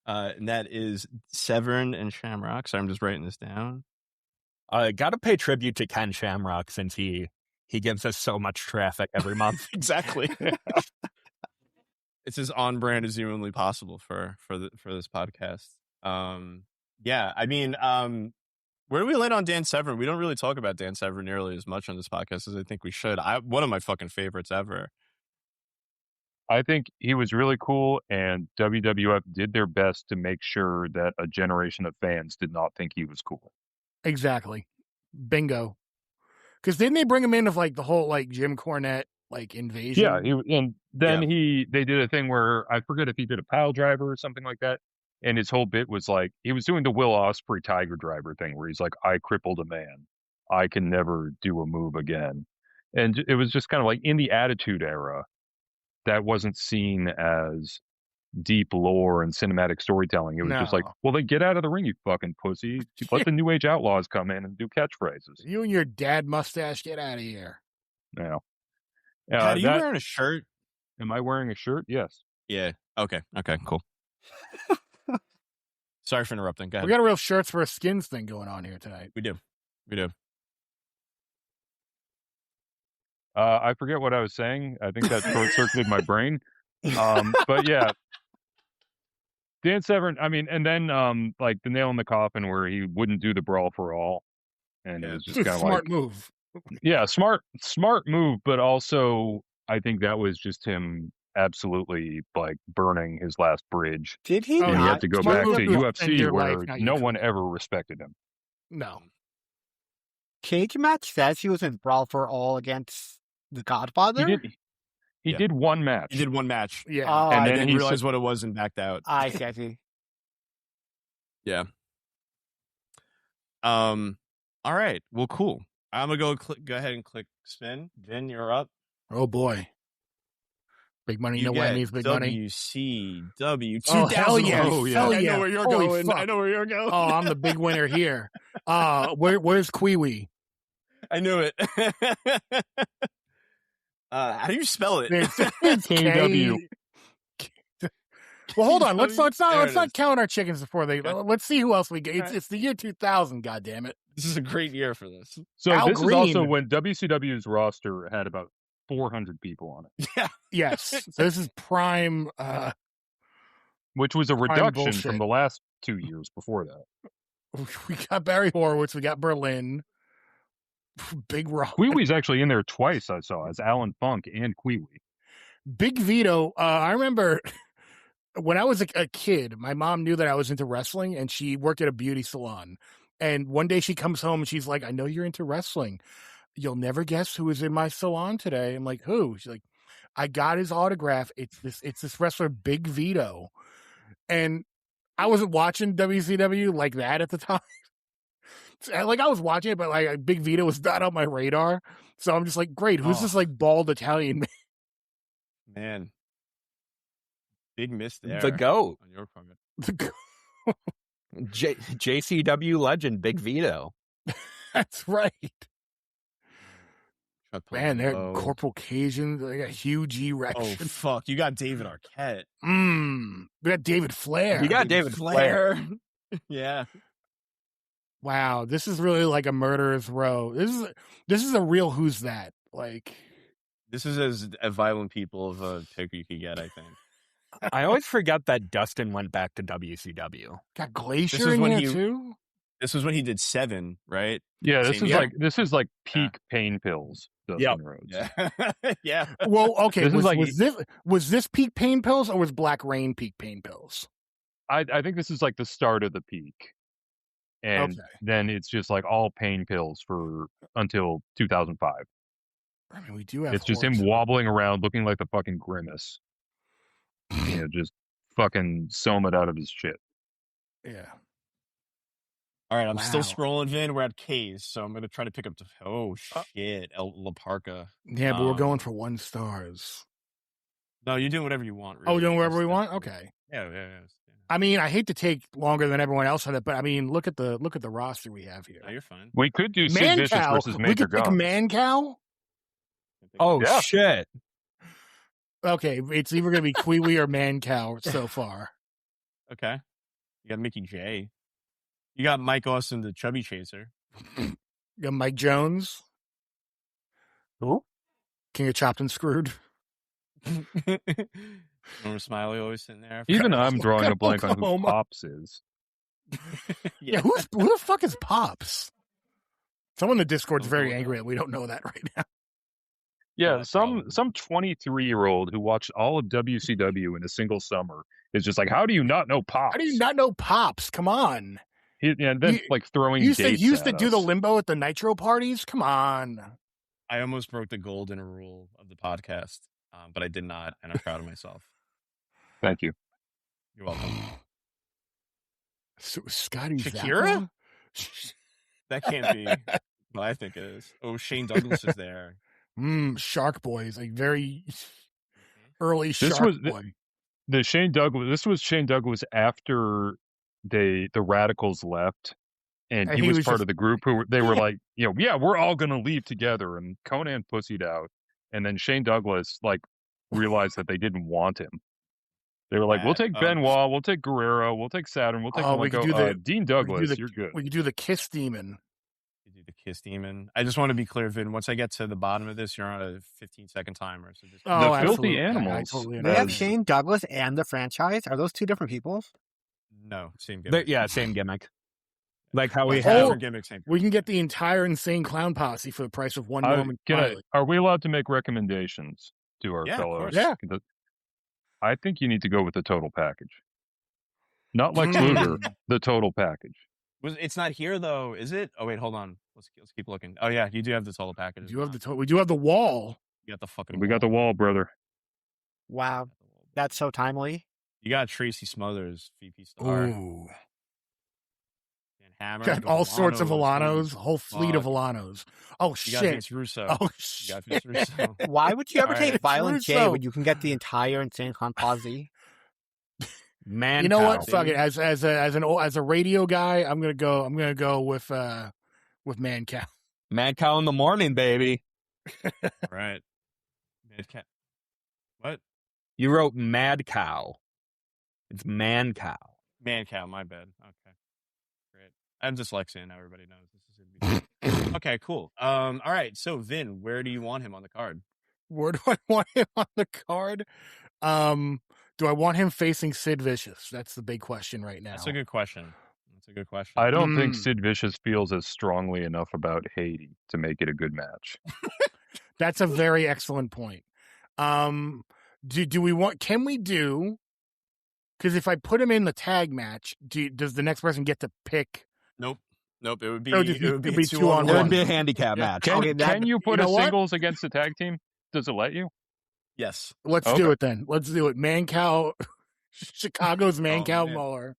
Speaker 1: And that is Severn and Shamrock. So I'm just writing this down.
Speaker 3: Got to pay tribute to Ken Shamrock since he gives us so much traffic every month.
Speaker 1: Exactly. It's as on brand as humanly possible for this podcast. Yeah, I mean, where do we land on Dan Severn? We don't really talk about Dan Severn nearly as much on this podcast as I think we should. One of my fucking favorites ever.
Speaker 6: I think he was really cool, and WWF did their best to make sure that a generation of fans did not think he was cool.
Speaker 4: Exactly. Bingo. Because didn't they bring him in with like the whole like Jim Cornette like invasion?
Speaker 6: Yeah, they did a thing where I forget if he did a pile driver or something like that, and his whole bit was like he was doing the Will Ospreay Tiger Driver thing where he's like, I crippled a man, I can never do a move again, and it was just kind of like in the Attitude Era. That wasn't seen as deep lore and cinematic storytelling. It was just like, well, then get out of the ring, you fucking pussy. Let the New Age Outlaws come in and do catchphrases.
Speaker 4: You and your dad mustache, get out of here.
Speaker 6: Yeah.
Speaker 1: Are you wearing a shirt?
Speaker 6: Am I wearing a shirt? Yes.
Speaker 1: Yeah. Okay, cool. Sorry for interrupting. Go ahead.
Speaker 4: We got a real shirts for a skins thing going on here tonight.
Speaker 1: We do.
Speaker 6: I forget what I was saying. I think that short-circuited my brain. But yeah, Dan Severn. I mean, and then like the nail in the coffin where he wouldn't do the brawl for all, and it was just kind of
Speaker 4: smart move.
Speaker 6: Yeah, smart move. But also, I think that was just him absolutely like burning his last bridge.
Speaker 2: Did he?
Speaker 6: And he had to go back to UFC where no one
Speaker 4: life.
Speaker 6: ever respected him.
Speaker 4: No.
Speaker 2: Cage Match says he was in Brawl for All against The Godfather?
Speaker 6: He did one match.
Speaker 1: He did one match.
Speaker 4: Yeah.
Speaker 2: Oh,
Speaker 1: and
Speaker 2: I
Speaker 1: then
Speaker 2: didn't
Speaker 1: he realized what it was and backed out.
Speaker 2: I see.
Speaker 1: Yeah. All right. Well, cool. I'm gonna go ahead and click spin. Vin, you're up.
Speaker 4: Oh boy. Big money, no whammies, big money.
Speaker 1: WCW 2000.
Speaker 4: Oh, hell yeah.
Speaker 1: Oh, yeah.
Speaker 4: Hell
Speaker 1: I
Speaker 4: yeah.
Speaker 1: know where you're
Speaker 4: Holy
Speaker 1: going.
Speaker 4: fuck.
Speaker 1: I know where you're going.
Speaker 4: Oh, I'm the big winner here. Where's Kiwi?
Speaker 1: I knew it. How do you spell it?
Speaker 4: It's
Speaker 6: KW.
Speaker 4: Well, hold on. Let's
Speaker 1: There it
Speaker 4: not
Speaker 1: is.
Speaker 4: count our chickens before they.
Speaker 1: Okay.
Speaker 4: Let's see who else we get.
Speaker 1: All
Speaker 4: It's the year 2000. God damn it.
Speaker 1: This is a great year for this.
Speaker 6: So
Speaker 4: Al
Speaker 6: this
Speaker 4: Green.
Speaker 6: is also when WCW's roster had about 400 people on it,
Speaker 1: Yeah.
Speaker 4: Yes. So this is prime.
Speaker 6: which was a
Speaker 4: Prime
Speaker 6: reduction
Speaker 4: bullshit.
Speaker 6: from the last 2 years before that.
Speaker 4: We got Barry Horowitz. We got Berlin. Big Rock.
Speaker 6: Queewee's actually in there twice, I saw, as Alan Funk and Queewee.
Speaker 4: Big Vito. I remember when I was a kid, my mom knew that I was into wrestling, and she worked at a beauty salon. And one day she comes home and she's like, "I know you're into wrestling. You'll never guess who was in my salon today." I'm like, "Who?" She's like, "I got his autograph. It's this wrestler, Big Vito." And I wasn't watching WCW like that at the time. Like, I was watching it, but like Big Vito was not on my radar. So I'm just like, great, who's this like bald Italian man?
Speaker 1: Man. Big miss there.
Speaker 3: The GOAT.
Speaker 1: On your part.
Speaker 3: JCW legend, Big Vito.
Speaker 4: That's right. Man, they're
Speaker 1: Low.
Speaker 4: Corporal Cajun. They got huge erection.
Speaker 1: Oh, fuck. You got David Arquette.
Speaker 4: We got David Flair.
Speaker 3: You got David Flair.
Speaker 1: Yeah.
Speaker 4: Wow, this is really like a murderer's row. This is a real who's that. Like,
Speaker 1: this is as violent people of a pick you could get, I think.
Speaker 3: I always forget that Dustin went back to WCW.
Speaker 4: Got Glacier in here too.
Speaker 1: This was when he did 7, right?
Speaker 6: Yeah, this
Speaker 1: Same
Speaker 6: is like peak pain pills. Dustin Rhodes.
Speaker 1: Yeah. Yeah.
Speaker 4: Well, okay.
Speaker 6: This
Speaker 4: Was this peak pain pills or was Black Rain peak pain pills?
Speaker 6: I think this is like the start of the peak. And then it's just like all pain pills for until 2005.
Speaker 4: I mean, we do have.
Speaker 6: It's just him wobbling around looking like the fucking Grimace. Just fucking soma it out of his shit.
Speaker 4: Yeah.
Speaker 1: All right, I'm still scrolling, Vin. We're at K's, so I'm going to try to pick up shit, La Parka.
Speaker 4: Yeah, but we're going for 1 stars.
Speaker 1: No, you're doing whatever you want. Really.
Speaker 4: Oh, we're doing wherever we want? Okay.
Speaker 1: Yeah.
Speaker 4: I mean, I hate to take longer than everyone else on it, but I mean, look at the roster we have here.
Speaker 1: No, you're fine.
Speaker 6: We could do Sid Vicious versus Major
Speaker 4: We could pick
Speaker 6: Gods.
Speaker 4: Man-Cow?
Speaker 3: Oh, shit.
Speaker 4: Okay, it's either going to be Kiwi or Man-Cow so far.
Speaker 1: Okay. You got Mickey J. You got Mike Austin, the chubby chaser.
Speaker 4: You got Mike Jones.
Speaker 3: Who?
Speaker 4: King of Chopped and Screwed.
Speaker 1: Remember Smiley always sitting there?
Speaker 6: Even I'm drawing a blank on who Pops is.
Speaker 4: Yeah, who the fuck is Pops? Someone in the Discord's very angry that we don't know that right now.
Speaker 6: Yeah, some 23-year-old who watched all of WCW in a single summer is just like, how do you not know Pops?
Speaker 4: How do you not know Pops? Come on.
Speaker 6: And then like throwing
Speaker 4: you
Speaker 6: dates
Speaker 4: used to
Speaker 6: at
Speaker 4: do
Speaker 6: us.
Speaker 4: the limbo at the Nitro parties? Come on.
Speaker 1: I almost broke the golden rule of the podcast, but I did not, and I'm proud of myself.
Speaker 6: Thank you.
Speaker 1: You're welcome.
Speaker 4: So, Scotty
Speaker 1: Shakira? That can't be what I think it is. Oh, Shane Douglas is there.
Speaker 4: Shark Boy is like very early Shark Boy.
Speaker 6: This was Shane Douglas after the Radicals left, and he was part of the group who they were like, we're all gonna leave together, and Conan pussied out, and then Shane Douglas like realized that they didn't want him. They were like, we'll take Benoit, we'll take Guerrero, we'll take Saturn, we'll take Dean Douglas. You're good.
Speaker 4: We could do the Kiss Demon.
Speaker 1: Do the Kiss Demon. I just want to be clear, Vin. Once I get to the bottom of this, you're on a 15-second timer. So just
Speaker 6: the Filthy Animals.
Speaker 2: They have Shane Douglas and the franchise. Are those 2 different people?
Speaker 1: No, same gimmick.
Speaker 3: Same gimmick. Like how we
Speaker 1: have.
Speaker 4: We can get the entire Insane Clown Posse for the price of one Norman.
Speaker 6: Are we allowed to make recommendations to our fellows?
Speaker 4: Yeah.
Speaker 6: I think you need to go with the total package. Not like Luger, the total package.
Speaker 1: It's not here though, is it? Oh wait, hold on. Let's keep looking. Oh yeah, you do have the total package.
Speaker 4: We do have the wall.
Speaker 1: You got the fucking.
Speaker 6: We got the wall, brother.
Speaker 2: Wow, that's so timely.
Speaker 1: You got Tracy Smothers, VP Star.
Speaker 4: Ooh.
Speaker 1: Hammer.
Speaker 4: Got all sorts of Volanos, whole fleet of Volanos. Oh shit!
Speaker 1: You got Vince Russo.
Speaker 4: Oh shit!
Speaker 1: You got Vince Russo.
Speaker 2: Why would you ever take Violent J
Speaker 4: Russo.
Speaker 2: when you can get the entire Insane Clown Posse?
Speaker 3: Man,
Speaker 4: you know what? Fuck it. As a radio guy, I'm gonna go with Man-Cow.
Speaker 3: Man-Cow in the morning, baby.
Speaker 1: Right. Man-Cow. What?
Speaker 3: You wrote Mad Cow. It's Man-Cow.
Speaker 1: Man-Cow. My bad. Okay. Great. I'm dyslexia, and everybody knows this is gonna be. Okay. Cool. All right. So Vin, where do you want him on the card?
Speaker 4: Where do I want him on the card? Do I want him facing Sid Vicious? That's the big question right now.
Speaker 1: That's a good question.
Speaker 6: I don't think Sid Vicious feels as strongly enough about Haiti to make it a good match.
Speaker 4: That's a very excellent point. Do we want? Can we do? Because if I put him in the tag match, does the next person get to pick?
Speaker 1: Nope. It would be
Speaker 4: Oh, just-
Speaker 1: it would be
Speaker 4: it'd be
Speaker 1: a
Speaker 4: 2-on-1.
Speaker 7: It would
Speaker 1: 2-on-1.
Speaker 7: be a handicap
Speaker 4: Yeah.
Speaker 7: match.
Speaker 6: Can you put
Speaker 4: you
Speaker 6: a
Speaker 4: know what?
Speaker 6: singles against the tag team? Does it let you?
Speaker 1: Yes.
Speaker 4: Let's
Speaker 6: Okay.
Speaker 4: do it then. Let's do it. Mancow, Chicago's Mancow
Speaker 1: man.
Speaker 4: Muller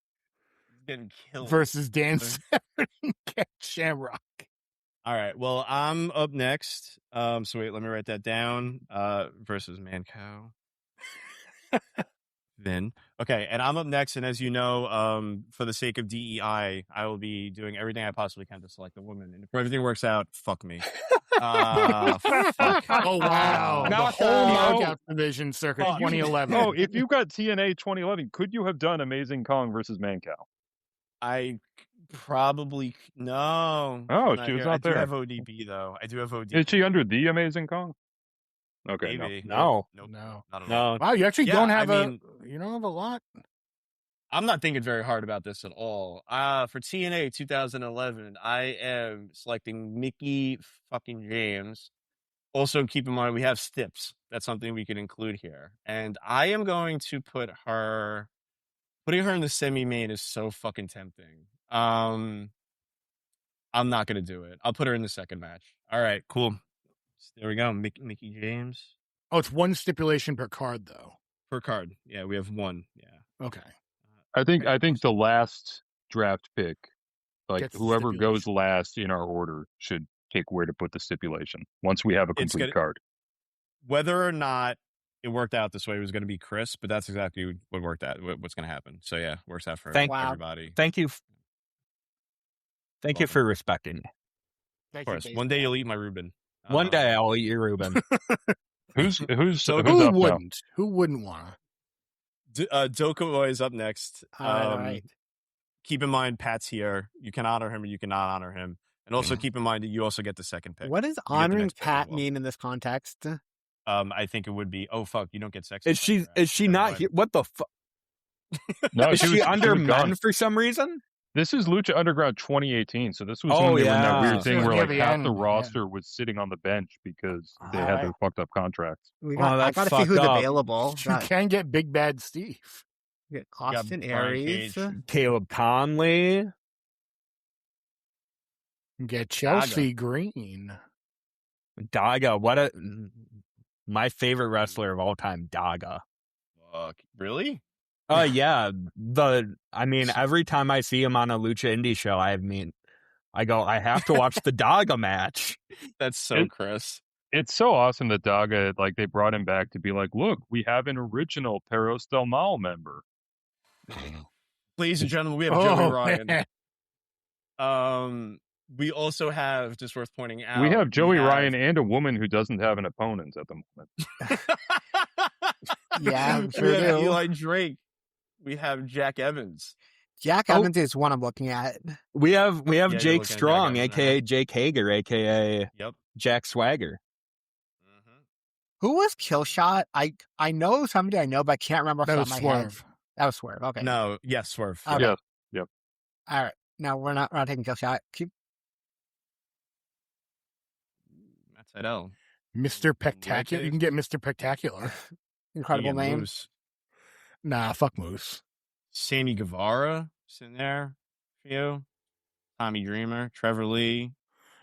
Speaker 1: Getting killed.
Speaker 4: versus Dan
Speaker 1: Brother.
Speaker 4: Severn and Ken Shamrock.
Speaker 1: All right. Well, I'm up next. So wait, let me write that down. Versus Mancow. Vin. Okay, and I'm up next, and as you know, for the sake of DEI, I will be doing everything I possibly can to select a woman. And if everything works out, fuck me. Fuck.
Speaker 4: Oh wow! The
Speaker 6: Not
Speaker 4: whole
Speaker 6: that.
Speaker 4: knockout division circa
Speaker 1: Oh,
Speaker 4: 2011.
Speaker 6: Oh, if you got TNA 2011, could you have done Amazing Kong versus Mancow?
Speaker 1: I probably no.
Speaker 6: Oh,
Speaker 1: Not
Speaker 6: she was
Speaker 1: here.
Speaker 6: not
Speaker 1: I do
Speaker 6: there.
Speaker 1: have ODB though. I do have ODB.
Speaker 6: Is she under the Amazing Kong? Okay, no.
Speaker 1: Maybe.
Speaker 7: No.
Speaker 1: Nope.
Speaker 4: No.
Speaker 1: Not at all.
Speaker 7: No.
Speaker 4: Wow, you actually
Speaker 1: Yeah,
Speaker 4: don't have
Speaker 1: I mean-
Speaker 4: you don't have a lot.
Speaker 1: I'm not thinking very hard about this at all. For TNA 2011, I am selecting Mickey fucking James. Also, keep in mind we have Stips. That's something we can include here. And I am going to put her. Putting her in the semi-main is so fucking tempting. I'm not gonna do it. I'll put her in the second match. All right, cool. There we go. Mickey James
Speaker 4: Oh, it's one stipulation per card though.
Speaker 1: per card. Yeah, we have one. Yeah.
Speaker 4: Okay.
Speaker 6: I think the last draft pick, like
Speaker 4: Gets the
Speaker 6: whoever goes
Speaker 4: stipulation.
Speaker 6: last in our order, should pick where to put the stipulation once we have a
Speaker 1: It's
Speaker 6: complete
Speaker 1: gonna-
Speaker 6: card.
Speaker 1: Whether or not it worked out this way, it was going to be Chris, but that's exactly what worked out. What's going to happen. So yeah, works out for
Speaker 7: Thank-
Speaker 1: everybody.
Speaker 7: Thank you. Thank you for respecting me.
Speaker 1: Of course. One day you'll eat my Reuben.
Speaker 7: One day I'll eat your Reuben.
Speaker 6: Who's
Speaker 1: So
Speaker 6: who's
Speaker 4: Who
Speaker 6: up now?
Speaker 4: wouldn't? Who wouldn't want to?
Speaker 1: Dokomoy is up next.
Speaker 2: All right.
Speaker 1: Keep in mind, Pat's here. You can honor him or you cannot honor him. And also keep in mind that you also get the second pick.
Speaker 2: What does
Speaker 1: the
Speaker 2: honoring
Speaker 1: next pick as
Speaker 2: Pat
Speaker 1: well.
Speaker 2: mean in this context?
Speaker 1: I think it would be, oh, fuck, you don't get sex.
Speaker 7: Is she not here? What the fuck?
Speaker 6: No,
Speaker 7: Is she under
Speaker 6: was gone.
Speaker 7: men for some reason?
Speaker 6: This is Lucha Underground 2018, so this was
Speaker 7: Oh,
Speaker 6: when they were in that
Speaker 7: yeah.
Speaker 6: weird thing
Speaker 4: So
Speaker 6: where
Speaker 4: near
Speaker 6: like
Speaker 4: the
Speaker 6: half
Speaker 4: end,
Speaker 6: the
Speaker 4: yeah.
Speaker 6: roster was sitting on the bench because they had their fucked up contracts.
Speaker 2: We
Speaker 7: Oh,
Speaker 2: got, I
Speaker 7: that's
Speaker 2: got to see
Speaker 7: fucked
Speaker 2: who's
Speaker 7: up.
Speaker 2: available.
Speaker 4: You can get Big Bad Steve.
Speaker 2: We got Austin
Speaker 1: Brian
Speaker 2: Aries.
Speaker 1: Cage.
Speaker 7: Caleb Conley.
Speaker 4: Get Chelsea Green.
Speaker 7: Daga. What a my favorite wrestler of all time, Daga.
Speaker 1: Fuck. Really?
Speaker 7: Oh yeah. I mean, every time I see him on a Lucha Indie show, I go, I have to watch the Daga match.
Speaker 1: That's so
Speaker 6: It-
Speaker 1: Chris.
Speaker 6: It's so awesome that Daga, like, they brought him back to be like, look, we have an original Perros Del Mal member.
Speaker 1: Ladies and gentlemen, we have
Speaker 4: Oh,
Speaker 1: Joey Ryan.
Speaker 4: man.
Speaker 1: We also have, just worth pointing out,
Speaker 6: We have Joey Ryan and a woman who doesn't have an opponent at the moment.
Speaker 2: Yeah, I'm sure
Speaker 1: we have
Speaker 2: do.
Speaker 1: Eli Drake. We have Jack Evans.
Speaker 2: Jack
Speaker 7: Oh.
Speaker 2: Evans is one I'm looking at.
Speaker 7: We have
Speaker 1: you're
Speaker 7: Jake
Speaker 1: looking at
Speaker 7: Strong,
Speaker 1: Jack Evans now.
Speaker 7: aka Jake Hager, aka
Speaker 1: Yep.
Speaker 7: Jack Swagger.
Speaker 2: Who was Killshot? I know somebody I know, but I can't remember off the
Speaker 4: That
Speaker 2: top
Speaker 4: was
Speaker 2: of my head.
Speaker 4: Swerve.
Speaker 2: That was Swerve. Okay.
Speaker 1: No, yes, Swerve.
Speaker 2: Okay.
Speaker 6: Yeah.
Speaker 2: All right. No, we're not taking Killshot. Keep
Speaker 1: Matt Sydal.
Speaker 4: Mr. Pectacular.
Speaker 1: Wicked.
Speaker 4: You can get Mr. Spectacular.
Speaker 2: incredible
Speaker 1: Ian
Speaker 2: name.
Speaker 1: Moose.
Speaker 4: Nah, fuck Moose.
Speaker 1: Sammy Guevara sitting there for you. Tommy Dreamer, Trevor Lee.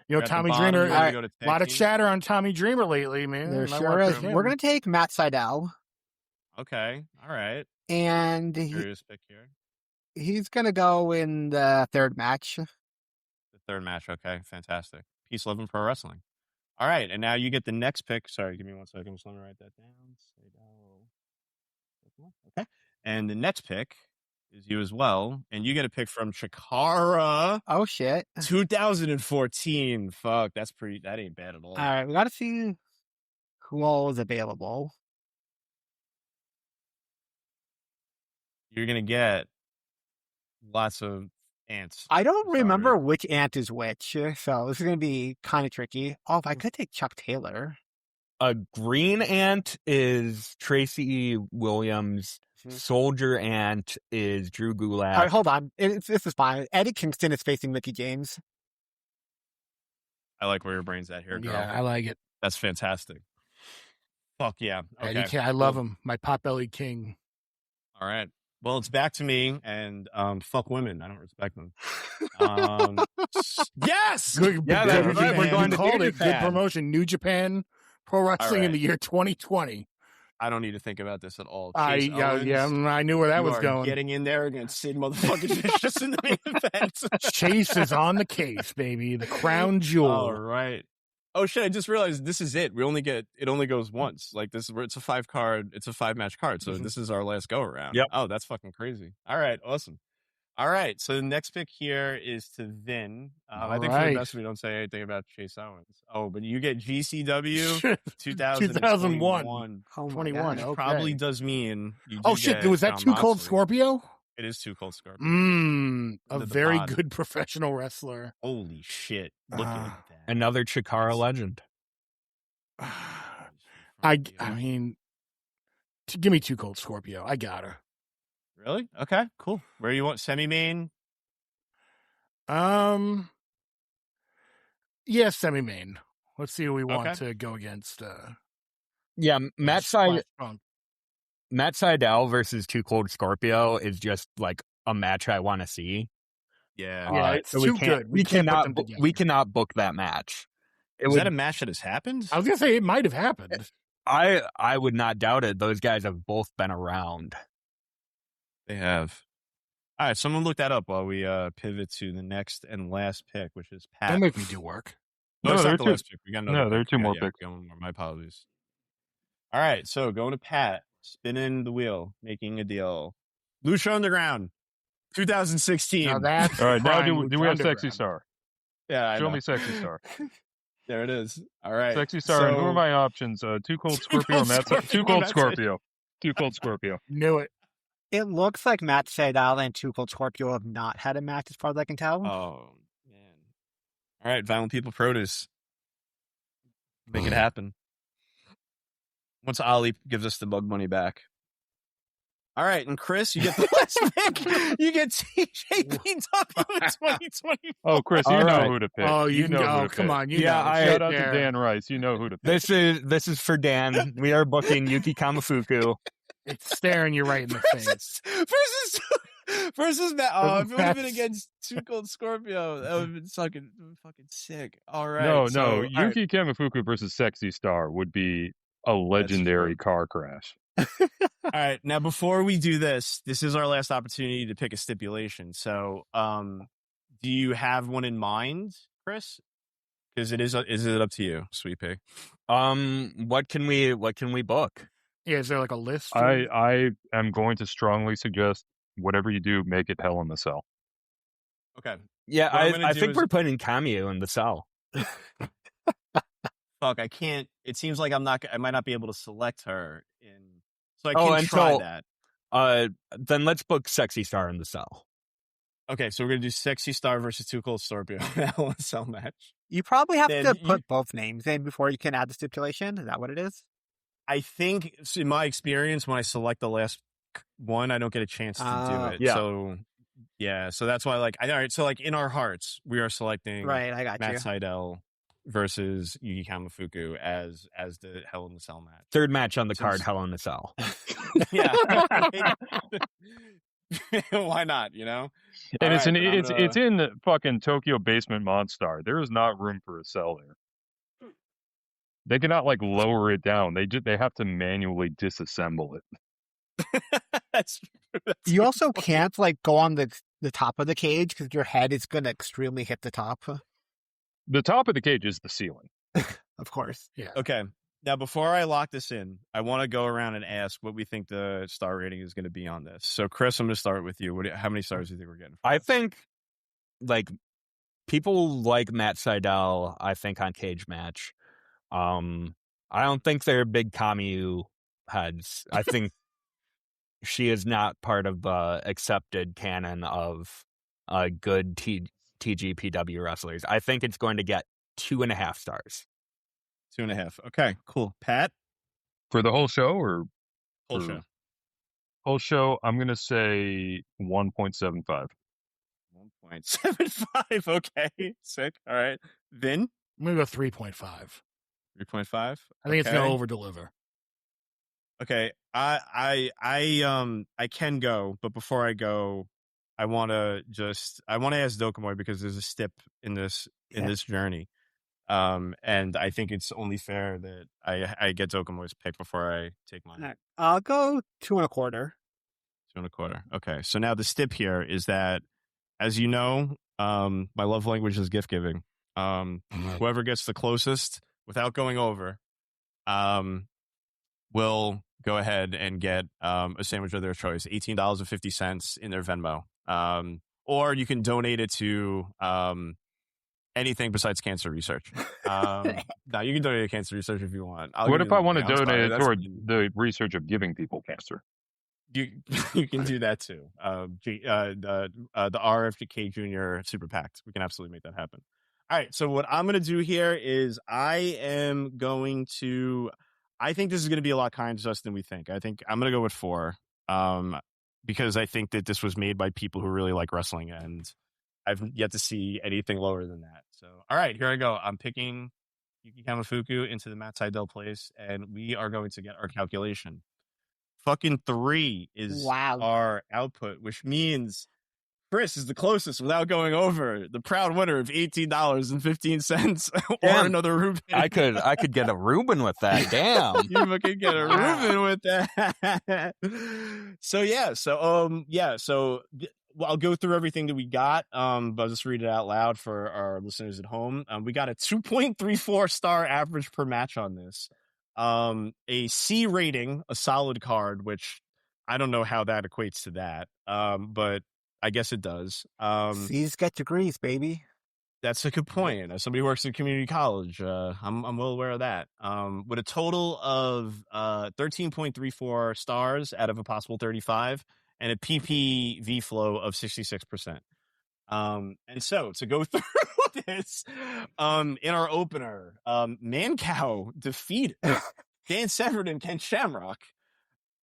Speaker 4: You know,
Speaker 1: At the
Speaker 4: Tommy
Speaker 1: bottom,
Speaker 4: Dreamer.
Speaker 1: we're gonna
Speaker 4: A
Speaker 1: go to tag
Speaker 4: lot of
Speaker 1: team.
Speaker 4: chatter on Tommy Dreamer lately, man.
Speaker 2: There
Speaker 4: I
Speaker 2: sure
Speaker 4: want
Speaker 2: is.
Speaker 4: him.
Speaker 2: We're gonna take Matt Sydal,
Speaker 1: Okay, all right.
Speaker 2: and
Speaker 1: Curious pick here.
Speaker 2: he's gonna go in the third match.
Speaker 1: The third match. Okay, fantastic. Peace, love, and pro wrestling. All right, and now you get the next pick. Sorry, give me 1 second. Just let me write that down. Okay, and the next pick is you as well, and you get a pick from Chikara,
Speaker 2: Oh shit!
Speaker 1: 2014. Fuck, that's pretty. That ain't bad at all.
Speaker 2: All right, we got to see who all is available.
Speaker 1: You're gonna get lots of ants.
Speaker 2: I don't
Speaker 1: Sorry.
Speaker 2: remember which ant is which, so this is gonna be kind of tricky. Oh, if I could take Chuck Taylor.
Speaker 7: A green ant is Tracy Williams. Soldier ant is Drew Gulak.
Speaker 2: All right, hold on. This is fine. Eddie Kingston is facing Mickey James.
Speaker 1: I like where your brain's at here, girl.
Speaker 4: Yeah, I like it.
Speaker 1: That's fantastic. Fuck yeah.
Speaker 4: Yeah,
Speaker 1: Okay.
Speaker 4: you can't, I love him. My Potbelly King.
Speaker 1: All right. Well, it's back to me, and fuck women. I don't respect them. Yes.
Speaker 4: Good,
Speaker 7: Yeah,
Speaker 4: good,
Speaker 7: that's right. We're going
Speaker 4: you
Speaker 7: to
Speaker 4: called
Speaker 1: New
Speaker 4: it. Good
Speaker 1: Japan.
Speaker 4: promotion. New Japan Pro Wrestling in
Speaker 1: right.
Speaker 4: the year 2020.
Speaker 1: I don't need to think about this at all.
Speaker 4: I
Speaker 1: Chase Owens,
Speaker 4: I knew where that
Speaker 1: you
Speaker 4: was
Speaker 1: are
Speaker 4: going.
Speaker 1: getting in there against Sid motherfucking Vicious in the main event.
Speaker 4: Chase is on the case, baby. The crown jewel.
Speaker 1: All right. Oh shit! I just realized this is it. It only goes once. Like this is where it's a 5-match card. So this is our last go around.
Speaker 7: Yep.
Speaker 1: Oh, that's fucking crazy. All right, awesome. All right, so the next pick here is to Vin. I think for the best we don't say anything about Chase Owens. Oh, but you get GCW 2001.
Speaker 2: Oh
Speaker 4: 21.
Speaker 1: Which
Speaker 4: Okay.
Speaker 1: probably does mean you do
Speaker 4: Oh shit!
Speaker 1: get
Speaker 4: Was that
Speaker 1: Jon
Speaker 4: Too Cold
Speaker 1: Moxley.
Speaker 4: Scorpio?
Speaker 1: It is Too Cold Scorpio.
Speaker 4: A
Speaker 1: Into the
Speaker 4: very
Speaker 1: pod.
Speaker 4: good professional wrestler.
Speaker 1: Holy shit! Look at that.
Speaker 7: Another Chikara legend.
Speaker 4: I mean, give me Too Cold Scorpio. I got her.
Speaker 1: Really? Okay, cool. Where you want semi-main?
Speaker 4: Yeah, semi-main. Let's see who we want
Speaker 1: Okay.
Speaker 4: to go against.
Speaker 7: Yeah, Matt
Speaker 4: Splash Punk.
Speaker 7: Seidel versus Too Cold Scorpio is just like a match I want to see.
Speaker 1: Yeah.
Speaker 4: Yeah, it's
Speaker 7: so
Speaker 4: too good. We can't put them together.
Speaker 7: We cannot book that match.
Speaker 1: Is that a match that has happened?
Speaker 4: I was gonna say it might have happened.
Speaker 7: I would not doubt it. Those guys have both been around.
Speaker 1: They have. All right, someone look that up while we pivot to the next and last pick, which is Pat.
Speaker 4: Don't make me do work.
Speaker 1: No,
Speaker 6: No,
Speaker 1: it's
Speaker 6: there
Speaker 1: not
Speaker 6: are
Speaker 1: the
Speaker 6: two-
Speaker 1: last pick. We got
Speaker 6: No, there are two more
Speaker 1: yeah,
Speaker 6: picks.
Speaker 1: we got one more. My apologies. All right, so going to Pat, spinning the wheel, making a deal. Lucha Underground, 2016.
Speaker 4: Now that's
Speaker 6: All right, now
Speaker 4: prime
Speaker 6: do we have
Speaker 4: Underground.
Speaker 6: Sexy Star?
Speaker 1: yeah, I
Speaker 6: Show
Speaker 1: know.
Speaker 6: me Sexy Star.
Speaker 1: There it is. All right,
Speaker 6: Sexy Star. And who
Speaker 1: so-
Speaker 6: are my options? Too Cold Scorpio.
Speaker 1: Cold
Speaker 6: Matt.
Speaker 1: Scorpio,
Speaker 6: Too Cold
Speaker 1: Matt
Speaker 6: Scorpio. Too Cold Scorpio.
Speaker 4: Knew it.
Speaker 2: It looks like Matt Seidel and Too Cold Scorpio have not had a match, as far as I can tell.
Speaker 1: Oh man! All right, Violent People Produce, make it happen. Once Ali gives us the bug money back. All right, and Chris, you get the last pick. You get TJP in 2020.
Speaker 6: Oh, Chris, you
Speaker 7: All
Speaker 6: know
Speaker 7: right.
Speaker 6: who to pick.
Speaker 4: Oh, you
Speaker 6: know
Speaker 4: know.
Speaker 6: who
Speaker 4: Oh,
Speaker 6: to
Speaker 4: come
Speaker 6: pick.
Speaker 4: on. You
Speaker 7: Yeah,
Speaker 4: know.
Speaker 6: Shout out
Speaker 4: There.
Speaker 6: to Dan Rice. You know who to pick.
Speaker 7: This is for Dan. We are booking Yuki Kamafuku.
Speaker 4: It's staring you right in the face.
Speaker 1: versus Matt. Oh, if it would have been
Speaker 4: That's-
Speaker 1: against Too Cold Scorpio, that would have been fucking sick. All right.
Speaker 6: No,
Speaker 1: so,
Speaker 6: no.
Speaker 1: all right.
Speaker 6: Yuki Kamifuku versus Sexy Star would be a legendary car crash.
Speaker 1: All right. Now, before we do this is our last opportunity to pick a stipulation. So, do you have one in mind, Chris? Because is it up to you, Sweet Pig?
Speaker 7: What can we book?
Speaker 4: Yeah, is there like a list?
Speaker 6: I am going to strongly suggest whatever you do, make it Hell in the Cell.
Speaker 1: Okay.
Speaker 7: Yeah,
Speaker 1: What I'm gonna
Speaker 7: I
Speaker 1: do
Speaker 7: think
Speaker 1: is-
Speaker 7: we're putting Cameo in the cell.
Speaker 1: Fuck, I can't. It seems like I might not be able to select her in. So I
Speaker 7: Oh,
Speaker 1: can try
Speaker 7: until-
Speaker 1: that.
Speaker 7: Then let's book Sexy Star in the cell.
Speaker 1: Okay, so we're gonna do Sexy Star versus Too Cold Scorpio. That one cell match.
Speaker 2: You probably have
Speaker 1: Then
Speaker 2: to
Speaker 1: you-
Speaker 2: put both names in before you can add the stipulation. Is that what it is?
Speaker 1: I think, in my experience, when I select the last one, I don't get a chance to do it.
Speaker 7: Yeah.
Speaker 1: So, yeah. So that's why, like, all right. So, like, in our hearts, we are selecting
Speaker 2: Right, I got
Speaker 1: Matt
Speaker 2: you.
Speaker 1: Seidel versus Yuki Kamifuku as the Hell in the Cell match.
Speaker 7: Third match on the
Speaker 1: Since-
Speaker 7: card, Hell in the Cell.
Speaker 1: Yeah. Why not? You know.
Speaker 6: And
Speaker 1: All right, but I'm gonna-
Speaker 6: it's in the fucking Tokyo Basement Monstar. There is not room for a cell there. They cannot like lower it down. They have to manually disassemble it.
Speaker 1: That's true. That's
Speaker 2: You
Speaker 1: a
Speaker 2: also
Speaker 1: good point.
Speaker 2: can't like go on the top of the cage because your head is going to extremely hit the top.
Speaker 6: The top of the cage is the ceiling.
Speaker 2: Of course.
Speaker 1: Okay. Now, before I lock this in, I want to go around and ask what we think the star rating is going to be on this. So, Chris, I'm going to start with you. How many stars do you think we're getting?
Speaker 7: I think, like, people like Matt Seidel, I think, on Cage Match. I don't think they're big Camus heads. I think she is not part of the accepted canon of good TGPW wrestlers. I think it's going to get 2.5 stars.
Speaker 1: 2.5. Okay, cool. Pat?
Speaker 6: For the whole show or
Speaker 1: Whole
Speaker 6: for-
Speaker 1: show.
Speaker 6: whole show, I'm gonna say 1.75.
Speaker 1: 1.75. Okay, sick. All right. Vin?
Speaker 4: I'm gonna go 3.5.
Speaker 1: 3.5.
Speaker 4: I think it's gonna over deliver.
Speaker 1: Okay, I can go, but before I go, I want to ask Dokomoy because there's a stip in this journey, and I think it's only fair that I get Dokomoy's pick before I take mine.
Speaker 2: Right. I'll go 2.25.
Speaker 1: 2.25. Okay, so now the stip here is that, as you know, my love language is gift giving. Whoever gets the closest without going over, will go ahead and get a sandwich of their choice, $18.50 in their Venmo. Or you can donate it to anything besides cancer research. No, you can donate to cancer research if you want.
Speaker 6: What if I want to donate it toward the research of giving people cancer?
Speaker 1: You can do that too. The RFK Jr. Super PAC. We can absolutely make that happen. All right. So what I'm going to do here is I think this is going to be a lot kinder to us than we think. I think I'm going to go with 4, because I think that this was made by people who really like wrestling, and I've yet to see anything lower than that. So, all right, here I go. I'm picking Yuki Kamifuku into the Matt Sydal place, and we are going to get our calculation. Fucking 3 is our output, which means Chris is the closest without going over. The proud winner of $18.15 or another Reuben.
Speaker 7: I could get a Reuben with that. Damn.
Speaker 1: You fucking get a Reuben with that. So I'll go through everything that we got. But I'll just read it out loud for our listeners at home. We got a 2.34 star average per match on this. A C rating, a solid card, which I don't know how that equates to that. But I guess it does.
Speaker 2: C's get degrees, baby.
Speaker 1: That's a good point. As somebody who works at community college, I'm well aware of that. With a total of 13.34 stars out of a possible 35 and a PPV flow of 66%. And so to go through this, in our opener, Mancow defeated Dan Severn and Ken Shamrock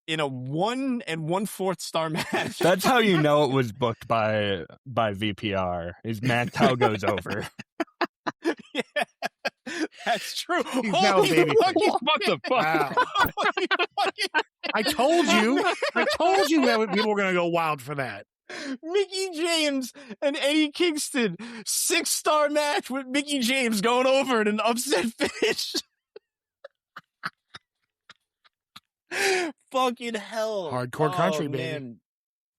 Speaker 1: in a 1 1/4 star match.
Speaker 7: That's how you know it was booked by VPR. Is Mancow goes over.
Speaker 1: Yeah, that's true.
Speaker 4: He's now a baby.
Speaker 6: What the fuck?
Speaker 4: Wow. I told you that people were going to go wild for that.
Speaker 1: Mickey James and Eddie Kingston, 6-star match with Mickey James going over in an upset finish. Fucking hell.
Speaker 4: Hardcore country, baby.
Speaker 1: Man.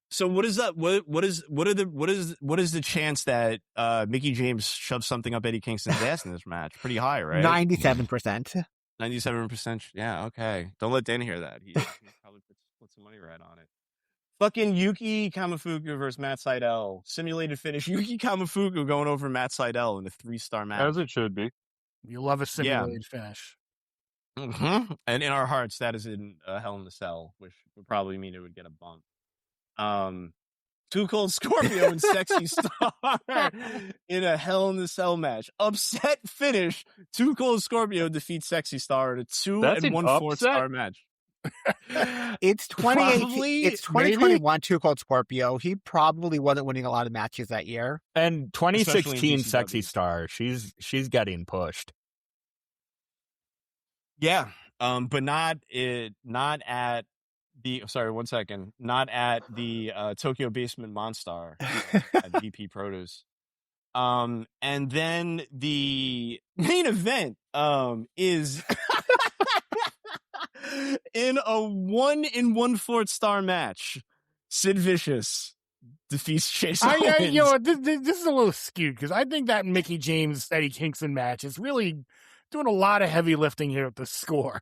Speaker 1: So what is that? What is the chance that Mickey James shoves something up Eddie Kingston's ass in this match? Pretty high, right?
Speaker 2: 97%.
Speaker 1: 97%. Yeah, okay. Don't let Dan hear that. He probably put some money right on it. Fucking Yuki Kamifuku versus Matt Sydal. Simulated finish. Yuki Kamifuku going over Matt Sydal in a 3-star match.
Speaker 6: As it should be.
Speaker 4: You love a simulated finish.
Speaker 1: Mm-hmm. And in our hearts, that is in Hell in the Cell, which would probably mean it would get a bump. Too Cold Scorpio and Sexy Star in a Hell in the Cell match. Upset finish. Too Cold Scorpio defeats Sexy Star in a 2 1/4 star match.
Speaker 2: It's 2018. It's 2021. Too Cold Scorpio. He probably wasn't winning a lot of matches that year.
Speaker 7: And 2016 Sexy Star. She's getting pushed.
Speaker 1: Yeah, but not at the. Sorry, 1 second. Not at the Tokyo Basement Monstar at VP Produce. And then the main event is in a 1 1/4 star match. Sid Vicious defeats Chase Owens.
Speaker 4: This is a little skewed because I think that Mickey James Eddie Kingston match is really doing a lot of heavy lifting here at the score.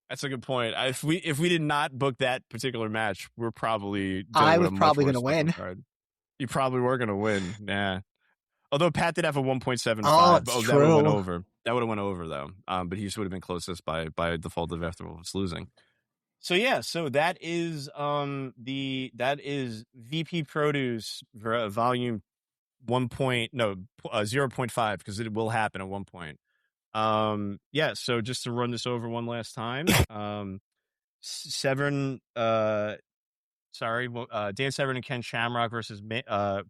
Speaker 1: That's a good point. If we did not book that particular match, we're probably.
Speaker 2: I was probably going to win.
Speaker 1: You probably were going to win. Nah. Although Pat did have a 1.75.
Speaker 2: Oh,
Speaker 1: that would have went over. That would have went over though. But he just would have been closest by default of after was losing. So yeah, so that is VP Produce volume 0.5 because it will happen at one point. Yeah, so just to run this over one last time. Dan Severn and Ken Shamrock versus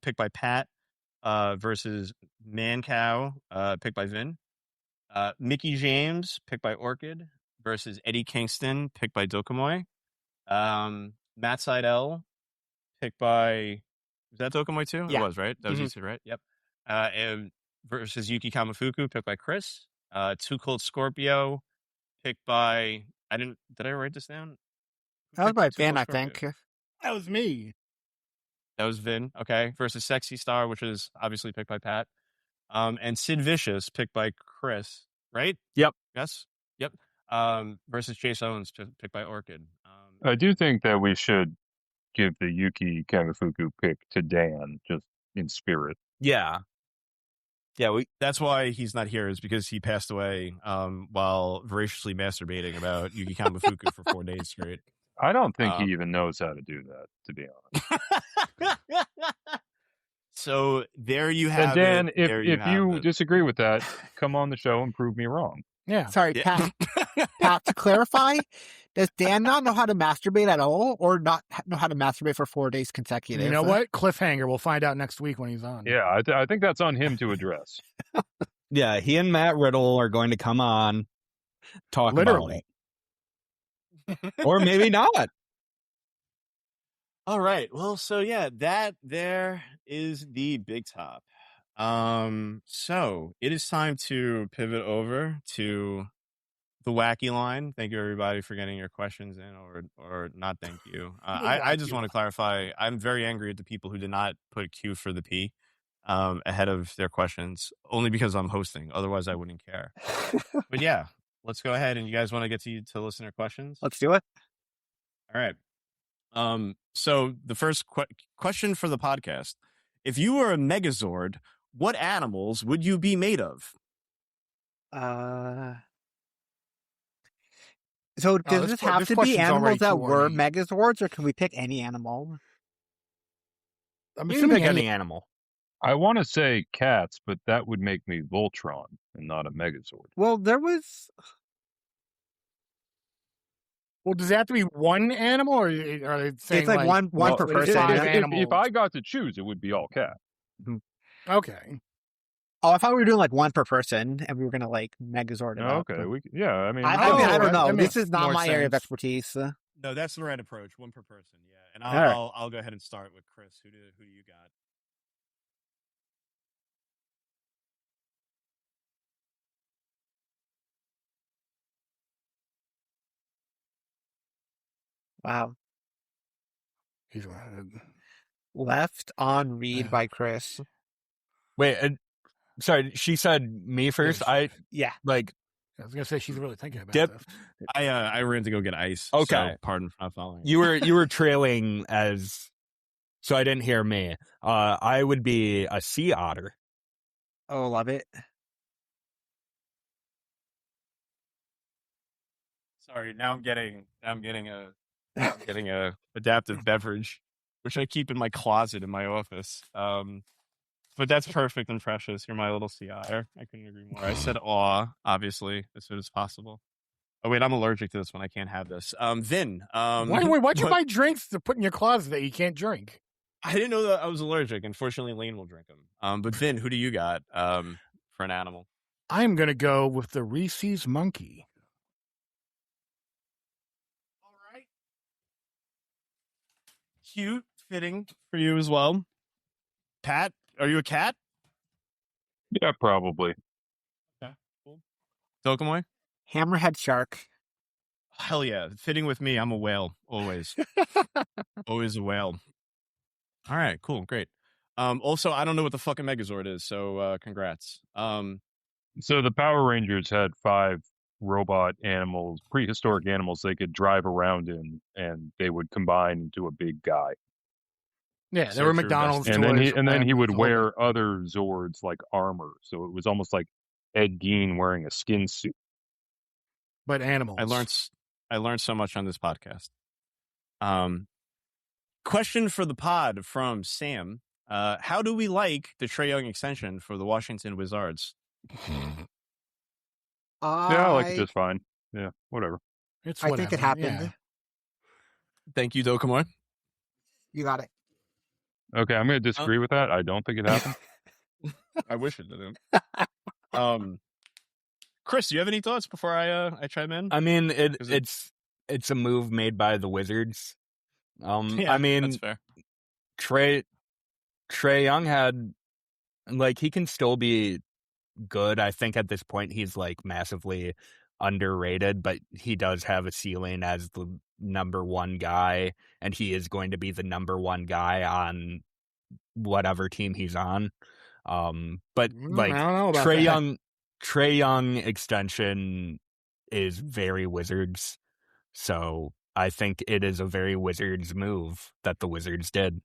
Speaker 1: picked by Pat versus Mancow picked by Vin. Mickey James picked by Orchid versus Eddie Kingston, picked by Dokomoy. Matt Seidel, picked by, was that Dokomoy too?
Speaker 2: Yeah.
Speaker 1: It was, right? That was you two, right? Yep. And versus Yuki Kamafuku, picked by Chris. Too Cold Scorpio, picked by, did I write this down?
Speaker 2: That was
Speaker 1: Picked
Speaker 2: by
Speaker 1: Too Cold
Speaker 2: Ben, I
Speaker 1: Scorpio?
Speaker 2: think.
Speaker 4: That was me.
Speaker 1: That was Vin, okay. Versus Sexy Star, which is obviously picked by Pat. And Sid Vicious, picked by Chris, right?
Speaker 7: Yep.
Speaker 1: Yes? Yep. Versus Chase Owens, picked by Orchid.
Speaker 6: I do think that we should give the Yuki Kamifuku pick to Dan, just in spirit.
Speaker 7: Yeah. Yeah,
Speaker 1: That's why he's not here, is because he passed away while voraciously masturbating about Yuki Kamifuku for 4 days straight.
Speaker 6: I don't think he even knows how to do that, to be honest.
Speaker 1: So there you have
Speaker 6: and Dan,
Speaker 1: it.
Speaker 6: if you disagree with that, come on the show and prove me wrong.
Speaker 4: Yeah.
Speaker 2: Sorry,
Speaker 1: Yeah.
Speaker 2: Pat, to clarify, does Dan not know how to masturbate at all, or not know how to masturbate for 4 days consecutive?
Speaker 4: You know what? Cliffhanger. We'll find out next week when he's on.
Speaker 6: Yeah, I think that's on him to address.
Speaker 7: Yeah, he and Matt Riddle are going to come on, talk
Speaker 4: Literally.
Speaker 7: about it. Or maybe not.
Speaker 1: All right. Well, so yeah, that there is the big top. So it is time to pivot over to the wacky line. Thank you everybody for getting your questions in, or not. Thank you. I just want to clarify. I'm very angry at the people who did not put Q for the P ahead of their questions, only because I'm hosting. Otherwise, I wouldn't care. But yeah, let's go ahead. And you guys want to get to listener questions?
Speaker 2: Let's do it.
Speaker 1: All right. So the first question for the podcast: if you were a Megazord, what animals would you be made of?
Speaker 2: So does this have to be
Speaker 4: question's
Speaker 2: animals
Speaker 4: already
Speaker 2: that
Speaker 4: too
Speaker 2: were
Speaker 4: ornate.
Speaker 2: Megazords, or can we pick any animal?
Speaker 4: I'm
Speaker 7: You can
Speaker 4: assuming
Speaker 7: pick any animal.
Speaker 6: I want to say cats, but that would make me Voltron and not a Megazord.
Speaker 2: Well, there was.
Speaker 4: Well, does it have to be one animal, or are they saying
Speaker 2: It's like one
Speaker 6: Well,
Speaker 2: per
Speaker 4: it is
Speaker 2: person.
Speaker 4: five
Speaker 2: yeah.
Speaker 4: animals.
Speaker 6: If I got to choose, it would be all cat.
Speaker 4: Okay.
Speaker 2: Oh, I thought we were doing like one per person, and we were gonna like Megazord it up.
Speaker 6: Okay, I mean,
Speaker 2: I
Speaker 4: Oh,
Speaker 2: don't know.
Speaker 4: that
Speaker 2: This
Speaker 4: makes
Speaker 2: is not
Speaker 4: more
Speaker 2: my area of
Speaker 4: sense.
Speaker 2: expertise.
Speaker 1: No, that's the right approach. One per person. Yeah, and
Speaker 2: All right.
Speaker 1: I'll go ahead and start with Chris. Who do you got?
Speaker 2: Wow.
Speaker 4: He's
Speaker 2: Left on read by Chris.
Speaker 7: Wait, sorry, she said me first.
Speaker 2: Yeah.
Speaker 7: I
Speaker 4: was gonna say she's really thinking about
Speaker 7: Dip.
Speaker 4: this.
Speaker 1: I ran to go get ice.
Speaker 7: Okay.
Speaker 1: So pardon for not following.
Speaker 7: you were trailing as, so I didn't hear me. I would be a sea otter.
Speaker 2: Oh, love it.
Speaker 1: Sorry, now I'm getting a adaptive beverage, which I keep in my closet in my office. But that's perfect and precious. You're my little sea otter. I couldn't agree more. I said aw, obviously, as soon as possible. Oh wait, I'm allergic to this one. I can't have this. Vin.
Speaker 4: Why'd you buy drinks to put in your closet that you can't drink?
Speaker 1: I didn't know that I was allergic. Unfortunately, Lane will drink them. But Vin, who do you got for an animal?
Speaker 4: I'm gonna go with the Reese's monkey.
Speaker 1: All right. Cute, fitting for you as well. Pat, are you a cat?
Speaker 6: Yeah, probably.
Speaker 1: Okay, cool. Dokomoy?
Speaker 2: Hammerhead shark.
Speaker 1: Hell yeah. Fitting with me. I'm a whale. Always. Always a whale. All right, cool. Great. Also, I don't know what the fucking Megazord is, so congrats.
Speaker 6: So the Power Rangers had 5 robot animals, prehistoric animals they could drive around in, and they would combine into a big guy.
Speaker 4: Yeah,
Speaker 1: So
Speaker 4: there were
Speaker 1: true,
Speaker 4: McDonald's
Speaker 6: And then
Speaker 4: toys.
Speaker 6: he would
Speaker 4: the whole
Speaker 6: wear other Zords like armor, so it was almost like Ed Gein wearing a skin suit.
Speaker 4: thing. But animals.
Speaker 1: I learned so much on this podcast. Question for the pod from Sam. How do we like the Trae Young extension for the Washington Wizards?
Speaker 6: Yeah, I like it just fine. Yeah, whatever.
Speaker 4: It's
Speaker 2: I think it
Speaker 4: whatever,
Speaker 2: happened.
Speaker 4: yeah.
Speaker 1: Thank you, Dokomoy.
Speaker 2: You got it.
Speaker 6: Okay, I'm going to disagree with that. I don't think it happened.
Speaker 1: I wish it didn't. Chris, do you have any thoughts before I chime in?
Speaker 7: I mean, it's a move made by the Wizards.
Speaker 1: Yeah,
Speaker 7: I mean,
Speaker 1: that's fair.
Speaker 7: Trae Young had, like, he can still be good. I think at this point he's like massively underrated, but he does have a ceiling as the number one guy, and he is going to be the number one guy on whatever team he's on. But like
Speaker 4: I don't know about that.
Speaker 7: Trae Young extension is very Wizards, so I think it is a very Wizards move that the Wizards did.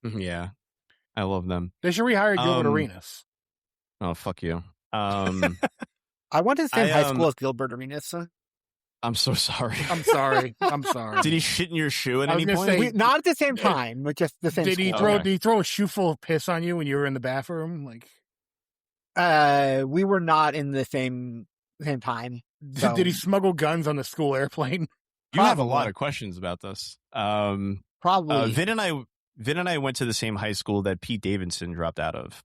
Speaker 1: Yeah, I love them.
Speaker 4: They should rehire Gilbert Arenas.
Speaker 1: Oh, fuck you.
Speaker 2: I went to the same high school as Gilbert Arenas.
Speaker 1: I'm so sorry.
Speaker 4: I'm sorry. I'm sorry.
Speaker 1: Did he shit in your shoe at
Speaker 4: I was
Speaker 1: any
Speaker 4: gonna
Speaker 1: point?
Speaker 4: say-
Speaker 2: Not at the same time, but just the same
Speaker 4: Did he
Speaker 2: school.
Speaker 4: throw?
Speaker 1: Okay.
Speaker 4: Did he throw a shoe full of piss on you when you were in the bathroom? Like,
Speaker 2: We were not in the same time. So.
Speaker 4: did he smuggle guns on the school airplane?
Speaker 1: You have a
Speaker 2: Probably.
Speaker 1: lot of questions about this.
Speaker 2: Probably.
Speaker 1: Vin and I went to the same high school that Pete Davidson dropped out of.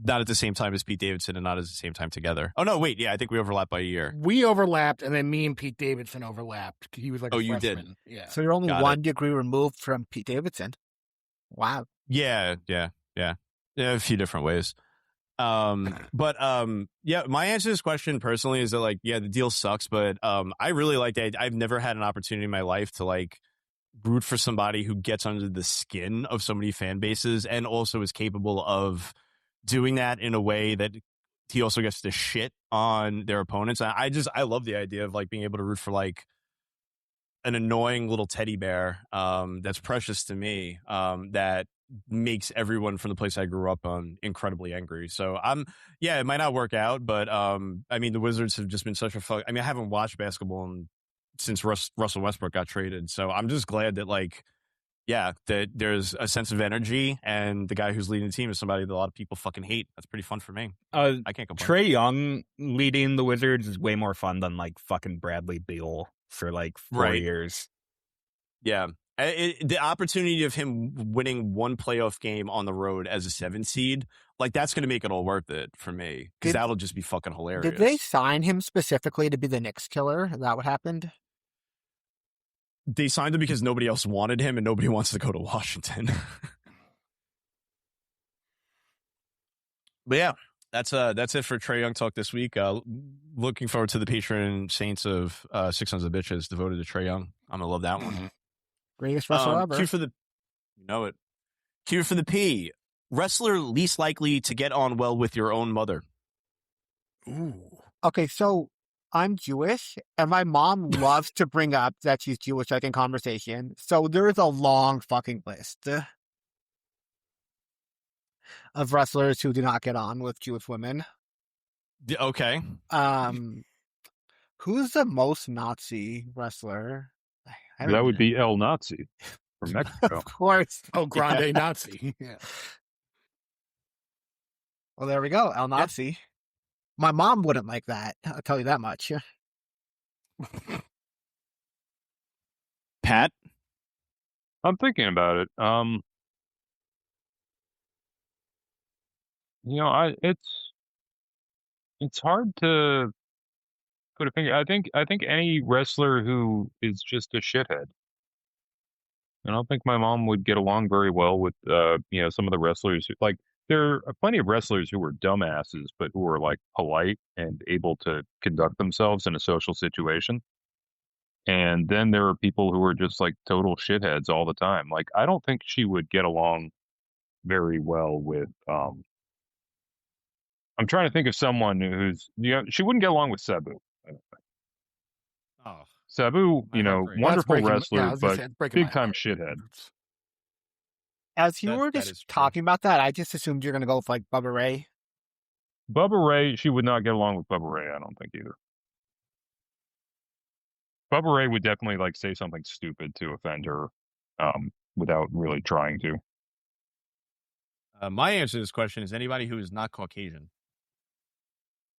Speaker 1: Not at the same time as Pete Davidson and not at the same time together. Oh, no, wait. Yeah, I think we overlapped by a year.
Speaker 4: We overlapped, and then me and Pete Davidson overlapped. He was like,
Speaker 1: Oh,
Speaker 4: a
Speaker 1: you did?
Speaker 4: freshman. Yeah.
Speaker 2: So you're only
Speaker 1: Got
Speaker 2: one degree removed from Pete Davidson. Wow.
Speaker 1: Yeah. A few different ways. But my answer to this question personally is that, like, yeah, the deal sucks, but I really like that. I've never had an opportunity in my life to, like, root for somebody who gets under the skin of so many fan bases and also is capable of doing that in a way that he also gets to shit on their opponents. I love the idea of, like, being able to root for, like, an annoying little teddy bear that's precious to me that makes everyone from the place I grew up on incredibly angry. So it might not work out, but I mean, the Wizards have just been such a fuck. I mean, I haven't watched basketball since Russell Westbrook got traded. So I'm just glad that, like, that there's a sense of energy, and the guy who's leading the team is somebody that a lot of people fucking hate. That's pretty fun for me. I can't complain.
Speaker 7: Trae Young leading the Wizards is way more fun than like fucking Bradley Beal for like 4 years.
Speaker 1: Yeah. The opportunity of him winning one playoff game on the road as a 7 seed, like, that's going to make it all worth it for me, because that'll just be fucking hilarious.
Speaker 2: Did they sign him specifically to be the Knicks killer? Is that what happened?
Speaker 1: They signed him because nobody else wanted him, and nobody wants to go to Washington. But yeah, that's it for Trae Young talk this week. Looking forward to the Patreon Saints of 600 Bitches devoted to Trae Young. I'm gonna love that one.
Speaker 2: Greatest wrestler ever.
Speaker 1: Cue for the P. Wrestler least likely to get on well with your own mother.
Speaker 4: Ooh.
Speaker 2: Okay, so I'm Jewish, and my mom loves to bring up that she's Jewish, like, in conversation. So there is a long fucking list of wrestlers who do not get on with Jewish women.
Speaker 1: Okay.
Speaker 2: Who's the most Nazi wrestler?
Speaker 6: That would be El Nazi from Mexico.
Speaker 2: Of course.
Speaker 4: Oh, Grande Nazi. Yeah.
Speaker 2: Well, there we go. El Nazi. My mom wouldn't like that. I'll tell you that much.
Speaker 1: Pat?
Speaker 6: I'm thinking about it. It's hard to put a finger. I think any wrestler who is just a shithead. I don't think my mom would get along very well with some of the wrestlers who, like, there are plenty of wrestlers who are dumbasses, but who are, like, polite and able to conduct themselves in a social situation. And then there are people who are just, like, total shitheads all the time. Like, I don't think she would get along very well with, I'm trying to think of someone who's, she wouldn't get along with Sabu.
Speaker 1: Oh.
Speaker 6: Sabu, wonderful wrestler, but big time shithead.
Speaker 2: As you were just talking about that, I just assumed you're going to go with, like, Bubba Ray.
Speaker 6: Bubba Ray, she would not get along with Bubba Ray, I don't think, either. Bubba Ray would definitely, like, say something stupid to offend her without really trying to.
Speaker 1: My answer to this question is anybody who is not Caucasian.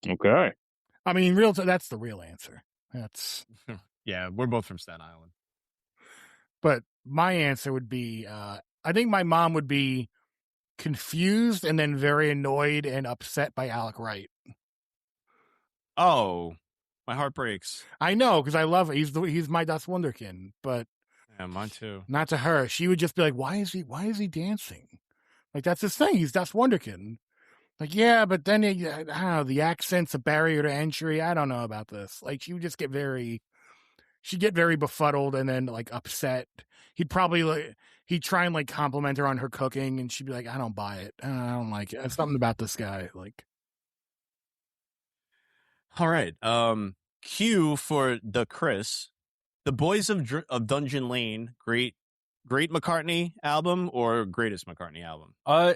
Speaker 6: Okay.
Speaker 4: I mean, that's the real answer. That's
Speaker 1: yeah, we're both from Staten Island.
Speaker 4: But my answer would be, I think my mom would be confused and then very annoyed and upset by Alec Wright.
Speaker 1: Oh, my heart breaks.
Speaker 4: I know, because I love it. He's my Das Wunderkind, but
Speaker 1: Yeah, mine too.
Speaker 4: not to her. She would just be like, why is he dancing? Like, that's his thing. He's Das Wunderkind. Like, yeah, but then, I don't know, the accent's a barrier to entry. I don't know about this. Like, she would just get very befuddled and then, like, upset. He'd probably, he'd try and, like, compliment her on her cooking, and she'd be like, I don't buy it. I don't like it. There's something about this guy. Like,
Speaker 1: All right. Q for the Chris. The Boys of Dungeon Lane, great McCartney album or greatest McCartney album?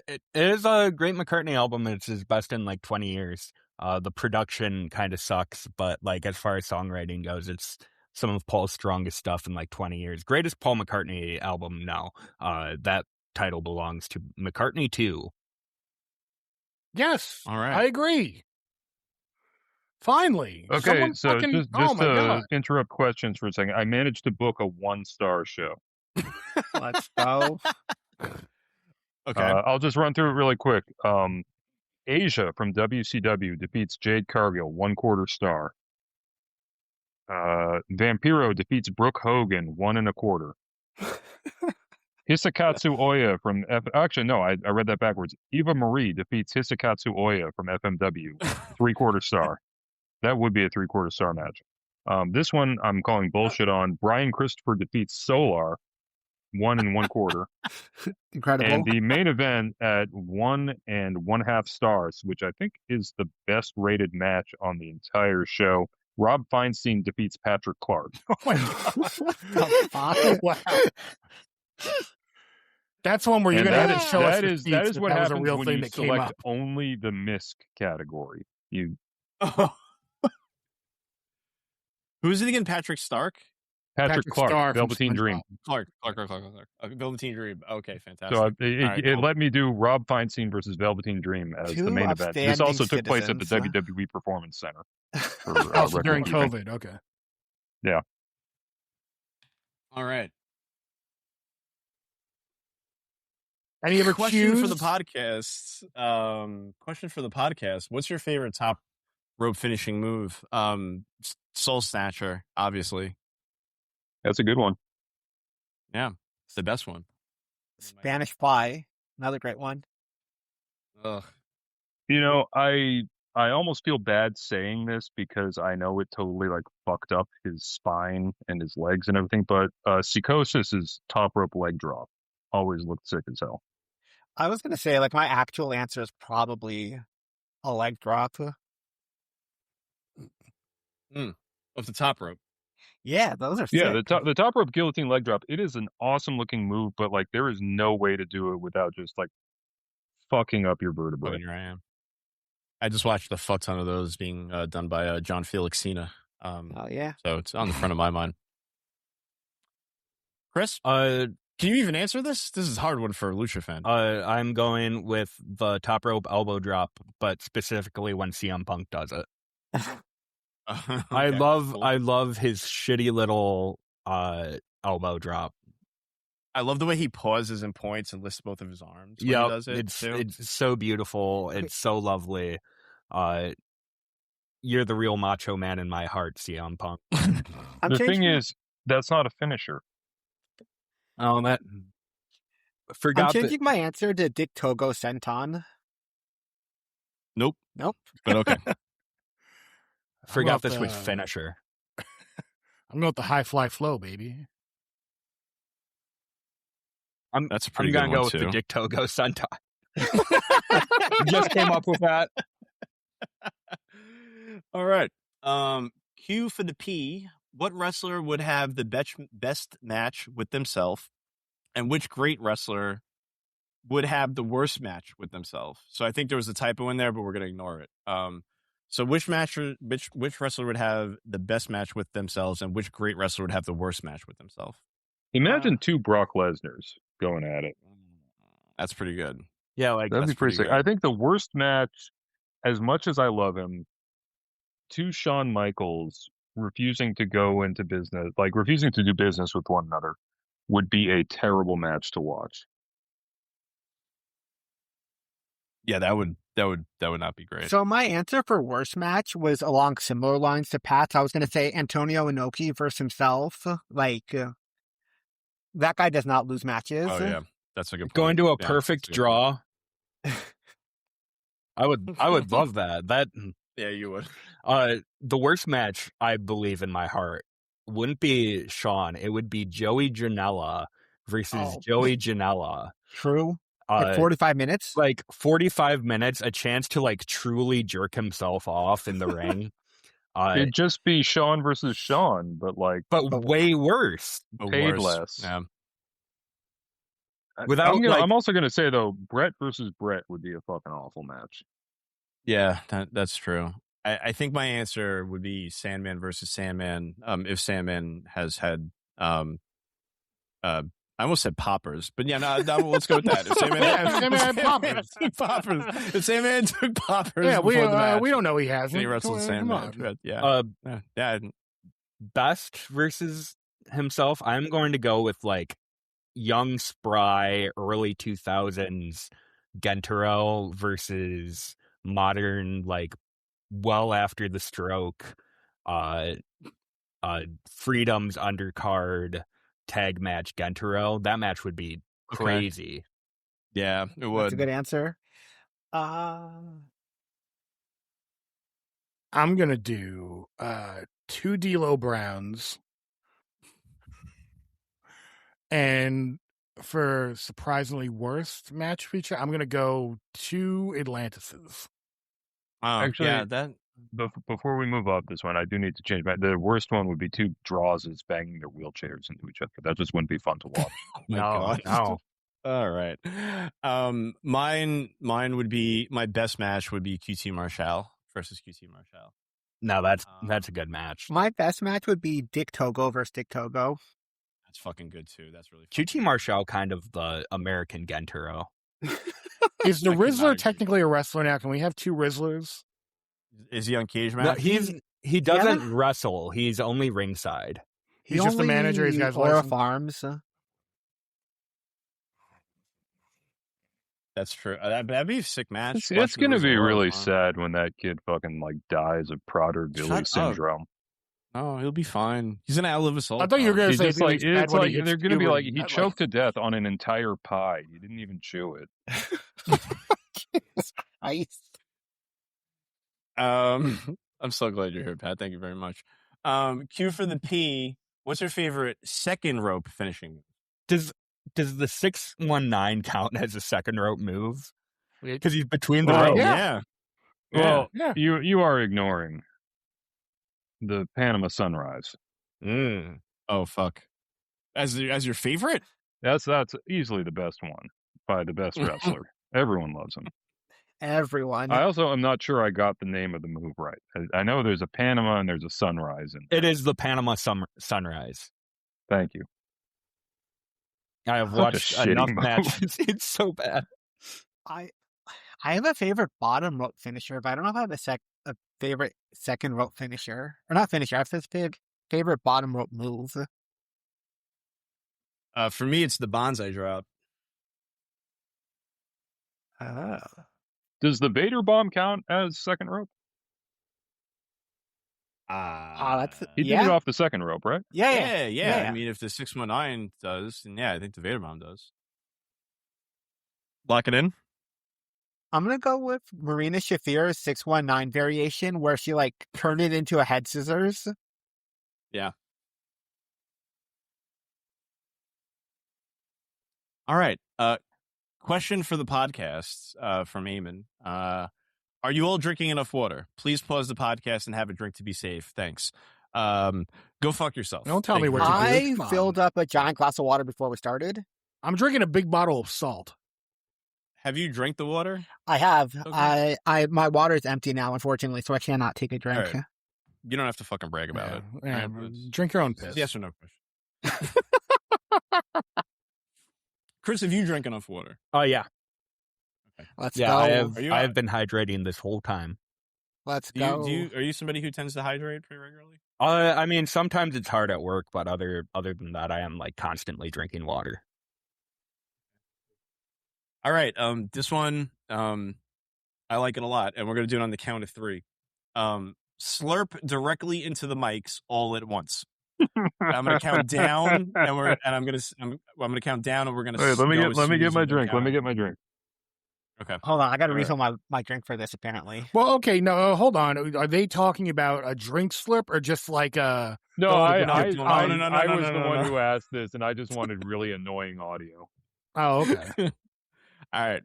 Speaker 7: It is a great McCartney album. It's his best in like 20 years. The production kind of sucks, but like as far as songwriting goes, it's some of Paul's strongest stuff in like 20 years. Greatest Paul McCartney album? No. That title belongs to McCartney 2.
Speaker 4: yes,
Speaker 1: All right.
Speaker 4: I agree. Finally.
Speaker 6: Okay,
Speaker 4: Someone
Speaker 6: so
Speaker 4: fucking,
Speaker 6: just
Speaker 4: oh my
Speaker 6: to
Speaker 4: God.
Speaker 6: interrupt questions for a second, I managed to book a 1-star show.
Speaker 2: Let's go.
Speaker 1: Okay.
Speaker 6: I'll just run through it really quick. Asia from WCW defeats Jade Cargill, 1/4 star. Vampiro defeats Brooke Hogan, 1 1/4. Hisakatsu Oya from actually no, I read that backwards. Eva Marie defeats Hisakatsu Oya from FMW, 3/4 star. That would be a 3/4 star match. This one I'm calling bullshit on. Brian Christopher defeats Solar, 1 1/4.
Speaker 2: Incredible.
Speaker 6: And the main event at 1 1/2 stars, which I think is the best rated match on the entire show. Rob Feinstein defeats Patrick Clark.
Speaker 4: Oh my God. Wow. That's one where you're
Speaker 6: And
Speaker 4: going to have to show us
Speaker 6: that is
Speaker 4: receipts
Speaker 6: what
Speaker 4: that was a
Speaker 6: happens
Speaker 4: real
Speaker 6: when
Speaker 4: thing
Speaker 6: you
Speaker 4: that came
Speaker 6: select
Speaker 4: up.
Speaker 6: only the misc category. You
Speaker 1: Who is it again? Patrick Stark?
Speaker 6: Patrick Clark,
Speaker 4: Starr from
Speaker 6: Velveteen Dream.
Speaker 4: SpongeBob.
Speaker 1: Clark. Velveteen Dream. Okay, fantastic.
Speaker 6: So
Speaker 1: All right,
Speaker 6: it
Speaker 1: cool.
Speaker 6: let me do Rob Feinstein versus Velveteen Dream as the
Speaker 2: Two
Speaker 6: main event. This also took
Speaker 2: upstanding
Speaker 6: place at the
Speaker 2: citizens.
Speaker 6: WWE Performance Center. For,
Speaker 4: Also during
Speaker 6: record keeping.
Speaker 4: COVID. Okay.
Speaker 6: Yeah.
Speaker 1: All right.
Speaker 4: Any other
Speaker 1: Question
Speaker 4: cues?
Speaker 1: for the podcast. Question for the podcast. What's your favorite top rope finishing move? Soul Snatcher, obviously.
Speaker 6: That's a good one.
Speaker 1: Yeah, it's the best one.
Speaker 2: Spanish Fly, another great one.
Speaker 1: Ugh.
Speaker 6: You know, I almost feel bad saying this because I know it totally like fucked up his spine and his legs and everything, but Psychosis's top rope leg drop always looked sick as hell.
Speaker 2: I was going to say, like, my actual answer is probably a leg drop.
Speaker 1: Of the top rope.
Speaker 2: Yeah, those are
Speaker 6: Yeah,
Speaker 2: sick.
Speaker 6: the top rope guillotine leg drop, it is an awesome looking move, but like there is no way to do it without just like fucking up your vertebrae.
Speaker 1: Here I am. I just watched a fuck ton of those being done by John Felixina.
Speaker 2: Oh, yeah.
Speaker 1: So it's on the front of my mind. Chris,
Speaker 7: Uh,
Speaker 1: can you even answer this? This is a hard one for a Lucha fan.
Speaker 7: I'm going with the top rope elbow drop, but specifically when CM Punk does it. I
Speaker 1: Okay,
Speaker 7: love
Speaker 1: cool.
Speaker 7: his shitty little elbow drop.
Speaker 1: I love the way he pauses and points and lifts both of his arms when he
Speaker 7: Yeah,
Speaker 1: does it.
Speaker 7: it's so beautiful. It's so lovely. You're the real macho man in my heart, CM Punk.
Speaker 2: I'm
Speaker 6: The thing
Speaker 2: changing,
Speaker 6: is, that's not a finisher.
Speaker 1: Oh, that
Speaker 2: I'm
Speaker 7: Forgot that
Speaker 2: changing my answer to Dick Togo Senton.
Speaker 1: nope.
Speaker 2: Nope.
Speaker 1: But okay.
Speaker 7: forgot
Speaker 4: I'm
Speaker 7: this was
Speaker 4: off the-
Speaker 7: finisher.
Speaker 4: I'm going with the high fly flow, baby.
Speaker 1: That's a
Speaker 7: I'm
Speaker 1: pretty
Speaker 7: gonna
Speaker 1: good
Speaker 7: go
Speaker 1: one
Speaker 7: with
Speaker 1: too.
Speaker 7: the Dick Togo Sentai. Just came up with that.
Speaker 1: All right. Q for the P. What wrestler would have the best match with themselves, and which great wrestler would have the worst match with themselves? So I think there was a typo in there, but we're gonna ignore it. So which wrestler would have the best match with themselves, and which great wrestler would have the worst match with themselves?
Speaker 6: Imagine two Brock Lesnars going at it.
Speaker 1: That's pretty good.
Speaker 7: Yeah, like
Speaker 6: That'd be
Speaker 1: That's
Speaker 6: pretty
Speaker 1: pretty
Speaker 6: sick. I
Speaker 1: good.
Speaker 6: think the worst match, as much as I love him, to Shawn Michaels refusing to go into business, like refusing to do business with one another, would be a terrible match to watch.
Speaker 1: Yeah, that would not be great.
Speaker 2: So my answer for worst match was along similar lines to Pat's. I was going to say Antonio Inoki versus himself. That guy does not lose matches.
Speaker 1: Oh yeah, that's a good point.
Speaker 7: Going to a
Speaker 1: Yeah,
Speaker 7: perfect
Speaker 1: that's a good
Speaker 7: draw. I would love that. That
Speaker 1: Yeah, you would.
Speaker 7: the worst match, I believe in my heart, wouldn't be Sean. It would be Joey Janela versus Joey Janela.
Speaker 2: True. 45 minutes?
Speaker 7: 45 minutes, a chance to truly jerk himself off in the ring.
Speaker 6: It'd just be Sean versus Sean, but
Speaker 7: way worse.
Speaker 6: paid less.
Speaker 1: Yeah.
Speaker 6: I'm also gonna say though, Brett versus Brett would be a fucking awful match.
Speaker 1: Yeah, that's true. I think my answer would be Sandman versus Sandman. If Sandman has had, I almost said poppers, but yeah, no, let's go with that. If Sandman,
Speaker 4: Sandman had poppers.
Speaker 1: If Sandman took poppers,
Speaker 4: Yeah,
Speaker 1: before the match,
Speaker 4: we don't know he hasn't.
Speaker 1: he wrestled
Speaker 4: Come
Speaker 1: Sandman.
Speaker 4: on.
Speaker 1: Yeah,
Speaker 7: Best versus himself, I'm going to go with young, spry, early 2000s Gentaro versus modern, well after the stroke, Freedom's undercard tag match Gentaro. That match would be crazy.
Speaker 1: Yeah, it would.
Speaker 2: That's a good answer.
Speaker 4: I'm gonna do 2 D'Lo Browns, and for surprisingly worst match feature, I'm gonna go 2 Atlantises.
Speaker 6: Actually,
Speaker 1: yeah, that.
Speaker 6: Before we move up this one, I do need to change the worst one would be 2 Drawses banging their wheelchairs into each other. That just wouldn't be fun to watch.
Speaker 7: No.
Speaker 1: All right. Mine would be, my best match would be QT Marshall versus QT Marshall.
Speaker 7: No, that's a good match.
Speaker 2: My best match would be Dick Togo versus Dick Togo.
Speaker 1: That's fucking good too. That's really fun.
Speaker 7: QT Marshall, kind of the American Gentaro.
Speaker 4: Is the
Speaker 1: I could not
Speaker 4: Rizzler
Speaker 1: agree.
Speaker 4: technically a wrestler now? Can we have 2 Rizzlers?
Speaker 1: Is he on Cage
Speaker 7: No,
Speaker 1: Match?
Speaker 7: he doesn't wrestle. He's only ringside.
Speaker 4: He's just the manager. He's got his
Speaker 2: Aura
Speaker 4: license.
Speaker 2: Farms.
Speaker 1: That's true. That'd be a sick match.
Speaker 6: It's going to be really
Speaker 1: sad.
Speaker 6: sad when that kid fucking dies of Prader-Willi
Speaker 1: Shut up.
Speaker 6: syndrome.
Speaker 1: Oh, he'll be fine. He's gonna outlive us all.
Speaker 4: I thought you were gonna
Speaker 6: He's
Speaker 4: say
Speaker 6: just
Speaker 4: it's
Speaker 6: they're going to be
Speaker 4: puberty.
Speaker 6: he choked to death on an entire pie. He didn't even chew it.
Speaker 2: Jesus Christ.
Speaker 1: I'm so glad you're here, Pat. Thank you very much. Q for the P. What's your favorite second rope finishing?
Speaker 7: Does the 619 count as a second rope move? Because he's between the ropes.
Speaker 1: Yeah.
Speaker 6: Well,
Speaker 4: Yeah.
Speaker 6: you are ignoring the Panama Sunrise.
Speaker 1: Oh fuck. As your favorite?
Speaker 6: That's easily the best one by the best wrestler. Everyone loves him.
Speaker 2: Everyone.
Speaker 6: I also am not sure I got the name of the move right. I know there's a Panama and there's a Sunrise.
Speaker 7: It is the Panama Sunrise.
Speaker 6: Thank you.
Speaker 7: I have
Speaker 6: Such a
Speaker 7: watched
Speaker 6: shitty
Speaker 7: enough
Speaker 6: move.
Speaker 7: matches. It's so bad.
Speaker 2: I have a favorite bottom rope finisher, but I don't know if I have a favorite second rope finisher. Or not finisher, I have a favorite bottom rope move.
Speaker 1: For me, it's the bonsai drop.
Speaker 6: Does the Vader bomb count as second rope? He did it off the second rope, right?
Speaker 1: Yeah. I mean, if the 619 does, then yeah, I think the Vader bomb does. Lock it in.
Speaker 2: I'm going to go with Marina Shafir's 619 variation where she turned it into a head scissors.
Speaker 1: Yeah. All right. Question for the podcast from Eamon. Are you all drinking enough water? Please pause the podcast and have a drink to be safe. Thanks. Go fuck yourself.
Speaker 4: Don't tell me what to do.
Speaker 2: I
Speaker 4: Come on.
Speaker 2: filled up a giant glass of water before we started.
Speaker 4: I'm drinking a big bottle of salt.
Speaker 1: Have you drank the water?
Speaker 2: I have.
Speaker 1: Okay.
Speaker 2: My water is empty now, unfortunately, so I cannot take a drink.
Speaker 1: All right. You don't have to fucking brag about it.
Speaker 4: Yeah,
Speaker 1: All right,
Speaker 4: drink your own piss.
Speaker 1: yes or no question. Chris, have you drank enough water?
Speaker 7: Oh yeah.
Speaker 2: Let's
Speaker 7: Yeah,
Speaker 2: go.
Speaker 7: I have been hydrating this whole time.
Speaker 2: Let's
Speaker 1: Do
Speaker 2: go.
Speaker 1: you are you somebody who tends to hydrate pretty regularly?
Speaker 7: I mean, sometimes it's hard at work, but other than that, I am constantly drinking water.
Speaker 1: All right. This one, I like it a lot, and we're going to do it on the count of 3. Slurp directly into the mics all at once. I'm going to count down, and I'm going to count down, and we're going to.
Speaker 6: Wait, let me get my drink. Let me get my drink.
Speaker 1: Okay.
Speaker 2: Hold on, I got to
Speaker 1: All
Speaker 2: refill my drink for this. Apparently.
Speaker 4: Well, okay, no, hold on. Are they talking about a drink slurp or just like a?
Speaker 6: No,
Speaker 1: No,
Speaker 6: I was
Speaker 1: no,
Speaker 6: the one
Speaker 1: no.
Speaker 6: who asked this, and I just wanted really annoying audio.
Speaker 4: Oh, okay.
Speaker 1: All right.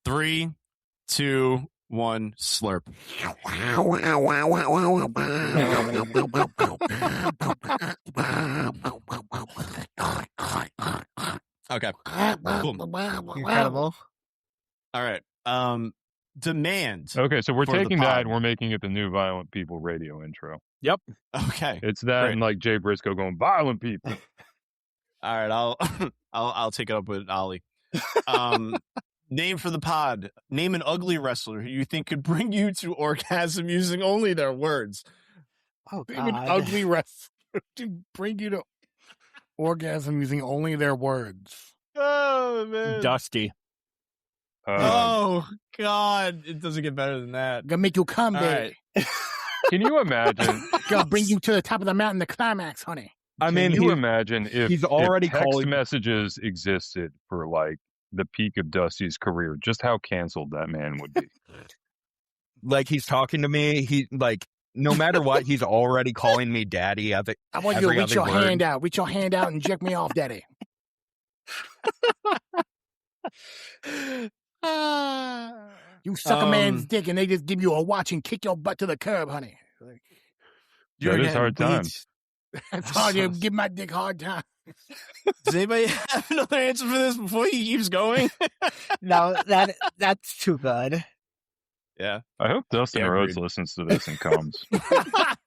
Speaker 1: 3, 2, 1, slurp. Okay. Boom.
Speaker 2: Incredible.
Speaker 1: All right. Demand.
Speaker 6: Okay, so we're
Speaker 1: For the
Speaker 6: taking that
Speaker 1: pod.
Speaker 6: and we're making it the new Violent People radio intro.
Speaker 1: Okay.
Speaker 6: It's that
Speaker 1: Great.
Speaker 6: and like Jay Briscoe going Violent People.
Speaker 1: All right. I'll take it up with Ollie. Name for the pod. Name an ugly wrestler who you think could bring you to orgasm using only their words.
Speaker 2: Oh
Speaker 4: Even
Speaker 2: God.
Speaker 4: ugly wrestler to bring you to orgasm using only their words.
Speaker 1: Oh man.
Speaker 7: Dusty.
Speaker 1: Oh God. It doesn't get better than that.
Speaker 4: Gonna make you come,
Speaker 1: All
Speaker 4: baby.
Speaker 1: right.
Speaker 6: Can you imagine?
Speaker 4: Gonna bring you to the top of the mountain, the climax, honey.
Speaker 7: I mean,
Speaker 6: Can you imagine if
Speaker 7: he's already
Speaker 6: text
Speaker 7: calling-
Speaker 6: messages existed for like the peak of Dusty's career? Just how canceled that man would be.
Speaker 7: like he's talking to me. He like no matter what, he's already calling me daddy.
Speaker 4: I want you to
Speaker 7: Every
Speaker 4: reach your
Speaker 7: other word.
Speaker 4: hand out. Reach your hand out and jerk me off, daddy. You suck a man's dick and they just give you a watch and kick your butt to the curb, honey.
Speaker 6: That is hard times.
Speaker 4: It's hard to give my dick hard time.
Speaker 1: Does anybody have another answer for this before he keeps going?
Speaker 2: No, that's too good.
Speaker 1: Yeah.
Speaker 6: I hope Dustin
Speaker 1: Yeah,
Speaker 6: Rhodes
Speaker 1: agreed.
Speaker 6: listens to this and comes.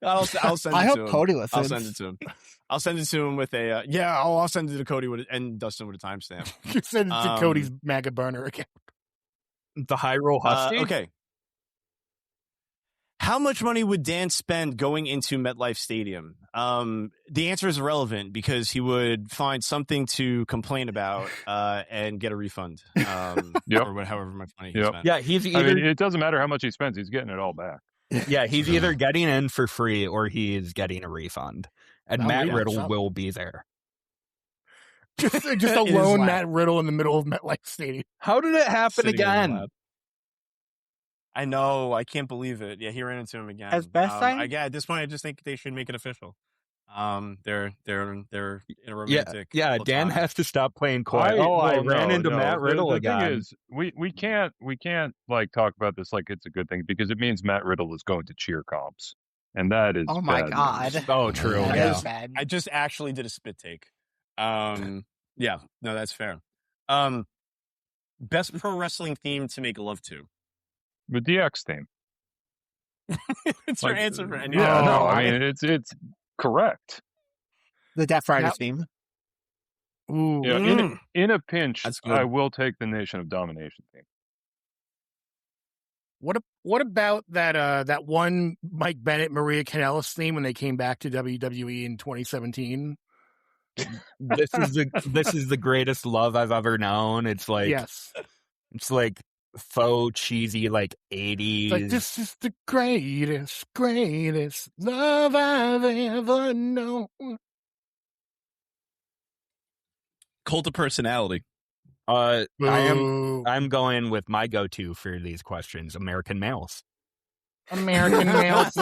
Speaker 1: I'll send it
Speaker 2: I
Speaker 1: to
Speaker 2: hope
Speaker 1: him.
Speaker 2: Cody
Speaker 1: I'll
Speaker 2: listens.
Speaker 1: send it to him. I'll send it to him with a I'll send it to Cody and Dustin with a timestamp.
Speaker 4: You send it to Cody's MAGA burner account.
Speaker 7: The high roll husky.
Speaker 1: Okay. How much money would Dan spend going into MetLife Stadium? The answer is irrelevant because he would find something to complain about and get a refund.
Speaker 6: Yep.
Speaker 1: Or however much money he
Speaker 6: Yep.
Speaker 1: spent.
Speaker 7: Yeah, he's either
Speaker 6: I mean, it doesn't matter how much he spends; he's getting it all back.
Speaker 7: he's either getting in for free or he is getting a refund. And
Speaker 4: Oh,
Speaker 7: Matt
Speaker 4: yeah,
Speaker 7: Riddle
Speaker 4: so-
Speaker 7: will be there.
Speaker 4: Just a
Speaker 1: It is
Speaker 4: lone
Speaker 1: loud.
Speaker 4: Matt Riddle in the middle of MetLife Stadium.
Speaker 7: How did it happen
Speaker 1: Sitting in the
Speaker 7: again?
Speaker 1: lab. I know. I can't believe it. Yeah, he ran into him again.
Speaker 2: As best
Speaker 1: at this point, I just think they should make it official. They're in a romantic.
Speaker 7: Yeah,
Speaker 1: little
Speaker 7: Dan
Speaker 1: time.
Speaker 7: has to stop playing coy. I ran into Matt Riddle
Speaker 6: the
Speaker 7: again.
Speaker 6: thing is, we can't like talk about this like it's a good thing because it means Matt Riddle is going to cheer comps, and that is
Speaker 2: Oh my
Speaker 6: bad
Speaker 2: God.
Speaker 6: news.
Speaker 7: Oh, true.
Speaker 2: That
Speaker 7: Yeah.
Speaker 2: is bad.
Speaker 1: I just actually did a spit take. Yeah, no, that's fair. Best pro wrestling theme to make love to.
Speaker 6: The DX theme.
Speaker 1: It's your
Speaker 6: Like,
Speaker 1: answer for anything.
Speaker 6: Yeah, no,
Speaker 4: Oh,
Speaker 6: I mean it's correct.
Speaker 2: The Death Riders
Speaker 4: Now-
Speaker 2: theme.
Speaker 4: Ooh.
Speaker 6: Yeah, in a pinch,
Speaker 1: That's good.
Speaker 6: I will take the Nation of Domination theme.
Speaker 4: What about that one Mike Bennett Maria Kanellis theme when they came back to WWE in 2017?
Speaker 7: This is the greatest love I've ever known. It's like
Speaker 4: Yes.
Speaker 7: it's like faux cheesy like 80s.
Speaker 4: It's like, this is the greatest love I've ever known.
Speaker 1: Cult of personality.
Speaker 7: I'm going with my go-to for these questions, American males.
Speaker 4: American males.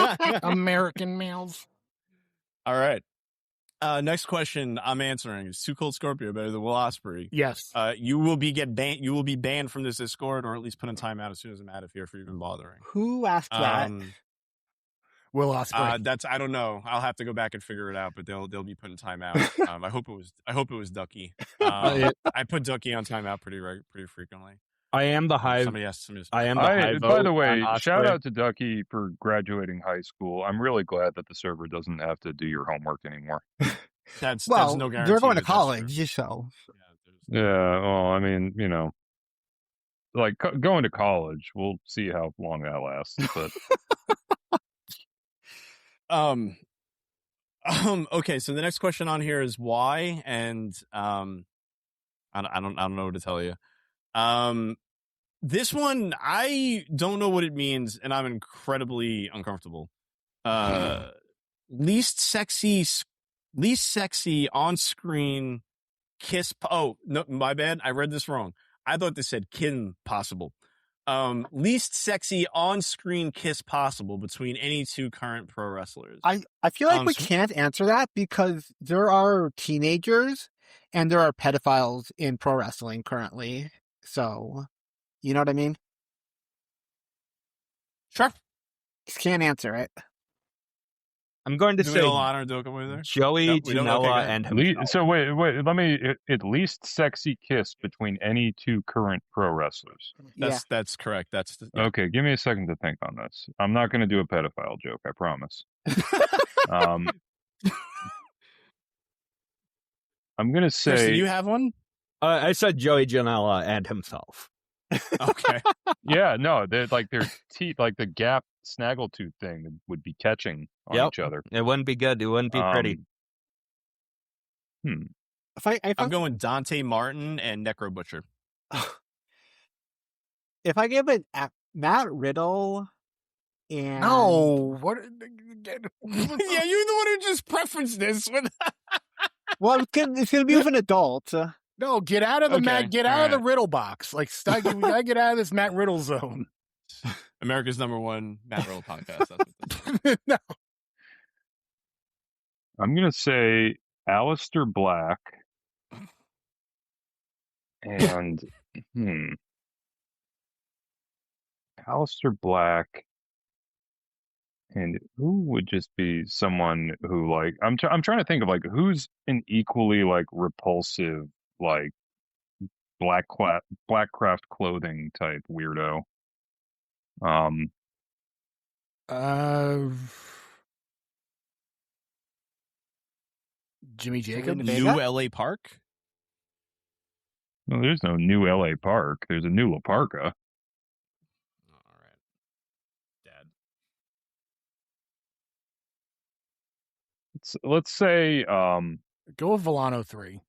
Speaker 4: American males.
Speaker 1: All right. Next question I'm answering is Too Cold Scorpio better than Will Ospreay?
Speaker 4: Yes.
Speaker 1: You will be banned. You will be banned from this Discord, or at least put in timeout as soon as I'm out of here for even bothering.
Speaker 2: Who asked that?
Speaker 4: Will Ospreay.
Speaker 1: That's I don't know. I'll have to go back and figure it out, but they'll be put in timeout. I hope it was Ducky. I put Ducky on timeout pretty frequently.
Speaker 7: I am the high.
Speaker 1: Somebody asked me.
Speaker 7: I am the high
Speaker 6: By
Speaker 7: vote
Speaker 6: the way,
Speaker 7: on
Speaker 6: shout
Speaker 7: Ospreay.
Speaker 6: out to Ducky for graduating high school. I'm really glad that the server doesn't have to do your homework anymore.
Speaker 1: That's
Speaker 2: Well,
Speaker 1: no guarantee.
Speaker 2: they're going to
Speaker 1: that that's true.
Speaker 2: college, so
Speaker 6: Yeah, well, I mean, like going to college, we'll see how long that lasts. But
Speaker 1: Okay, so the next question on here is why, and I don't know what to tell you. This one, I don't know what it means, and I'm incredibly uncomfortable. Least sexy on screen kiss. Oh no, my bad. I read this wrong. I thought this said kin possible. Least sexy on screen kiss possible between any two current pro wrestlers.
Speaker 2: I feel like we can't answer that because there are teenagers and there are pedophiles in pro wrestling currently. So, you know what I mean?
Speaker 1: Sure.
Speaker 2: Just can't answer it.
Speaker 7: I'm going to
Speaker 1: Do
Speaker 7: say
Speaker 1: we all honor Dokomoy there?
Speaker 7: Joey
Speaker 1: No, we don't? Okay, go
Speaker 7: Janela
Speaker 1: ahead.
Speaker 7: and himself.
Speaker 6: So wait. Let me at least sexy kiss between any two current pro wrestlers.
Speaker 1: That's correct. That's
Speaker 6: Okay. Give me a second to think on this. I'm not going to do a pedophile joke. I promise. I'm going to say.
Speaker 1: Chris, do you have one?
Speaker 7: I said Joey Janela and himself.
Speaker 1: Okay.
Speaker 6: Yeah, no, they're like their teeth, like the gap snaggletooth thing would be catching on each other.
Speaker 7: It wouldn't be good. It wouldn't be pretty.
Speaker 1: I'm going Dante Martin and Necro Butcher.
Speaker 2: If I give it Matt Riddle and
Speaker 4: No, what?
Speaker 1: Yeah, you're the one who just preferenced this.
Speaker 2: well, it's gonna be with an adult.
Speaker 4: No, get out of the
Speaker 1: Okay,
Speaker 4: Get out of the Riddle box. Like, we gotta get out of this Matt Riddle zone.
Speaker 1: America's #1 Matt Riddle podcast. That's what this is.
Speaker 4: No.
Speaker 6: I'm gonna say Aleister Black and Aleister Black, and who would just be someone who like I'm trying to think of like who's an equally like repulsive like Blackcraft clothing type weirdo.
Speaker 4: Jimmy Jacobs.
Speaker 1: New LA Park.
Speaker 6: No, there's no new LA Park. There's a new La Parka.
Speaker 1: All right, Dad.
Speaker 6: Let's say
Speaker 4: Go with Volano 3.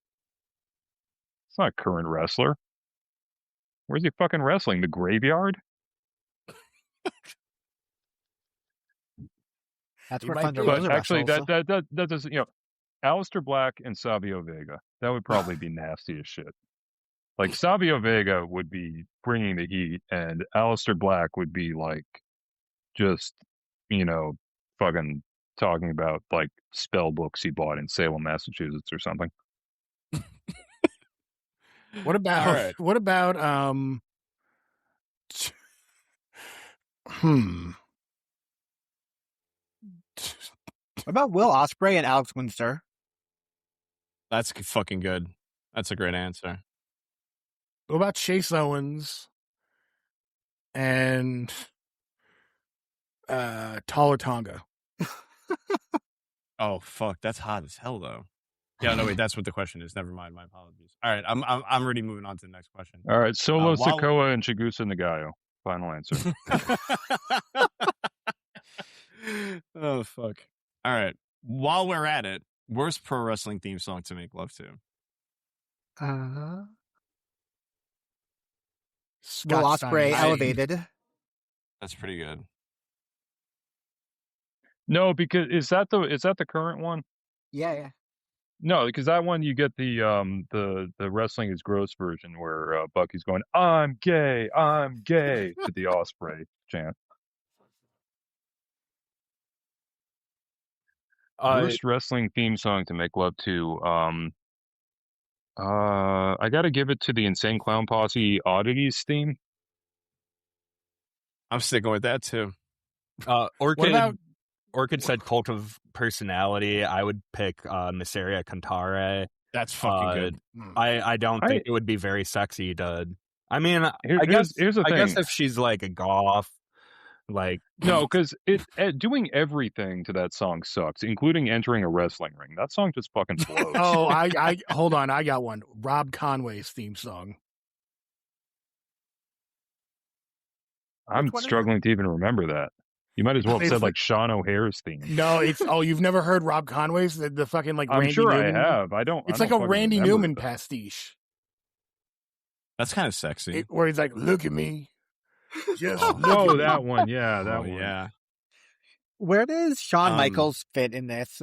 Speaker 6: it's not a current wrestler. Where's he fucking wrestling? The Graveyard?
Speaker 2: That's
Speaker 4: He
Speaker 2: where
Speaker 4: might
Speaker 2: Thunder
Speaker 4: be.
Speaker 2: Rosa
Speaker 6: But actually,
Speaker 2: wrestles.
Speaker 6: that doesn't, Aleister Black and Savio Vega. That would probably be nasty as shit. Like, Savio Vega would be bringing the heat, and Aleister Black would be, like, just, fucking talking about, like, spell books he bought in Salem, Massachusetts or something.
Speaker 4: What about?
Speaker 1: All right.
Speaker 4: What about?
Speaker 2: What about Will Ospreay and Alex Winster?
Speaker 1: That's fucking good. That's a great answer.
Speaker 4: What about Chase Owens and Taller Tonga?
Speaker 1: Oh fuck, that's hot as hell though. Yeah, no wait, that's what the question is. Never mind, my apologies. All right, I'm already moving on to the next question.
Speaker 6: All right, Solo
Speaker 1: while-
Speaker 6: Sikoa and Chigusa Nagayo. Final answer.
Speaker 1: Oh fuck. All right, while we're at it, worst pro wrestling theme song to make love to.
Speaker 2: Will
Speaker 4: Scott
Speaker 2: Ospreay
Speaker 4: Steiner.
Speaker 2: elevated.
Speaker 1: That's pretty good.
Speaker 6: No, because is that the current one?
Speaker 2: Yeah.
Speaker 6: No, because that one you get the wrestling is gross version where Bucky's going, I'm gay to the Osprey chant. Worst wrestling theme song to make love to. I got to give it to the Insane Clown Posse Oddities theme.
Speaker 1: I'm sticking with that too.
Speaker 7: Orchid said Cult of Personality. I would pick Miseria Cantare.
Speaker 1: That's fucking good.
Speaker 7: I don't think it would be very sexy to. I mean,
Speaker 6: Here's the
Speaker 7: I
Speaker 6: thing.
Speaker 7: guess if she's like a goth, like
Speaker 6: No, because doing everything to that song sucks, including entering a wrestling ring. That song just fucking blows.
Speaker 4: Oh, I hold on. I got one. Rob Conway's theme song.
Speaker 6: I'm struggling to even remember that. You might as well have said like Sean O'Hare's theme.
Speaker 4: No, it's you've never heard Rob Conway's the fucking like
Speaker 6: I'm
Speaker 4: Randy
Speaker 6: sure
Speaker 4: Newman?
Speaker 6: I have. I don't.
Speaker 4: It's
Speaker 6: I
Speaker 4: like
Speaker 6: don't
Speaker 4: a
Speaker 6: fucking
Speaker 4: Randy
Speaker 6: remember
Speaker 4: Newman
Speaker 6: that.
Speaker 4: pastiche.
Speaker 1: That's kind of sexy.
Speaker 4: Where he's like, "Look at me, just look
Speaker 6: Oh,
Speaker 4: at
Speaker 6: that
Speaker 4: me."
Speaker 6: one. Yeah, that one.
Speaker 1: Yeah.
Speaker 2: Where does Shawn
Speaker 1: Um,
Speaker 2: Michaels fit in this?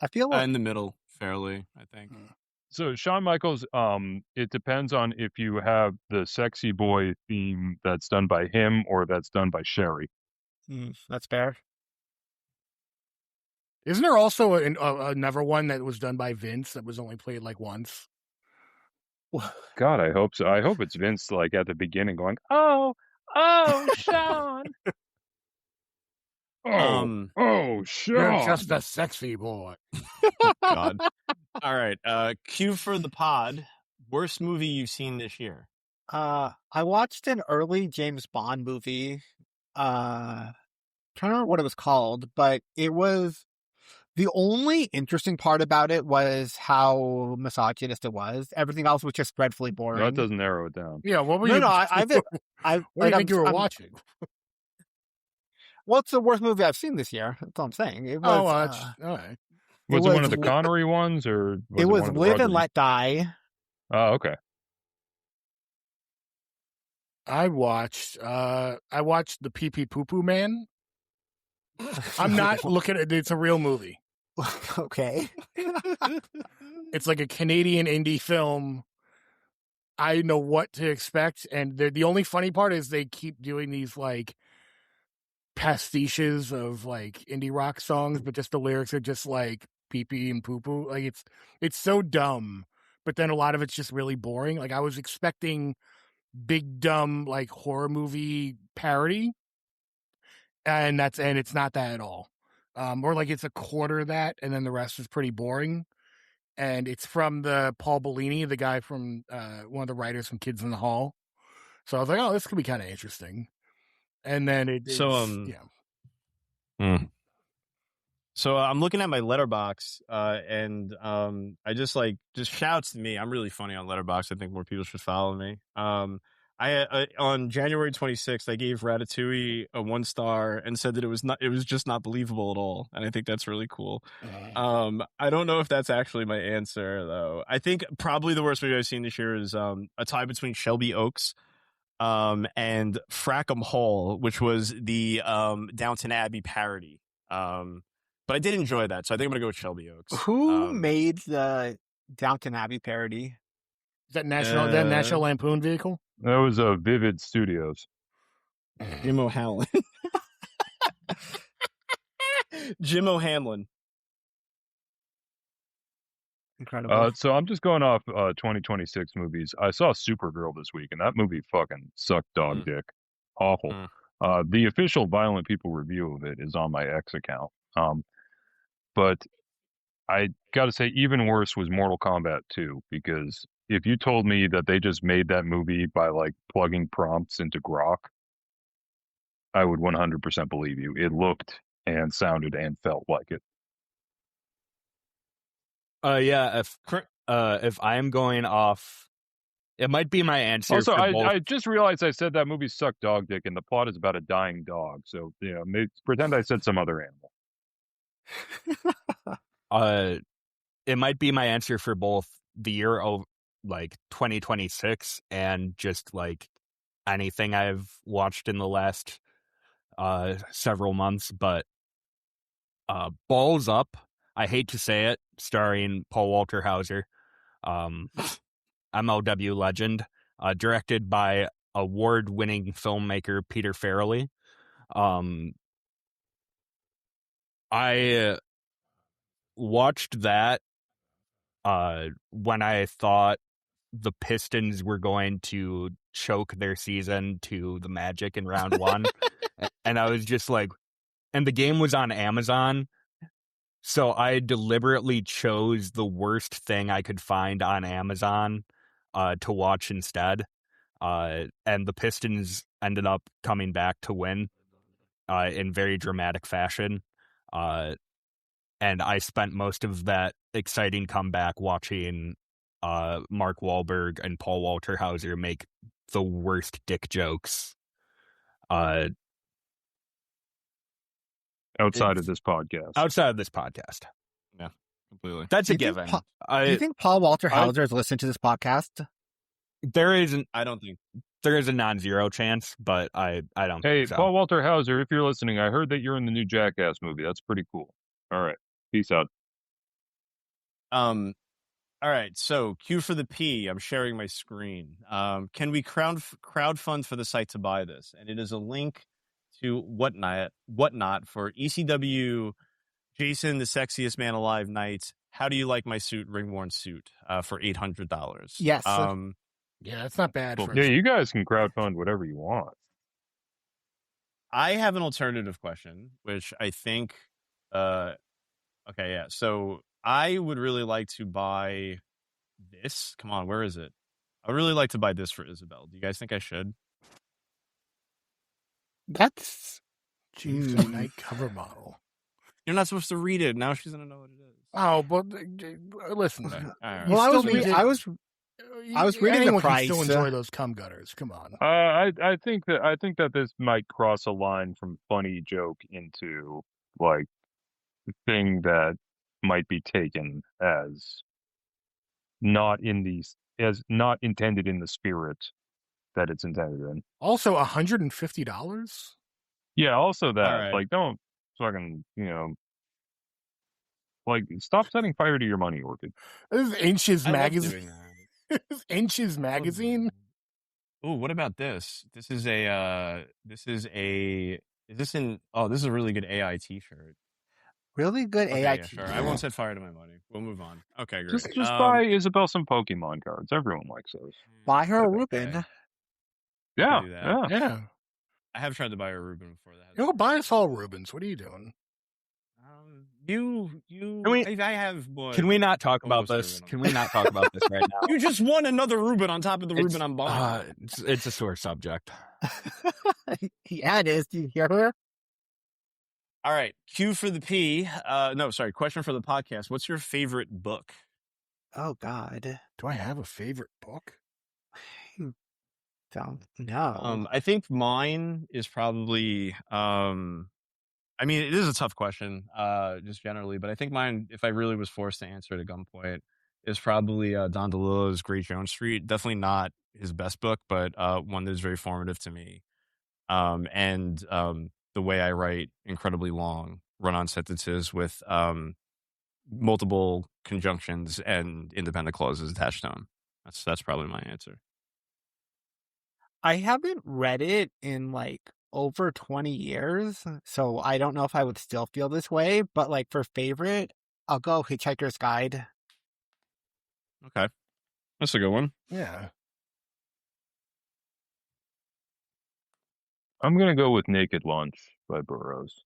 Speaker 2: I feel like
Speaker 1: In the middle, fairly, I think.
Speaker 6: So Shawn Michaels, it depends on if you have the sexy boy theme that's done by him or that's done by Sherry.
Speaker 2: that's fair.
Speaker 4: Isn't there also another one that was done by Vince that was only played like once?
Speaker 6: God, I hope so. I hope it's Vince like at the beginning going, "Oh, Sean." Oh,
Speaker 4: You're
Speaker 6: Sean.
Speaker 4: just a sexy boy.
Speaker 1: God. All right. Cue for the pod. Worst movie you've seen this year?
Speaker 2: I watched an early James Bond movie. Trying to remember what it was called, but it was the only interesting part about it was how misogynist it was. Everything else was just dreadfully boring.
Speaker 6: No, that doesn't narrow it down.
Speaker 4: Yeah, what were
Speaker 2: No,
Speaker 4: you?
Speaker 2: no,
Speaker 4: what do you think you were watching?
Speaker 2: What's the worst movie I've seen this year? That's all I'm saying. It was.
Speaker 4: All right.
Speaker 6: Was it one of the Connery ones, or was
Speaker 2: it was
Speaker 6: one of the
Speaker 2: Live and
Speaker 6: Rodriguez?
Speaker 2: Let Die.
Speaker 6: Oh, okay.
Speaker 4: I watched the Pee Pee Poo Poo Man. I'm not looking at it. It's a real movie.
Speaker 2: Okay.
Speaker 4: It's like a Canadian indie film. I know what to expect, and the only funny part is they keep doing these like pastiches of like indie rock songs, but just the lyrics are just like pee pee and poo poo. Like it's so dumb, but then a lot of it's just really boring. Like I was expecting big dumb like horror movie parody, and it's not that at all. Or like it's a quarter of that, and then the rest is pretty boring. And it's from the Paul Bellini, the guy from one of the writers from Kids in the Hall. So I was like, oh, this could be kind of interesting. And then
Speaker 1: So I'm looking at my Letterbox, and I just shouts to me. I'm really funny on Letterbox. I think more people should follow me. I on January 26th, I gave Ratatouille a 1 star and said that it was just not believable at all, and I think that's really cool. I don't know if that's actually my answer though. I think probably the worst movie I've seen this year is a tie between Shelby Oaks and Frackham Hall, which was the Downton Abbey parody. But I did enjoy that, so I think I'm gonna go with Shelby Oaks.
Speaker 2: Who made the Downton Abbey parody?
Speaker 4: Is that National Lampoon vehicle?
Speaker 6: That was Vivid Studios.
Speaker 1: Jim O'Hanlon. Jim O'Hanlon.
Speaker 2: Incredible.
Speaker 6: So I'm just going off 2026 movies. I saw Supergirl this week, and that movie fucking sucked dog dick. Awful. The official Violent People review of it is on my X account. But I got to say, even worse was Mortal Kombat 2, because if you told me that they just made that movie by like plugging prompts into Grok, I would 100% believe you. It looked and sounded and felt like it.
Speaker 7: If I'm going off, it might be my answer.
Speaker 6: Also,
Speaker 7: for both.
Speaker 6: I just realized I said that movie sucked dog dick, and the plot is about a dying dog. So, pretend I said some other animal.
Speaker 7: It might be my answer for both the year of like 2026 and just like anything I've watched in the last several months. But Balls Up, I hate to say it, starring Paul Walter Hauser, MLW legend, directed by award-winning filmmaker Peter Farrelly. I watched that when I thought the Pistons were going to choke their season to the Magic in round 1. And I was just like, and the game was on Amazon. So I deliberately chose the worst thing I could find on Amazon to watch instead. And the Pistons ended up coming back to win in very dramatic fashion. And I spent most of that exciting comeback watching Mark Wahlberg and Paul Walter Hauser make the worst dick jokes.
Speaker 6: Outside of this podcast.
Speaker 1: Yeah, completely.
Speaker 7: That's a given.
Speaker 2: Do you think Paul Walter Hauser has listened to this podcast?
Speaker 7: There isn't.
Speaker 1: I don't think.
Speaker 7: There is a non-zero chance, but I don't
Speaker 6: Hey,
Speaker 7: think so.
Speaker 6: Paul Walter Hauser, if you're listening, I heard that you're in the new Jackass movie. That's pretty cool. All right. Peace out.
Speaker 1: All right, so Q for the P. I'm sharing my screen. Can we crowdfund for the site to buy this? And it is a link to whatnot for ECW Jason, the sexiest man alive night. How do you like my suit, ring worn suit, for $800?
Speaker 2: Yes.
Speaker 4: Yeah, it's not bad.
Speaker 1: Cool.
Speaker 4: For
Speaker 6: Yeah, you guys can crowdfund whatever you want.
Speaker 1: I have an alternative question, which I think. Okay, yeah. So I would really like to buy this. Come on, where is it? I would really like to buy this for Isabel. Do you guys think I should?
Speaker 2: That's
Speaker 4: Chiefs Night cover model.
Speaker 1: You're not supposed to read it. Now she's gonna know what it is.
Speaker 4: Oh, but listen.
Speaker 1: Okay. All right.
Speaker 2: well. I was reading the
Speaker 4: Anyone
Speaker 2: price.
Speaker 4: can still enjoy those cum gutters. Come on.
Speaker 6: I think that this might cross a line from funny joke into like thing that might be taken as not intended in the spirit that it's intended in.
Speaker 4: Also, $150.
Speaker 6: Yeah. Also that
Speaker 1: All right.
Speaker 6: like don't fucking like stop setting fire to your money, Orchid.
Speaker 4: This is Inches
Speaker 1: I love
Speaker 4: magazine.
Speaker 1: doing that.
Speaker 4: This is Inches magazine.
Speaker 1: Oh, what about this? This is a. Is this in? Oh, this is a really good AI T-shirt.
Speaker 2: really good
Speaker 1: Okay,
Speaker 2: AI.
Speaker 1: yeah, sure. I won't set fire to my money. We'll move on. Okay, great.
Speaker 6: Just buy Isabel some Pokemon cards. Everyone likes those.
Speaker 2: Buy her a
Speaker 1: Okay.
Speaker 2: Reuben.
Speaker 6: Yeah,
Speaker 1: do that.
Speaker 6: yeah.
Speaker 4: Yeah.
Speaker 1: I have tried to buy a Reuben before that.
Speaker 4: Go buy us all Rubens. What are you doing?
Speaker 1: You. I have. What,
Speaker 7: Can we not talk about
Speaker 1: almost a
Speaker 7: this?
Speaker 1: Reuben.
Speaker 7: Can we not talk about this right now?
Speaker 1: You just won another Reuben on top of the Reuben I'm buying.
Speaker 7: It's a sore subject.
Speaker 2: Yeah, it is. Do you hear her?
Speaker 1: All right. Q for the P. No, sorry. Question for the podcast. What's your favorite book?
Speaker 2: Oh God.
Speaker 4: Do I have a favorite book?
Speaker 2: Don't know.
Speaker 1: I think mine is probably. I mean, it is a tough question, just generally, but I think mine, if I really was forced to answer it at gunpoint, is probably Don DeLillo's Great Jones Street. Definitely not his best book, but one that is very formative to me. And the way I write incredibly long run-on sentences with multiple conjunctions and independent clauses attached to them. That's probably my answer.
Speaker 2: I haven't read it in like over 20 years, so I don't know if I would still feel this way, but like for favorite, I'll go Hitchhiker's Guide.
Speaker 1: Okay. That's a good one.
Speaker 4: Yeah.
Speaker 6: I'm gonna go with Naked Lunch by Burroughs.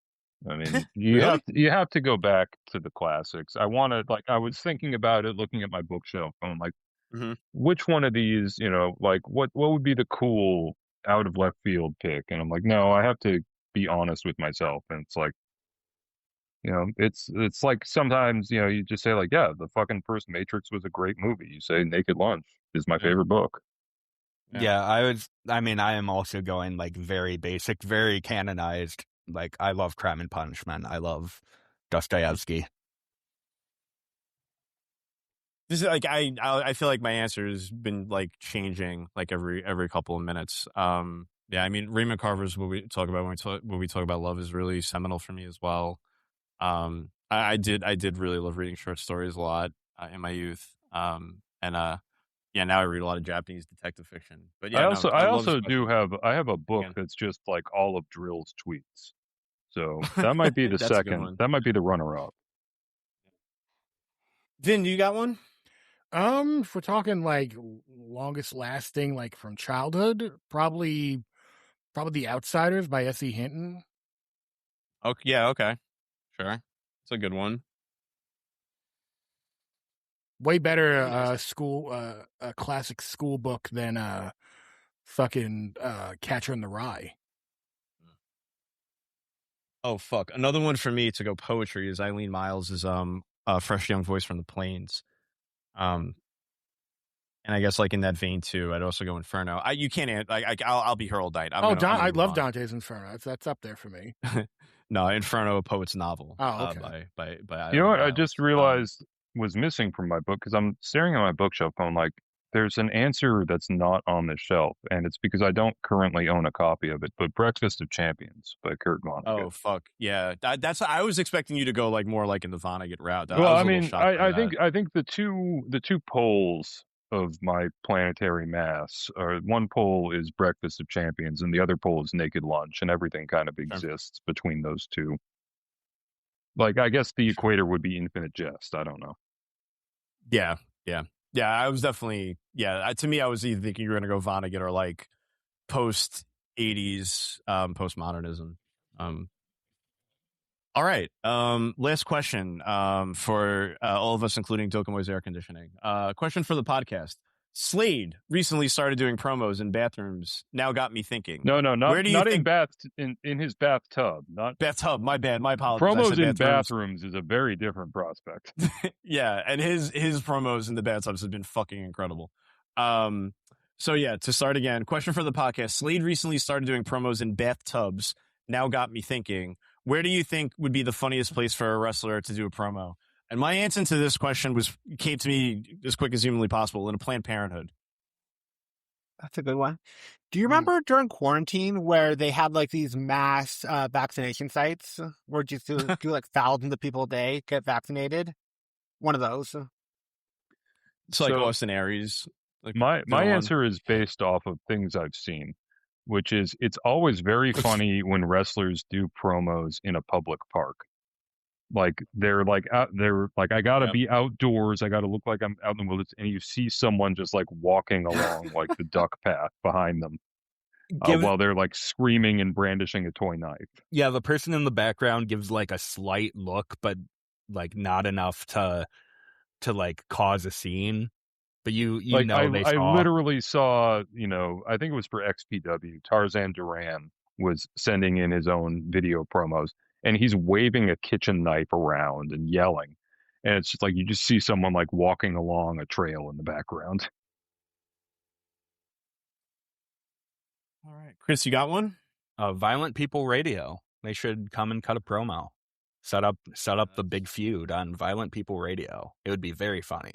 Speaker 6: I mean, you
Speaker 1: Really?
Speaker 6: have to go back to the classics. I was thinking about it, looking at my bookshelf, and I'm like,
Speaker 1: Mhm.
Speaker 6: which one of these, like what would be the cool out of left field pick? And I'm like, no, I have to be honest with myself. And it's like, it's like sometimes, you just say like, yeah, the fucking first Matrix was a great movie. You say Naked Lunch is my favorite book.
Speaker 7: Yeah, I am also going like very basic, very canonized. Like I love Crime and Punishment. I love Dostoevsky.
Speaker 1: This is like I feel like my answer has been like changing like every couple of minutes. Yeah, I mean Raymond Carver's what we talk about when we talk about love is really seminal for me as well. I did really love reading short stories a lot in my youth. Yeah, now I read a lot of Japanese detective fiction. But yeah,
Speaker 6: I have a book that's just like all of Drill's tweets. So that might be the
Speaker 1: That's a good
Speaker 6: second.
Speaker 1: one.
Speaker 6: That might be the runner-up.
Speaker 1: Vin, do you got one?
Speaker 4: If we're talking like longest lasting, like from childhood, probably The Outsiders by S.E. Hinton.
Speaker 1: Okay, yeah, okay, sure, it's a good one.
Speaker 4: Way better a classic school book than fucking Catcher in the Rye.
Speaker 1: Oh fuck, another one for me to go poetry is Eileen Miles's Fresh Young Voice from the Plains. And I guess like in that vein too, I'd also go Inferno. You can't. I'll be here all night.
Speaker 4: I love Dante's Inferno. That's up there for me.
Speaker 1: No, Inferno, a poet's novel.
Speaker 4: Oh, okay.
Speaker 1: By
Speaker 6: You know what? I
Speaker 1: Miles.
Speaker 6: just realized was missing from my book because I'm staring at my bookshelf going like, there's an answer that's not on the shelf, and it's because I don't currently own a copy of it. But Breakfast of Champions by Kurt Vonnegut.
Speaker 1: Oh fuck yeah, that's I was expecting you to go like more like in the Vonnegut route.
Speaker 6: Well,
Speaker 1: was
Speaker 6: I
Speaker 1: a little
Speaker 6: mean,
Speaker 1: shocked by
Speaker 6: I
Speaker 1: that.
Speaker 6: think the two poles of my planetary mass are, one pole is Breakfast of Champions and the other pole is Naked Lunch, and everything kind of exists between those two. Like, I guess the equator would be Infinite Jest. I don't know.
Speaker 1: Yeah. I was definitely to me, I was either thinking you were gonna go Vonnegut or like post 80s postmodernism. All right. Last question for all of us, including Dokomoy's air conditioning. Question for the podcast. Slade recently started doing promos in bathrooms. Now got me thinking.
Speaker 6: No, not
Speaker 1: Where do you think...
Speaker 6: in his bathtub, not
Speaker 1: bathtub. My bad. My apologies.
Speaker 6: Promos in bathrooms is a very different prospect.
Speaker 1: Yeah, and his promos in the bathtubs have been fucking incredible. So yeah, to start again, question for the podcast. Slade recently started doing promos in bathtubs. Now got me thinking. Where do you think would be the funniest place for a wrestler to do a promo? And my answer to this question came to me as quick as humanly possible in a Planned Parenthood.
Speaker 2: That's a good one. Do you remember during quarantine where they had like these mass vaccination sites where just do like thousands of people a day get vaccinated? One of those.
Speaker 1: It's like Austin Aries. Like
Speaker 6: my answer is based off of things I've seen, which is it's always very funny when wrestlers do promos in a public park. Like they're like I gotta be outdoors, I gotta look like I'm out in the wilderness, and you see someone just like walking along like the duck path behind them while they're like screaming and brandishing a toy knife.
Speaker 7: Yeah, the person in the background gives like a slight look, but like not enough to like cause a scene. But you
Speaker 6: like,
Speaker 7: know,
Speaker 6: I literally saw, I think it was for XPW, Tarzan Duran was sending in his own video promos, and he's waving a kitchen knife around and yelling. And it's just like, you just see someone like walking along a trail in the background.
Speaker 1: All right. Chris, you got one?
Speaker 7: Violent People Radio. They should come and cut a promo. Set up the big feud on Violent People Radio. It would be very funny.